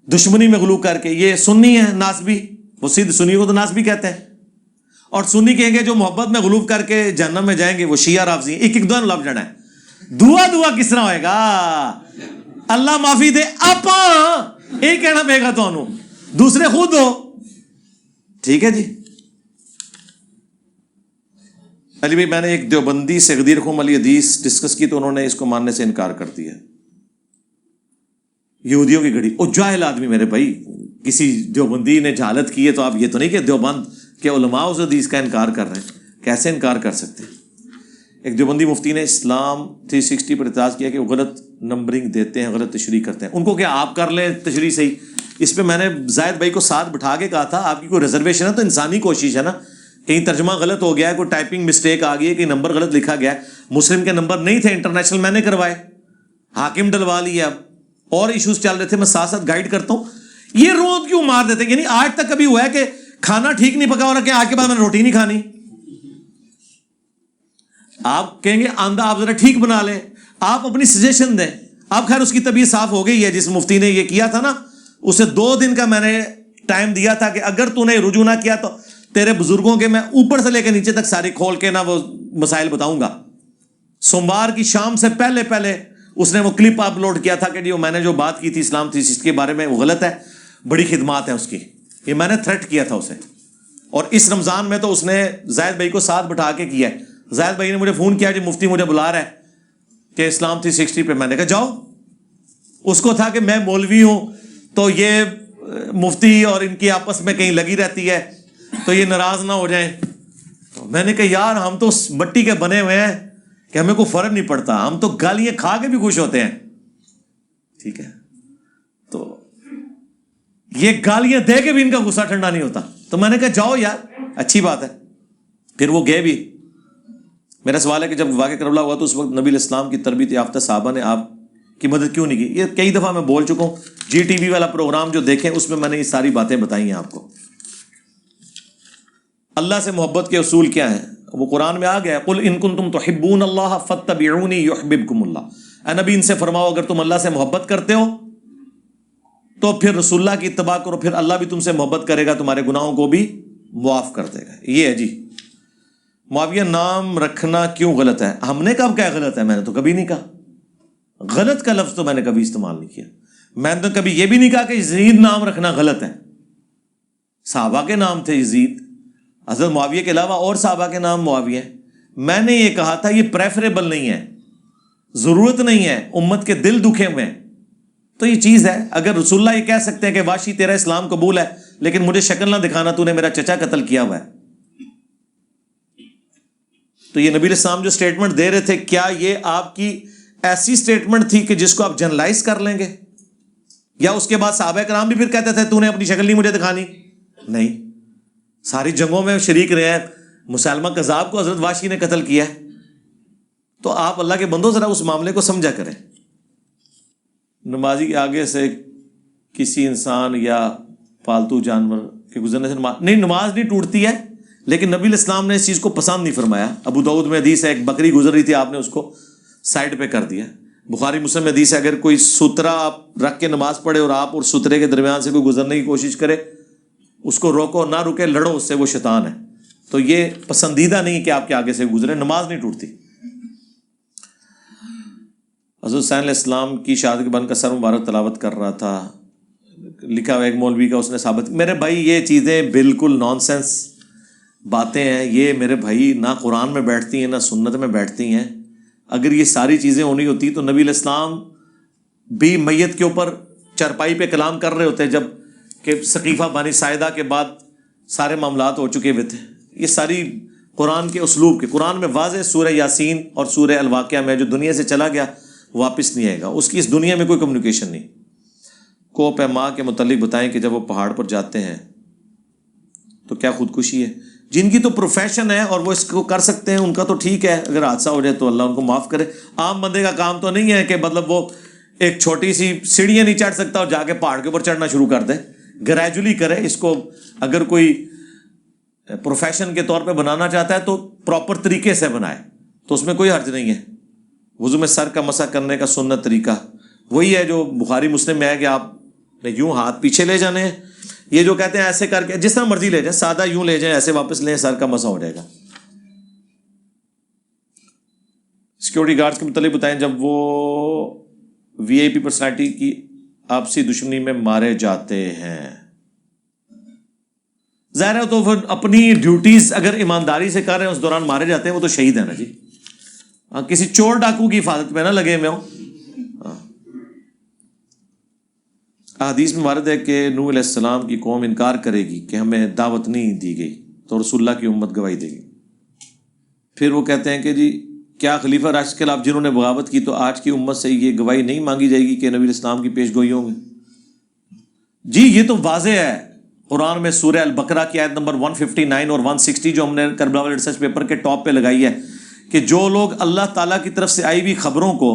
دشمنی میں غلو کر کے, یہ سنی ہے ناسبی, وہ سیدھ سنی کو تو ناسبی کہتے ہیں. اور سنی کہیں گے جو محبت میں غلوف کر کے جہنم میں جائیں گے وہ شیعہ رافضی. ایک ایک دو لفظ جڑا ہے. دعا کس طرح ہوئے گا؟ اللہ معافی دے آپ یہ کہنا پے گا تو دوسرے خود ہو. ٹھیک ہے جی. علی بھائی, میں نے ایک دیوبندی سے غدیر خم علی حدیث ڈسکس کی تو انہوں نے اس کو ماننے سے انکار کر دیا. یہودیوں کی گھڑی, اور جاہل آدمی میرے بھائی, کسی دیوبندی نے جہالت کی ہے تو آپ یہ تو نہیں کہ دیوبند کے علماء اس حدیث کا انکار کر رہے ہیں. کیسے انکار کر سکتے ہیں؟ ایک دیوبندی مفتی نے اسلام 360 پر اعتراض کیا کہ وہ غلط نمبرنگ دیتے ہیں, غلط تشریح کرتے ہیں. ان کو کیا آپ کر لیں تشریح صحیح. اس پہ میں نے زاہد بھائی کو ساتھ بٹھا کے کہا تھا آپ کی کوئی ریزرویشن ہے تو انسانی کوشش ہے نا, کہیں ترجمہ غلط ہو گیا ہے, کوئی ٹائپنگ مسٹیک آ گئی ہے, کہیں نمبر غلط لکھا گیا ہے. مسلم کے نمبر نہیں تھے, انٹرنیشنل میں نے کروائے, حاکم ڈلوا لیا, اور ایشوز چل رہے تھے, میں ساتھ ساتھ گائیڈ کرتا ہوں. یہ روز کیوں مار دیتے ہیں؟ یعنی آج تک کبھی ہوا ہے کہ کھانا ٹھیک نہیں پکا ہو رہا کہ آج کے بعد میں نے روٹی نہیں کھانی؟ آپ کہیں گے آندہ آپ ذرا ٹھیک بنا لیں، آپ اپنی سجیشن دیں. اب خیر اس کی طبیعت صاف ہو گئی ہے، جس مفتی نے یہ کیا تھا نا اسے 2 دن کا میں نے ٹائم دیا تھا کہ اگر تو نے رجوع نہ کیا تو تیرے بزرگوں کے میں اوپر سے لے کے نیچے تک ساری کھول کے نا وہ مسائل بتاؤں گا. سوموار کی شام سے پہلے اس نے وہ کلپ اپلوڈ کیا تھا کہ جی میں نے جو بات کی تھی اسلام تھیسس کے بارے میں وہ غلط ہے، بڑی خدمات ہیں اس کی. یہ میں نے تھریٹ کیا تھا اسے، اور اس رمضان میں تو اس نے زاہد بھائی کو ساتھ بٹھا کے کیا ہے. زاہد بھائی نے مجھے فون کیا جی مفتی مجھے بلا رہا ہے کہ اسلام 360 پہ. میں نے کہا جاؤ. اس کو تھا کہ میں مولوی ہوں تو یہ مفتی اور ان کی آپس میں کہیں لگی رہتی ہے تو یہ ناراض نہ ہو جائیں. میں نے کہا یار ہم تو مٹی کے بنے ہوئے ہیں کہ ہمیں کوئی فرق نہیں پڑتا، ہم تو گالیاں کھا کے بھی خوش ہوتے ہیں. ٹھیک ہے، تو یہ گالیاں دے کے بھی ان کا غصہ ٹھنڈا نہیں ہوتا. تو میں نے کہا جاؤ یار اچھی بات ہے. پھر وہ گئے بھی. میرا سوال ہے کہ جب واقعہ کربلا ہوا تو اس وقت نبی الاسلام کی تربیت یافتہ صحابہ نے آپ کی مدد کیوں نہیں کی؟ یہ کئی دفعہ میں بول چکا ہوں، جی ٹی وی والا پروگرام جو دیکھیں اس میں نے یہ ساری باتیں بتائی ہیں آپ کو. اللہ سے محبت کے اصول کیا ہیں؟ وہ قرآن میں آ گیا، قل ان کنتم تحبون اللہ فاتبعونی یحببکم اللہ. اے نبی ان سے فرماؤ اگر تم اللہ سے محبت کرتے ہو تو پھر رسول اللہ کی اتباع کرو، پھر اللہ بھی تم سے محبت کرے گا، تمہارے گناہوں کو بھی معاف کر دے گا. یہ ہے جی. معاویہ نام رکھنا کیوں غلط ہے؟ ہم نے کب کہا غلط ہے؟ میں نے تو کبھی نہیں کہا. غلط کا لفظ تو میں نے کبھی استعمال نہیں کیا. میں نے تو کبھی یہ بھی نہیں کہا کہ یزید نام رکھنا غلط ہے. صحابہ کے نام تھے یزید، حضرت معاویہ کے علاوہ اور صحابہ کے نام معاویہ ہیں. میں نے یہ کہا تھا یہ پریفریبل نہیں ہے، ضرورت نہیں ہے، امت کے دل دکھے ہوئے ہیں. تو یہ چیز ہے، اگر رسول اللہ یہ کہہ سکتے ہیں کہ واشی تیرا اسلام قبول ہے لیکن مجھے شکل نہ دکھانا، تو نے میرا چچا قتل کیا ہوا ہے. تو یہ نبی علیہ السلام جو سٹیٹمنٹ دے رہے تھے، کیا یہ آپ کی ایسی سٹیٹمنٹ تھی کہ جس کو آپ جنرلائز کر لیں گے؟ یا اس کے بعد صحابہ کرام بھی پھر کہتے تھے تو نے اپنی شکل نہیں مجھے دکھانی؟ نہیں، ساری جنگوں میں شریک رہے ہیں. مسلمہ کذاب کو حضرت واشی نے قتل کیا ہے. تو آپ اللہ کے بندوں ذرا اس معاملے کو سمجھا کریں. نمازی کے آگے سے کسی انسان یا پالتو جانور کے گزرنے سے نماز نہیں ٹوٹتی ہے، لیکن نبی علیہ السلام نے اس چیز کو پسند نہیں فرمایا. ابو داؤد میں حدیث ہے، ایک بکری گزر رہی تھی، آپ نے اس کو سائڈ پہ کر دیا. بخاری مسلم میں حدیث ہے، اگر کوئی سترا آپ رکھ کے نماز پڑھے اور آپ اور سترے کے درمیان سے کوئی گزرنے کی کوشش کرے، اس کو روکو، نہ رکے، لڑو اس سے، وہ شیطان ہے. تو یہ پسندیدہ نہیں کہ آپ کے آگے سے گزرے. نماز نہیں ٹوٹتی. حضرت حسین علیہ السلام کی شہادت کے بعد کا سر مبارک تلاوت کر رہا تھا، لکھا ہوا ایک مولوی کا، اس نے ثابت. میرے بھائی یہ چیزیں بالکل نان سینس باتیں ہیں. یہ میرے بھائی نہ قرآن میں بیٹھتی ہیں نہ سنت میں بیٹھتی ہیں. اگر یہ ساری چیزیں ہونی ہوتی تو نبی علیہ السلام بھی میت کے اوپر چرپائی پہ کلام کر رہے ہوتے جب کہ ثقیفہ بانی ساعدہ کے بعد سارے معاملات ہو چکے ہوئے تھے. یہ ساری قرآن کے اسلوب کے، قرآن میں واضح سورہ یاسین اور سورہ الواقعہ میں جو دنیا سے چلا گیا واپس نہیں آئے گا، اس کی اس دنیا میں کوئی کمیونیکیشن نہیں. کو پیما کے متعلق بتائیں کہ جب وہ پہاڑ پر جاتے ہیں تو کیا خودکشی ہے؟ جن کی تو پروفیشن ہے اور وہ اس کو کر سکتے ہیں ان کا تو ٹھیک ہے، اگر حادثہ ہو جائے تو اللہ ان کو معاف کرے. عام بندے کا کام تو نہیں ہے کہ مطلب وہ ایک چھوٹی سی سیڑھیاں نہیں چڑھ سکتا اور جا کے پہاڑ کے اوپر چڑھنا شروع کر دے. گریجولی کرے اس کو. اگر کوئی پروفیشن کے طور پہ بنانا چاہتا ہے تو پراپر طریقے سے بنائے، تو اس میں کوئی حرج نہیں ہے. وضو میں سر کا مسح کرنے کا سنت طریقہ وہی ہے جو بخاری مسلم میں ہے کہ آپ نے یوں ہاتھ پیچھے لے جانے ہیں. یہ جو کہتے ہیں ایسے کر کے جس طرح مرضی لے جائیں، سادہ یوں لے جائیں، ایسے واپس لیں، سر کا مسح ہو جائے گا. سیکورٹی گارڈز کے متعلق بتائیں جب وہ وی آئی پی پرسنالٹی کی آپسی دشمنی میں مارے جاتے ہیں. ظاہر ہے تو پھر اپنی ڈیوٹیز اگر ایمانداری سے کر رہے ہیں اس دوران مارے جاتے ہیں، وہ تو شہید ہیں نا جی. کسی چور ڈاکو کی حفاظت میں نہ لگے میں ہوں. حدیث میں وارد ہے کہ نوح علیہ السلام کی قوم انکار کرے گی کہ ہمیں دعوت نہیں دی گئی تو رسول اللہ کی امت گواہی دے گی. پھر وہ کہتے ہیں کہ جی کیا خلیفہ راشد کے خلاف جنہوں نے بغاوت کی تو آج کی امت سے یہ گواہی نہیں مانگی جائے گی کہ نبی الاسلام کی پیش گوئی ہوں گے؟ جی یہ تو واضح ہے. قرآن میں سورہ البقرہ کی آیت نمبر 159 اور 160 جو ہم نے کربلا والے ریسرچ پیپر کے ٹاپ پہ لگائی ہے کہ جو لوگ اللہ تعالیٰ کی طرف سے آئی ہوئی خبروں کو،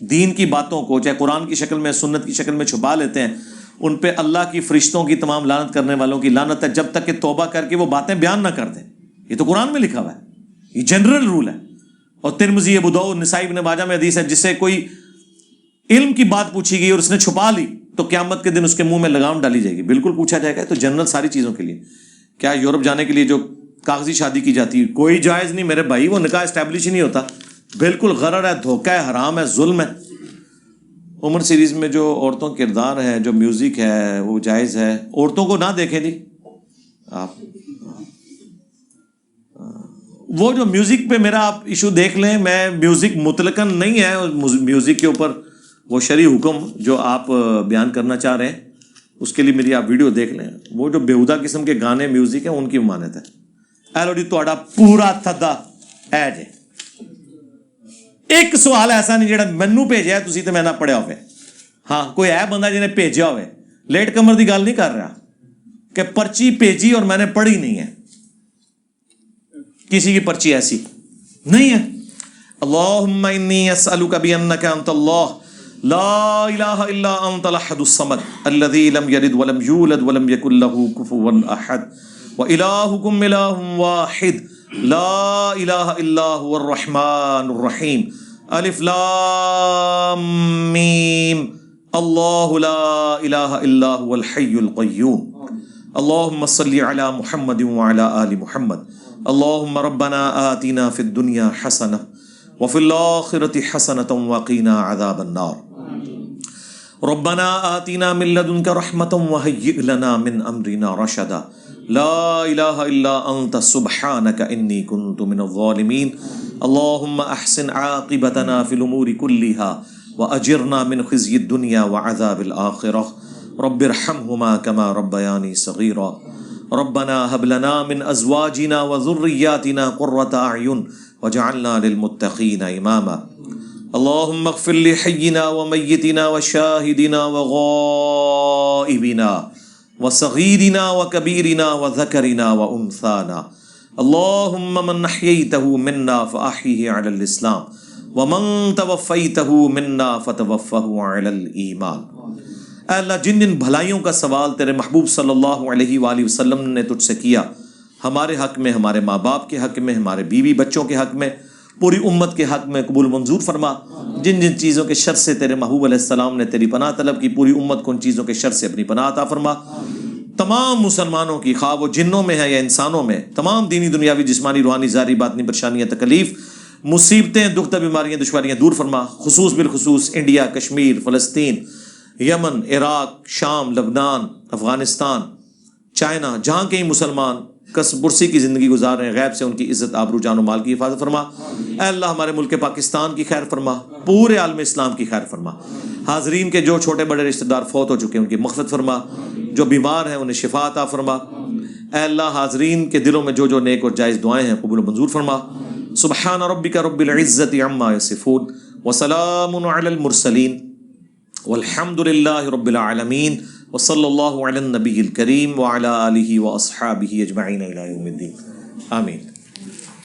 دین کی باتوں کو، چاہے قرآن کی شکل میں سنت کی شکل میں چھپا لیتے ہیں، ان پہ اللہ کی فرشتوں کی تمام لعنت کرنے والوں کی لعنت ہے جب تک کہ توبہ کر کے وہ باتیں بیان نہ کر دیں. یہ تو قرآن میں لکھا ہوا ہے، یہ جنرل رول ہے. اور ترمذی، ابو داؤد، نسائی، ابن ماجہ میں حدیث ہے جس سے کوئی علم کی بات پوچھی گئی اور اس نے چھپا لی تو قیامت کے دن اس کے منہ میں لگام ڈالی جائے گی. بالکل پوچھا جائے گا. تو جنرل ساری چیزوں کے لیے. کیا یورپ جانے کے لیے جو کاغذی شادی کی جاتی ہے کوئی جائز نہیں میرے بھائی, وہ نکاح اسٹیبلش ہی نہیں ہوتا, بالکل غرر ہے, دھوکہ ہے, حرام ہے, ظلم ہے. عمر سیریز میں جو عورتوں کے کردار ہے, جو میوزک ہے, وہ جائز ہے. عورتوں کو نہ دیکھیں جی آپ, وہ جو میوزک پہ میرا آپ ایشو دیکھ لیں. میں میوزک مطلقاً نہیں ہے, میوزک کے اوپر وہ شرعی حکم جو آپ بیان کرنا چاہ رہے ہیں اس کے لیے میری آپ ویڈیو دیکھ لیں. وہ جو بیہودہ قسم کے گانے میوزک ہیں ان کی ممانعت ہے. ایلو جی تہاڈا پورا تھدا ہے جی. ایک سوال ایسا نہیں جڑا مینوں بھیجیا تسی تے میں نہ پڑھیا ہوئے. ہاں کوئی ہے بندہ جنہیں بھیجیا ہوئے, لیٹ کمر دی گل نہیں کر رہا کہ پرچی بھیجی اور میں نے پڑھی نہیں ہے. کسی کی پرچی ایسی نہیں ہے. اللہم انی اسألک بانک انت اللہ لا الہ الا انت الاحد الصمد الذی لم یلد ولم یولد ولم یکن له کفوا احد وإلہکم الہ واحد لا الہ الا هو الرحمن الرحیم الف لام میم اللہ لا الہ الا هو الحی القیوم اللہم صلی علی محمد وعلی آل محمد اللہم ربنا آتنا فی الدنیا حسنہ وفی الآخرۃ حسنۃ وقنا عذاب النار ربنا آتنا من لدنک رحمۃ وہیئ لنا من امرنا رشدا لا الہ الا انت سبحانک انی کنت من الظالمین اللہم احسن عاقبتنا فی الامور کلها واجرنا من خزی الدنیا وعذاب الآخرہ رب ارحمہما کما ربیانی صغیرا ربنا هب لنا من ازواجنا وذرياتنا قرة اعین وجعلنا للمتقین اماما اللهم اغفر لحينا وميتنا وشاهدنا وغائبنا وصغيرنا وكبيرنا وذكرنا وانثانا اللهم من احييته منا فاحيه على الاسلام ومن توفيته منا فتوفه على الايمان. اے اللہ جن جن بھلائیوں کا سوال تیرے محبوب صلی اللہ علیہ وآلہ وسلم نے تجھ سے کیا, ہمارے حق میں, ہمارے ماں باپ کے حق میں, ہمارے بیوی بچوں کے حق میں, پوری امت کے حق میں قبول منظور فرما. جن جن چیزوں کے شر سے تیرے محبوب علیہ السلام نے تیری پناہ طلب کی, پوری امت کو ان چیزوں کے شر سے اپنی پناہ عطا فرما. تمام مسلمانوں کی, خواہ وہ جنوں میں ہے یا انسانوں میں, تمام دینی دنیاوی جسمانی روحانی ظاہری باطنی پریشانیاں, تکلیف, مصیبتیں, دکھ, بیماریاں, دشواریاں دور فرما. خصوص بالخصوص انڈیا, کشمیر, فلسطین, یمن, عراق, شام, لبنان, افغانستان, چائنا, جہاں کہیں مسلمان کسب پرسی کی زندگی گزار رہے ہیں, غیب سے ان کی عزت, آبرو, جان و مال کی حفاظت فرما. اے اللہ ہمارے ملک پاکستان کی خیر فرما, پورے عالم اسلام کی خیر فرما. حاضرین کے جو چھوٹے بڑے رشتہ دار فوت ہو چکے ہیں ان کی مغفرت فرما, جو بیمار ہیں انہیں شفا عطا فرما. اے اللہ حاضرین کے دلوں میں جو جو نیک اور جائز دعائیں ہیں قبول و منظور فرما. سبحان ربک رب العزت عما یصفون وسلام علی المرسلین والحمد للہ رب العالمین وصلی اللہ علی النبی الکریم وعلی آلہ واصحابہ اجمعین الی یوم الدین. آمین.